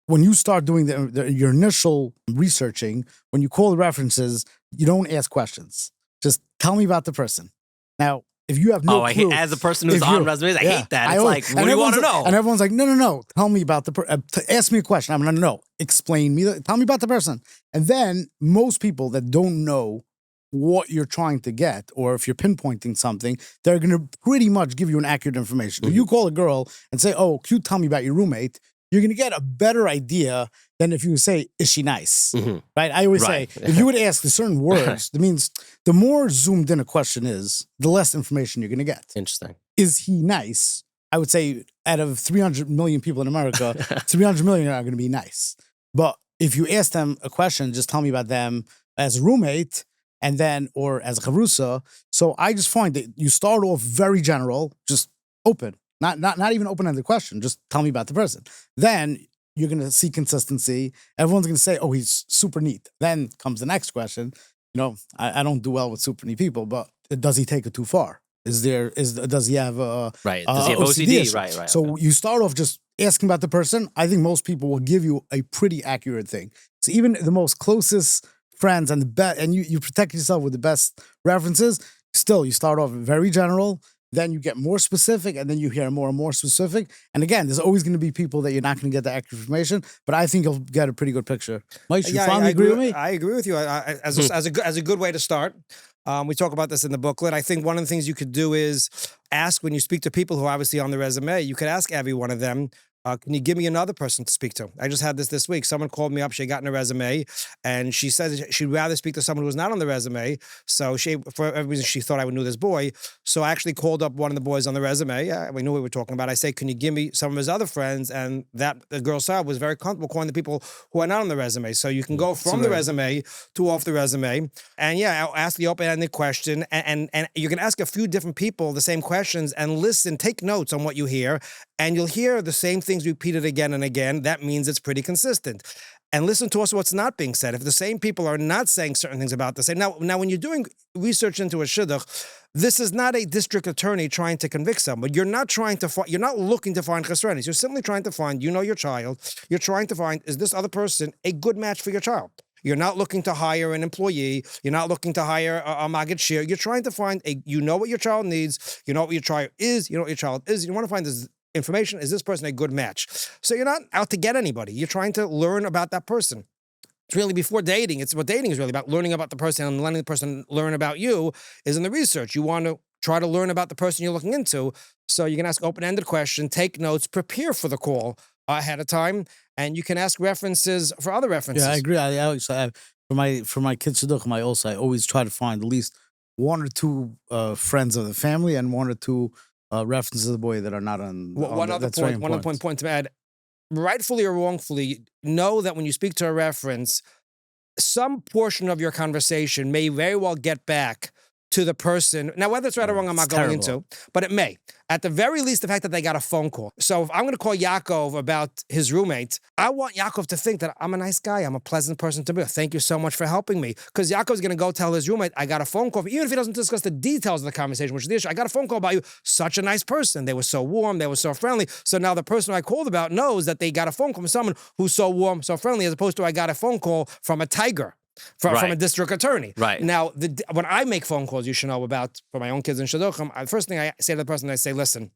when you start doing your initial researching, when you call the references, you don't ask questions. Just tell me about the person. Now, if you have no clue, as a person who's on resumes, I hate that. It's like, what do you want to know? And everyone's like, no. Tell me about the person. Ask me a question. I'm going to know. Explain me. Tell me about the person. And then most people that don't know what you're trying to get, or if you're pinpointing something, they're going to pretty much give you an accurate information. If you call a girl and say, oh, can you tell me about your roommate? You're going to get a better idea than if you say, is she nice? Right? I always say, if you would ask the certain words, that means the more zoomed in a question is, the less information you're going to get. Interesting. Is he nice? I would say out of 300 million people in America, 300 million are going to be nice. But if you ask them a question, just tell me about them as a roommate, and then, or as a chavrusa. So I just find that you start off very general, just open. Not even open-ended question. Just tell me about the person. Then you're going to see consistency. Everyone's going to say, oh, he's super neat. Then comes the next question. I don't do well with super neat people, but does he take it too far? Does he have Does he have OCD? Right. So you start off just asking about the person. I think most people will give you a pretty accurate thing. So even the most closest friends and you protect yourself with the best references, still you start off very general. Then you get more specific, and then you hear more and more specific. And again, there's always going to be people that you're not going to get the accurate information, but I think you'll get a pretty good picture. Mike, you finally agree with me? I agree with you. As a good way to start. We talk about this in the booklet. I think one of the things you could do is ask when you speak to people who are obviously on the resume. You could ask every one of them, can you give me another person to speak to? I just had this week. Someone called me up. She had gotten a resume, and she said she'd rather speak to someone who was not on the resume. So for every reason, she thought I would know this boy. So I actually called up one of the boys on the resume. Yeah, we knew what we were talking about. I say, can you give me some of his other friends? And the girl said was very comfortable calling the people who are not on the resume. So you can go from the resume to off the resume. And yeah, I'll ask the open-ended question. And you can ask a few different people the same questions and listen, take notes on what you hear. And you'll hear the same things repeated again and again. That means it's pretty consistent. And listen to also what's not being said. If the same people are not saying certain things about the same. Now when you're doing research into a shidduch, this is not a district attorney trying to convict someone. You're not looking to find chesronis. You're simply trying to find, your child. You're trying to find, is this other person a good match for your child? You're not looking to hire an employee. You're not looking to hire a magid shir. You're trying to find what your child needs. You know what your child is. You know what your child is. You want to find this information. Is this person a good match? So you're not out to get anybody. You're trying to learn about that person. It's really before dating. It's what dating is really about, learning about the person and letting the person learn about you is in the research. You want to try to learn about the person you're looking into. So you can ask open-ended questions, take notes, prepare for the call ahead of time, and you can ask references for other references. Yeah, I agree. For my kids' shidduchim, I always try to find at least one or two friends of the family and one or two references of the boy that are not on. One other point to add, rightfully or wrongfully, know that when you speak to a reference, some portion of your conversation may very well get back to the person. Now, whether it's right or wrong, I'm not going into, but it may. At the very least, the fact that they got a phone call. So if I'm going to call Yaakov about his roommate, I want Yaakov to think that I'm a nice guy. I'm a pleasant person to be with. Thank you so much for helping me. Because Yaakov's going to go tell his roommate, I got a phone call. Even if he doesn't discuss the details of the conversation, which is the issue, I got a phone call about you. Such a nice person. They were so warm. They were so friendly. So now the person I called about knows that they got a phone call from someone who's so warm, so friendly, as opposed to I got a phone call from a tiger. From a district attorney. Right. Now, when I make phone calls, you should know about, for my own kids in shidduchim, the first thing I say to the person, I say, listen,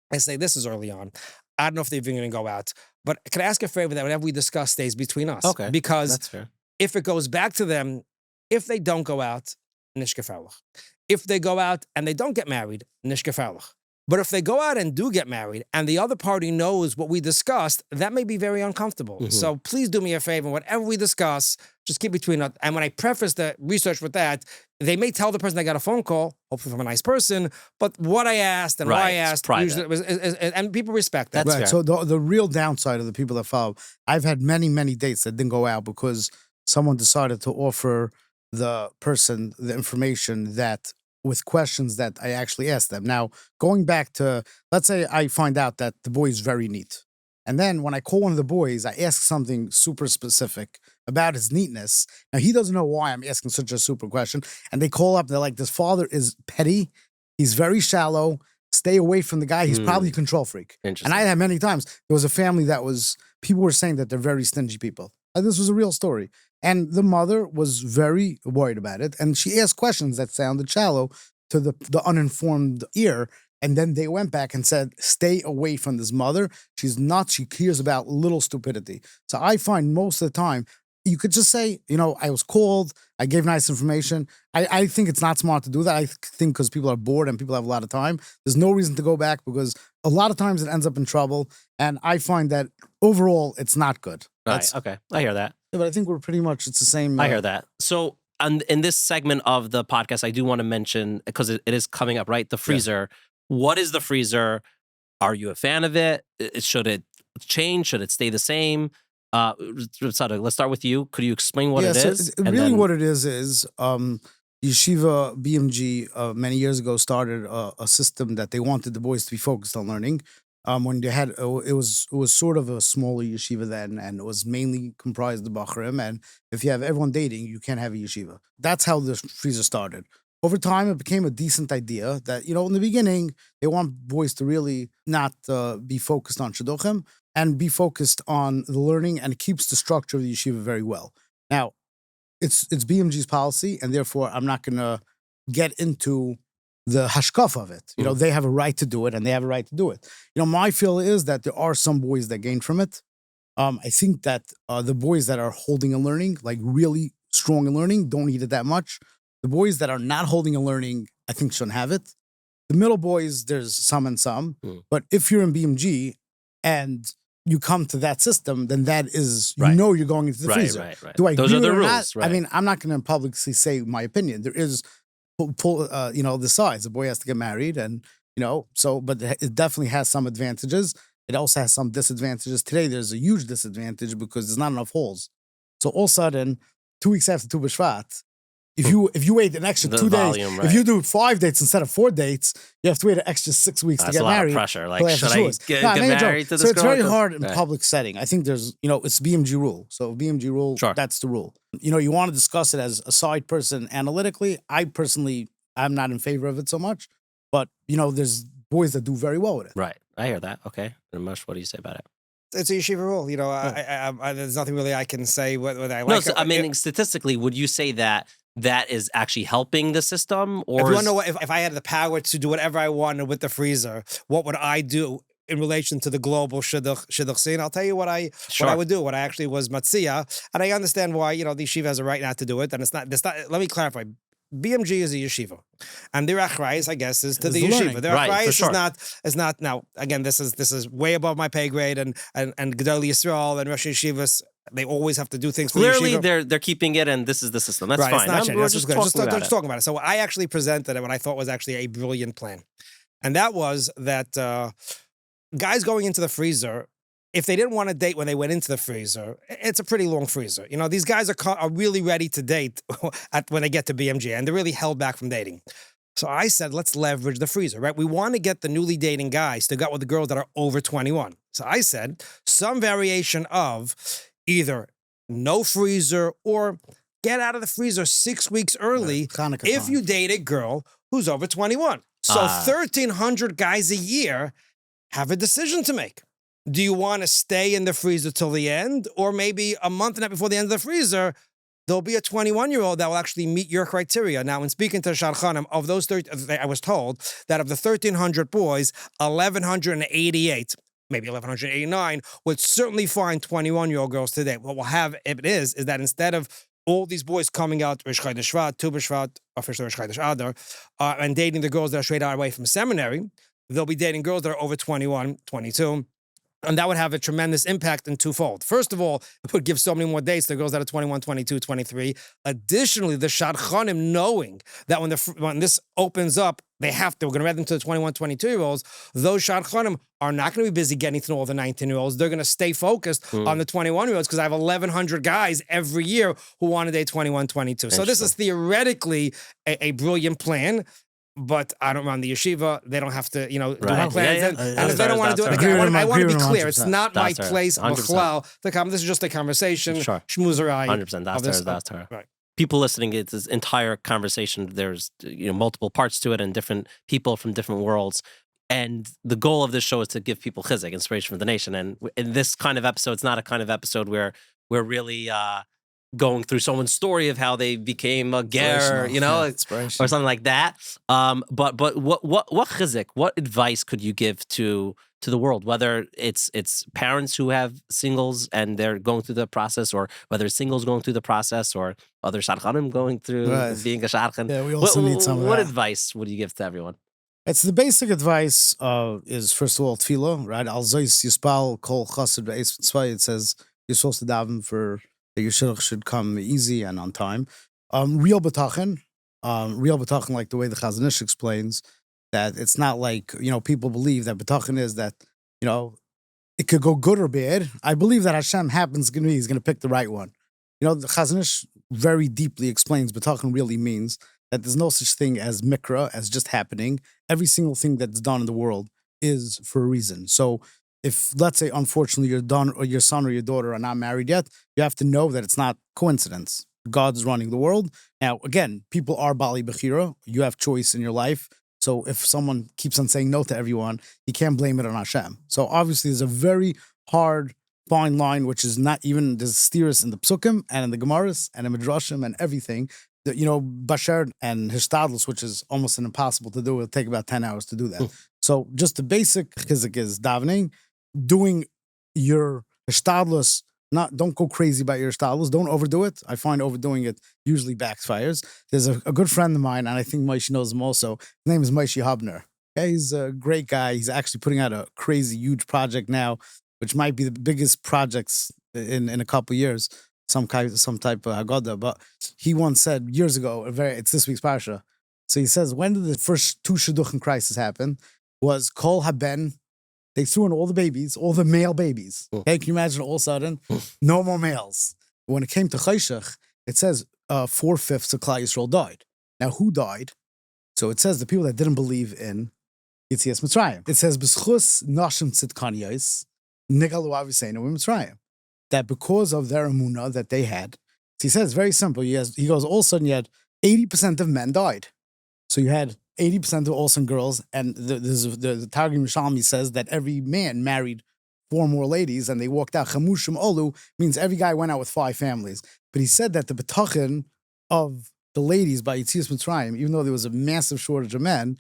this is early on. I don't know if they're even going to go out, but can I ask a favor that whatever we discuss stays between us? Okay. Because That's fair. if it goes back to them, if they don't go out, nish gefährlich. If they go out and they don't get married, nish gefährlich. But if they go out and do get married and the other party knows what we discussed, that may be very uncomfortable. Mm-hmm. So please do me a favor. Whatever we discuss, just keep between us. And when I preface the research with that, they may tell the person they got a phone call, hopefully from a nice person, but what I asked and why I asked, usually and people respect that. That's right. fair. So the real downside of the people that follow, I've had many, many dates that didn't go out because someone decided to offer the person the information that with questions that I actually asked them. Now, going back to, let's say I find out that the boy is very neat. And then when I call one of the boys, I ask something super specific about his neatness. Now, he doesn't know why I'm asking such a super question. And they call up, they're like, this father is petty. He's very shallow. Stay away from the guy. He's probably a control freak. And I had many times, there was a family that people were saying that they're very stingy people. And this was a real story. And the mother was very worried about it. And she asked questions that sounded shallow to the uninformed ear. And then they went back and said, stay away from this mother. She's nuts. She cares about little stupidity. So I find most of the time, you could just say, I was called. I gave nice information. I think it's not smart to do that. I think because people are bored and people have a lot of time, there's no reason to go back because a lot of times it ends up in trouble. And I find that overall, it's not good. Right. Okay. I hear that. Yeah, but I think it's the same. I hear that. So in this segment of the podcast, I do want to mention, because it is coming up, right? The freezer. Yeah. What is the freezer? Are you a fan of it? Should it change? Should it stay the same? Tzadok, let's start with you. Could you explain what it is? What it is Yeshiva BMG many years ago started a system that they wanted the boys to be focused on learning. When they had, it was sort of a smaller yeshiva then, and it was mainly comprised of Bachrim. And if you have everyone dating, you can't have a yeshiva. That's how the freezer started. Over time, it became a decent idea that, in the beginning, they want boys to really not be focused on shidduchim and be focused on the learning, and it keeps the structure of the yeshiva very well. Now, it's BMG's policy, and therefore I'm not going to get into the hashkaf of it. They have a right to do it, and they have a right to do it. My feel is that there are some boys that gain from it. I think that the boys that are holding and learning, like really strong in learning, don't need it that much. The boys that are not holding and learning, I think shouldn't have it. The middle boys, there's some and some. But if you're in BMG and you come to that system, then that is, you're going into the freezer. Right. Do I Those agree are the with it or rules. not? Right. I mean, I'm not going to publicly say my opinion. There is, the sides. The boy has to get married, and but it definitely has some advantages. It also has some disadvantages. Today, there's a huge disadvantage because there's not enough holes. So all of a sudden, 2 weeks after Tu B'Shvat, if you wait an extra 2 days, if you do 5 dates instead of 4 dates, you have to wait an extra 6 weeks to get married. That's a lot of pressure. Like, should I get married to this girl? So it's very hard in right. public setting. I think there's, it's BMG rule. So BMG rule, that's the rule. You want to discuss it as a side person analytically. I'm not in favor of it so much. But, there's boys that do very well with it. Right. I hear that. Okay. And Moshe, what do you say about it? It's a yeshiva rule. There's nothing really I can say whether I like it. I mean, statistically, would you say that is actually helping the system? Or if you want to know if I had the power to do whatever I wanted with the freezer, what would I do in relation to the global shidduch scene? I'll tell you what I would do. What I actually was matzia, and I understand why the yeshiva has a right not to do it. And it's not. Let me clarify. BMG is a yeshiva, and their achrayus, I guess, is to Is the the yeshiva. learning. Their Right, for achrayus sure. is not. Now, again, this is way above my pay grade, and Gedol Yisrael and Rosh Yeshivas, they always have to do things for Clearly, the yeshiva. they're keeping it, and this is the system. That's Right, fine. it's not changing. We're That's just good. talking about Just it. talking about it. So I actually presented what I thought was actually a brilliant plan, and that was that guys going into the freezer, if they didn't want to date when they went into the freezer, it's a pretty long freezer. You know, these guys are really ready to date when they get to BMG, and they're really held back from dating. So I said, let's leverage the freezer, right? We want to get the newly dating guys to go with the girls that are over 21. So I said, some variation of either no freezer or get out of the freezer 6 weeks early Hanukkah if time. you date a girl who's over 21. So 1,300 guys a year have a decision to make. Do you want to stay in the freezer till the end? Or maybe a month and a half before the end of the freezer, there'll be a 21-year-old that will actually meet your criteria. Now, when speaking to shadchanim, of those 30, I was told that of the 1,300 boys, 1,188, maybe 1,189, would certainly find 21-year-old girls today. What we'll have, if it is that instead of all these boys coming out Rosh Chodesh Shvat, Tu B'Shvat, officially Rosh Chodesh Adar, and dating the girls that are straight out away from seminary, they'll be dating girls that are over 21, 22. And that would have a tremendous impact in twofold. First of all, it would give so many more dates to girls that are 21, 22, 23. Additionally, the shadchanim, knowing that when this opens up, we're going to read them to the 21, 22-year-olds, those shadchanim are not going to be busy getting to know all the 19-year-olds. They're going to stay focused on the 21-year-olds because I have 1,100 guys every year who want to date 21, 22. So this is theoretically a brilliant plan. But I don't run the yeshiva. They don't have to, do my plans. And if they don't want to do it, again, I want to be clear. It's not my place, B'chlal, to come. This is just a conversation. Sure. Shmuzerai. 100%. That's her. Right. People listening, it's this entire conversation. There's multiple parts to it and different people from different worlds. And the goal of this show is to give people chizuk, inspiration for the nation. And in this kind of episode, it's not a kind of episode where we're really going through someone's story of how they became a ger, or something like that. But what chizuk, what advice could you give to the world, whether it's parents who have singles and they're going through the process, or whether it's singles going through the process, or other shadchanim going through being a shadchan? Yeah, we also need some of What that. advice would you give to everyone? It's the basic advice is, first of all, tefillah, right? Al zois yispal kol chassid be'es mitzvah. It says you're supposed to daven for that your shidduch should come easy and on time. Real betachin, like the way the Chazon Ish explains, that it's not like, people believe that betachin is that, it could go good or bad. I believe that Hashem he's going to pick the right one. The Chazon Ish very deeply explains betachin really means that there's no such thing as mikra, as just happening. Every single thing that's done in the world is for a reason. So if, let's say, unfortunately, your son or your daughter are not married yet, you have to know that it's not coincidence. God's running the world. Now, again, people are bali bechira. You have choice in your life. So if someone keeps on saying no to everyone, you can't blame it on Hashem. So obviously, there's a very hard, fine line, which is not even, there's steers in the psukim and in the gemaras and in midrashim and everything. Basher and hishtadlus, which is almost impossible to do. It'll take about 10 hours to do that. So just the basic chizuk is davening, doing your hishtadlus. Don't go crazy about your hishtadlus. Don't overdo it. I find overdoing it usually backfires. There's a good friend of mine, and I think Moshe knows him also. His name is Moshe Hobner. Okay, he's a great guy. He's actually putting out a crazy, huge project now, which might be the biggest projects in a couple of years. Some type of Haggadah. But he once said years ago, it's this week's parsha. So he says, when did the first two shidduchim crisis happen? Was Kol Haben. They threw in all the babies, all the male babies. Okay, can you imagine all of a sudden, no more males? When it came to Chayshach, it says 4/5 of Klal Yisrael died. Now, who died? So it says the people that didn't believe in Yitzias Mitzrayim. It says, B'schus nashim tzidkaniyos, nigalu aviseinu Mitzrayim. That because of their emunah that they had, so he says very simple. He goes, all of a sudden you had 80% of men died. So you had 80% of all of a sudden girls, and the Targum Yerushalmi says that every man married 4 more ladies, and they walked out. Chamushim Olu means every guy went out with 5 families. But he said that the betachin of the ladies by Yitzias Mitzrayim, even though there was a massive shortage of men,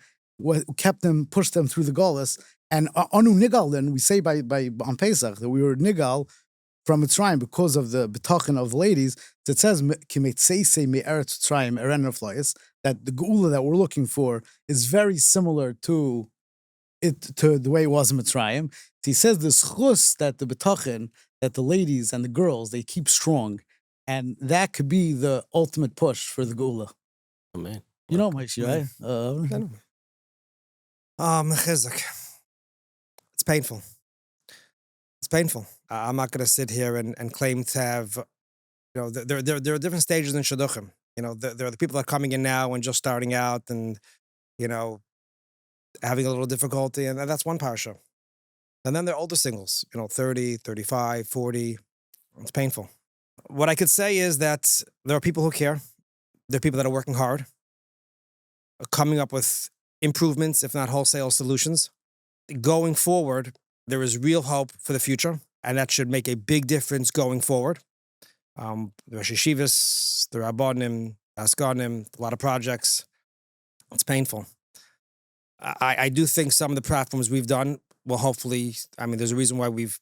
pushed them through the Golus. And Anu Nigal, then we say by on Pesach that we were Nigal from Mitzrayim because of the bitachon of the ladies. It says that the geula that we're looking for is very similar to the way it was in Mitzrayim. He says the schus that the bitachon, that the ladies and the girls, they keep strong, and that could be the ultimate push for the geula. Oh, man. You know, Moshe, right? Chizuk. It's painful. It's painful. I'm not going to sit here and claim to have, there are different stages in shidduchim. There are the people that are coming in now and just starting out and, having a little difficulty, and that's one parsha. And then there are older singles, 30, 35, 40. It's painful. What I could say is that there are people who care. There are people that are working hard, coming up with improvements, if not wholesale solutions. Going forward, there is real hope for the future, and that should make a big difference going forward. The Yeshivish, the Rabbanim, shadchanim, a lot of projects. It's painful. I do think some of the platforms we've done will hopefully, there's a reason why we've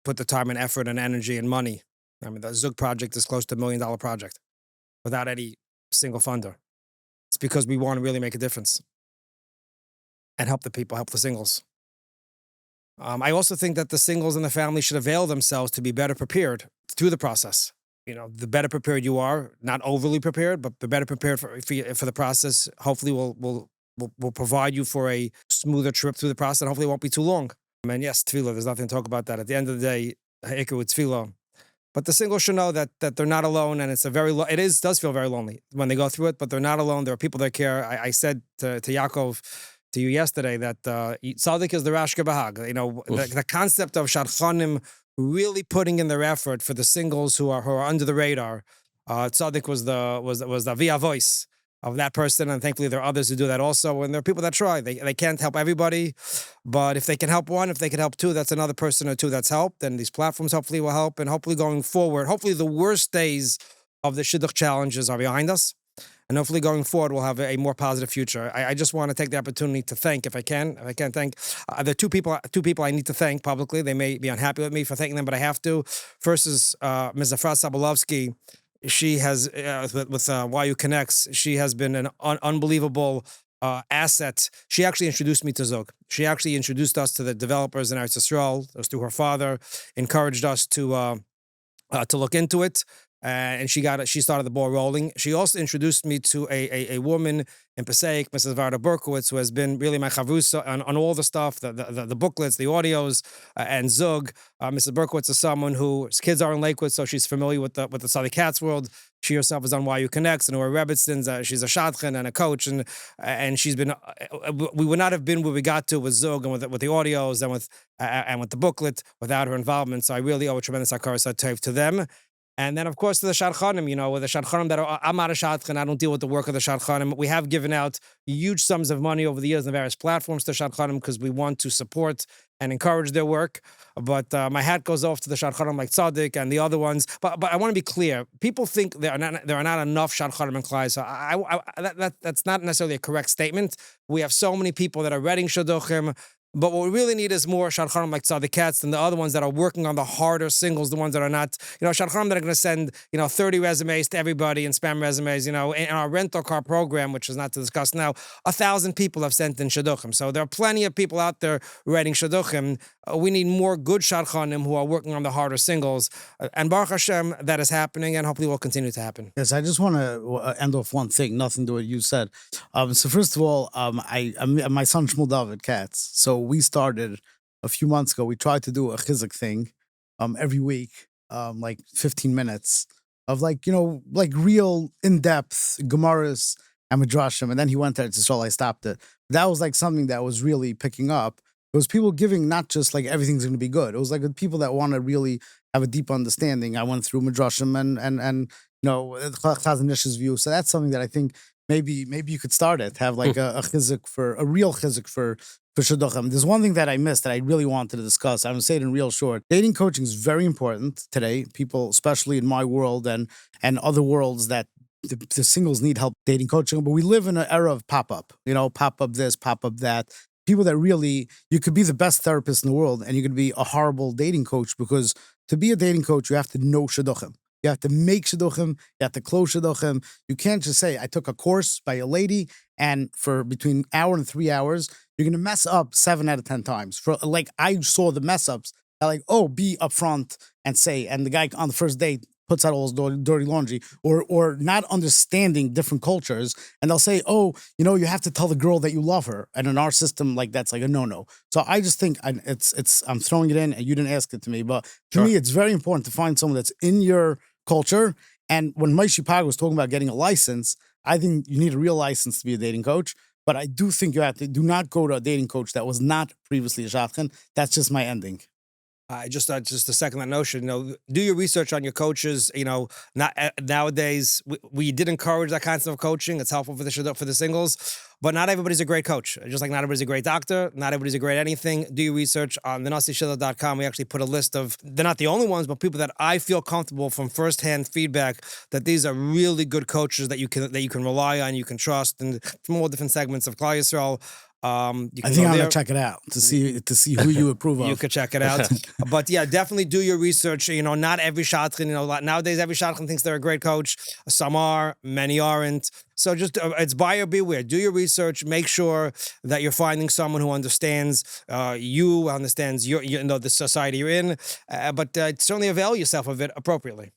put the time and effort and energy and money. The Zug project is close to $1 million project without any single funder. It's because we want to really make a difference and help the people, help the singles. I also think that the singles and the family should avail themselves to be better prepared through the process. The better prepared you are, not overly prepared, but the better prepared for the process, hopefully will provide you for a smoother trip through the process, and hopefully it won't be too long. And yes, tefillah, there's nothing to talk about that. At the end of the day, ha'ikar with tefillah. But the singles should know that they're not alone, and does feel very lonely when they go through it, but they're not alone. There are people that care. I said to Yaakov, to you yesterday, that Tzadok is the Rashka Bahag. The concept of shadchanim really putting in their effort for the singles who are under the radar. Tzadok was the via voice of that person, and thankfully there are others who do that also. And there are people that try. They can't help everybody, but if they can help one, if they can help two, that's another person or two that's helped. And these platforms hopefully will help. And hopefully going forward, hopefully the worst days of the Shidduch challenges are behind us. And hopefully going forward, we'll have a more positive future. I just want to take the opportunity to thank, if I can thank, there are two people I need to thank publicly. They may be unhappy with me for thanking them, but I have to. First is Ms. Efrat Sobolofsky. She has, with YUConnects, she has been an unbelievable asset. She actually introduced me to Zog. She actually introduced us to the developers in Eretz Yisrael. It was through her father, encouraged us to look into it. And she started the ball rolling. She also introduced me to a woman in Passaic, Mrs. Varda Berkowitz, who has been really my chavrusa on all the stuff, the booklets, the audios, and Zug. Mrs. Berkowitz is someone whose kids are in Lakewood, so she's familiar with the Tzadok Katz world. She herself is on YUConnects and her Rebbetzins. She's a Shadchan and a coach, and she's been. We would not have been where we got to with Zug and with the audios and with the booklet without her involvement. So I really owe a tremendous hakaras hatov to them. And then, of course, to the shadchanim, with the shadchanim I'm not a shadchan, I don't deal with the work of the shadchanim. We have given out huge sums of money over the years on the various platforms to shadchanim because we want to support and encourage their work. But my hat goes off to the shadchanim like Tzadok and the other ones. But I want to be clear. People think there are not enough shadchanim and klai. So that's not necessarily a correct statement. We have so many people that are reading shidduchim. But what we really need is more shadchanim like Tzadok Katz than the other ones that are working on the harder singles, the ones that are not, shadchanim that are going to send, 30 resumes to everybody and spam resumes, in our rental car program, which is not to discuss now, 1,000 people have sent in shidduchim. So there are plenty of people out there writing shidduchim. We need more good shadchanim who are working on the harder singles. And Baruch Hashem, that is happening and hopefully will continue to happen. Yes, I just want to end off one thing, nothing to what you said. So first of all, I'm my son Shmuel David Katz. So we started a few months ago. We tried to do a chizuk thing every week, like 15 minutes of real in-depth Gemaras and Midrashim. And then he went there to Yisrael. I stopped it. That was like something that was really picking up. It was people giving not just like everything's going to be good. It was like people that want to really have a deep understanding. I went through Midrashim and Chazon Ish's view. So that's something that I think maybe you could start it. Have like a chizuk a real chizuk for shidduchim. There's one thing that I missed that I really wanted to discuss. I'm going to say it in real short. Dating coaching is very important today. People, especially in my world and other worlds, that the singles need help dating coaching. But we live in an era of pop-up. Pop-up this, pop-up that. People that really, you could be the best therapist in the world and you could be a horrible dating coach because To be a dating coach, you have to know shidduchim. You have to make shidduchim. You have to close shidduchim. You can't just say, I took a course by a lady, and for between an hour and 3 hours, you're going to mess up 7 out of 10 times. For like, I saw the mess ups. Like, oh, be upfront and say, and the guy on the first date puts out all his dirty laundry, or not understanding different cultures, and they'll say, oh, you have to tell the girl that you love her, and in our system, like that's like a no. So I just think I'm throwing it in, and you didn't ask it to me, but to me, it's very important to find someone that's in your culture. And when Moshe Pogrow was talking about getting a license, I think you need a real license to be a dating coach. But I do think you have to do not go to a dating coach that was not previously a shadchan. That's just my ending. Just to second that notion, do your research on your coaches. Not nowadays we did encourage that kind of coaching. It's helpful for the singles, but not everybody's a great coach. Just like not everybody's a great doctor, not everybody's a great anything. Do your research on the NasiShidduch.com. We actually put a list of, they're not the only ones, but people that I feel comfortable from firsthand feedback that these are really good coaches that you can rely on, you can trust, and from all different segments of Klal Yisrael. I think I'm gonna check it out to see who you approve of. You could check it out, but yeah, definitely do your research. Not every shadchan. Nowadays every shadchan thinks they're a great coach. Some are, many aren't. So just it's buyer beware. Do your research. Make sure that you're finding someone who understands you, understands the society you're in. But certainly avail yourself of it appropriately.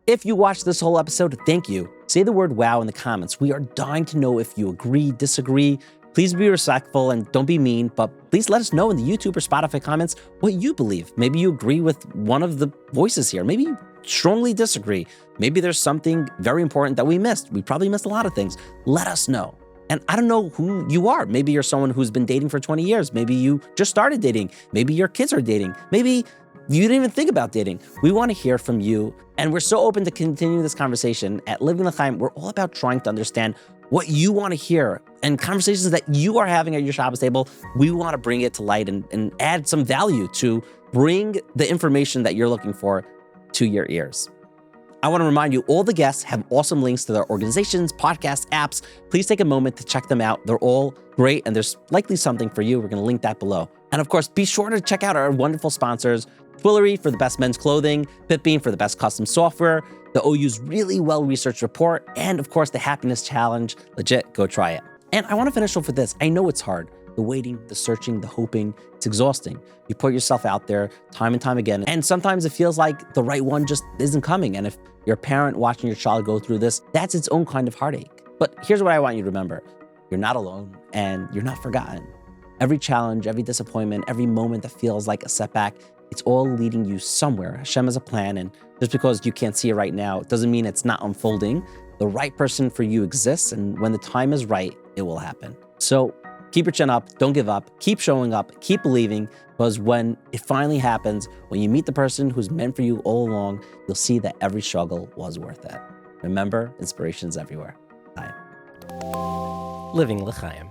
If you watched this whole episode, thank you. Say the word wow in the comments. We are dying to know if you agree, disagree. Please be respectful and don't be mean, but please let us know in the YouTube or Spotify comments what you believe. Maybe you agree with one of the voices here. Maybe you strongly disagree. Maybe there's something very important that we missed. We probably missed a lot of things. Let us know. And I don't know who you are. Maybe you're someone who's been dating for 20 years. Maybe you just started dating. Maybe your kids are dating. Maybe you didn't even think about dating. We want to hear from you. And we're so open to continuing this conversation. At Living L'Chaim, we're all about trying to understand what you want to hear and conversations that you are having at your Shabbos table. We want to bring it to light and add some value to bring the information that you're looking for to your ears. I want to remind you, all the guests have awesome links to their organizations, podcasts, apps. Please take a moment to check them out. They're all great, and there's likely something for you. We're going to link that below. And of course, be sure to check out our wonderful sponsors, Twillery for the best men's clothing, Bitbeam for the best custom software, the OU's really well-researched report, and of course, the Happiness Challenge. Legit, go try it. And I want to finish off with this. I know it's hard. The waiting, the searching, the hoping, it's exhausting. You put yourself out there time and time again, and sometimes it feels like the right one just isn't coming. And if you're a parent watching your child go through this, that's its own kind of heartache. But here's what I want you to remember. You're not alone, and you're not forgotten. Every challenge, every disappointment, every moment that feels like a setback, it's all leading you somewhere. Hashem has a plan, and just because you can't see it right now, it doesn't mean it's not unfolding. The right person for you exists, and when the time is right, it will happen. So keep your chin up, don't give up, keep showing up, keep believing, because when it finally happens, when you meet the person who's meant for you all along, you'll see that every struggle was worth it. Remember, inspiration's everywhere. Living L'Chaim.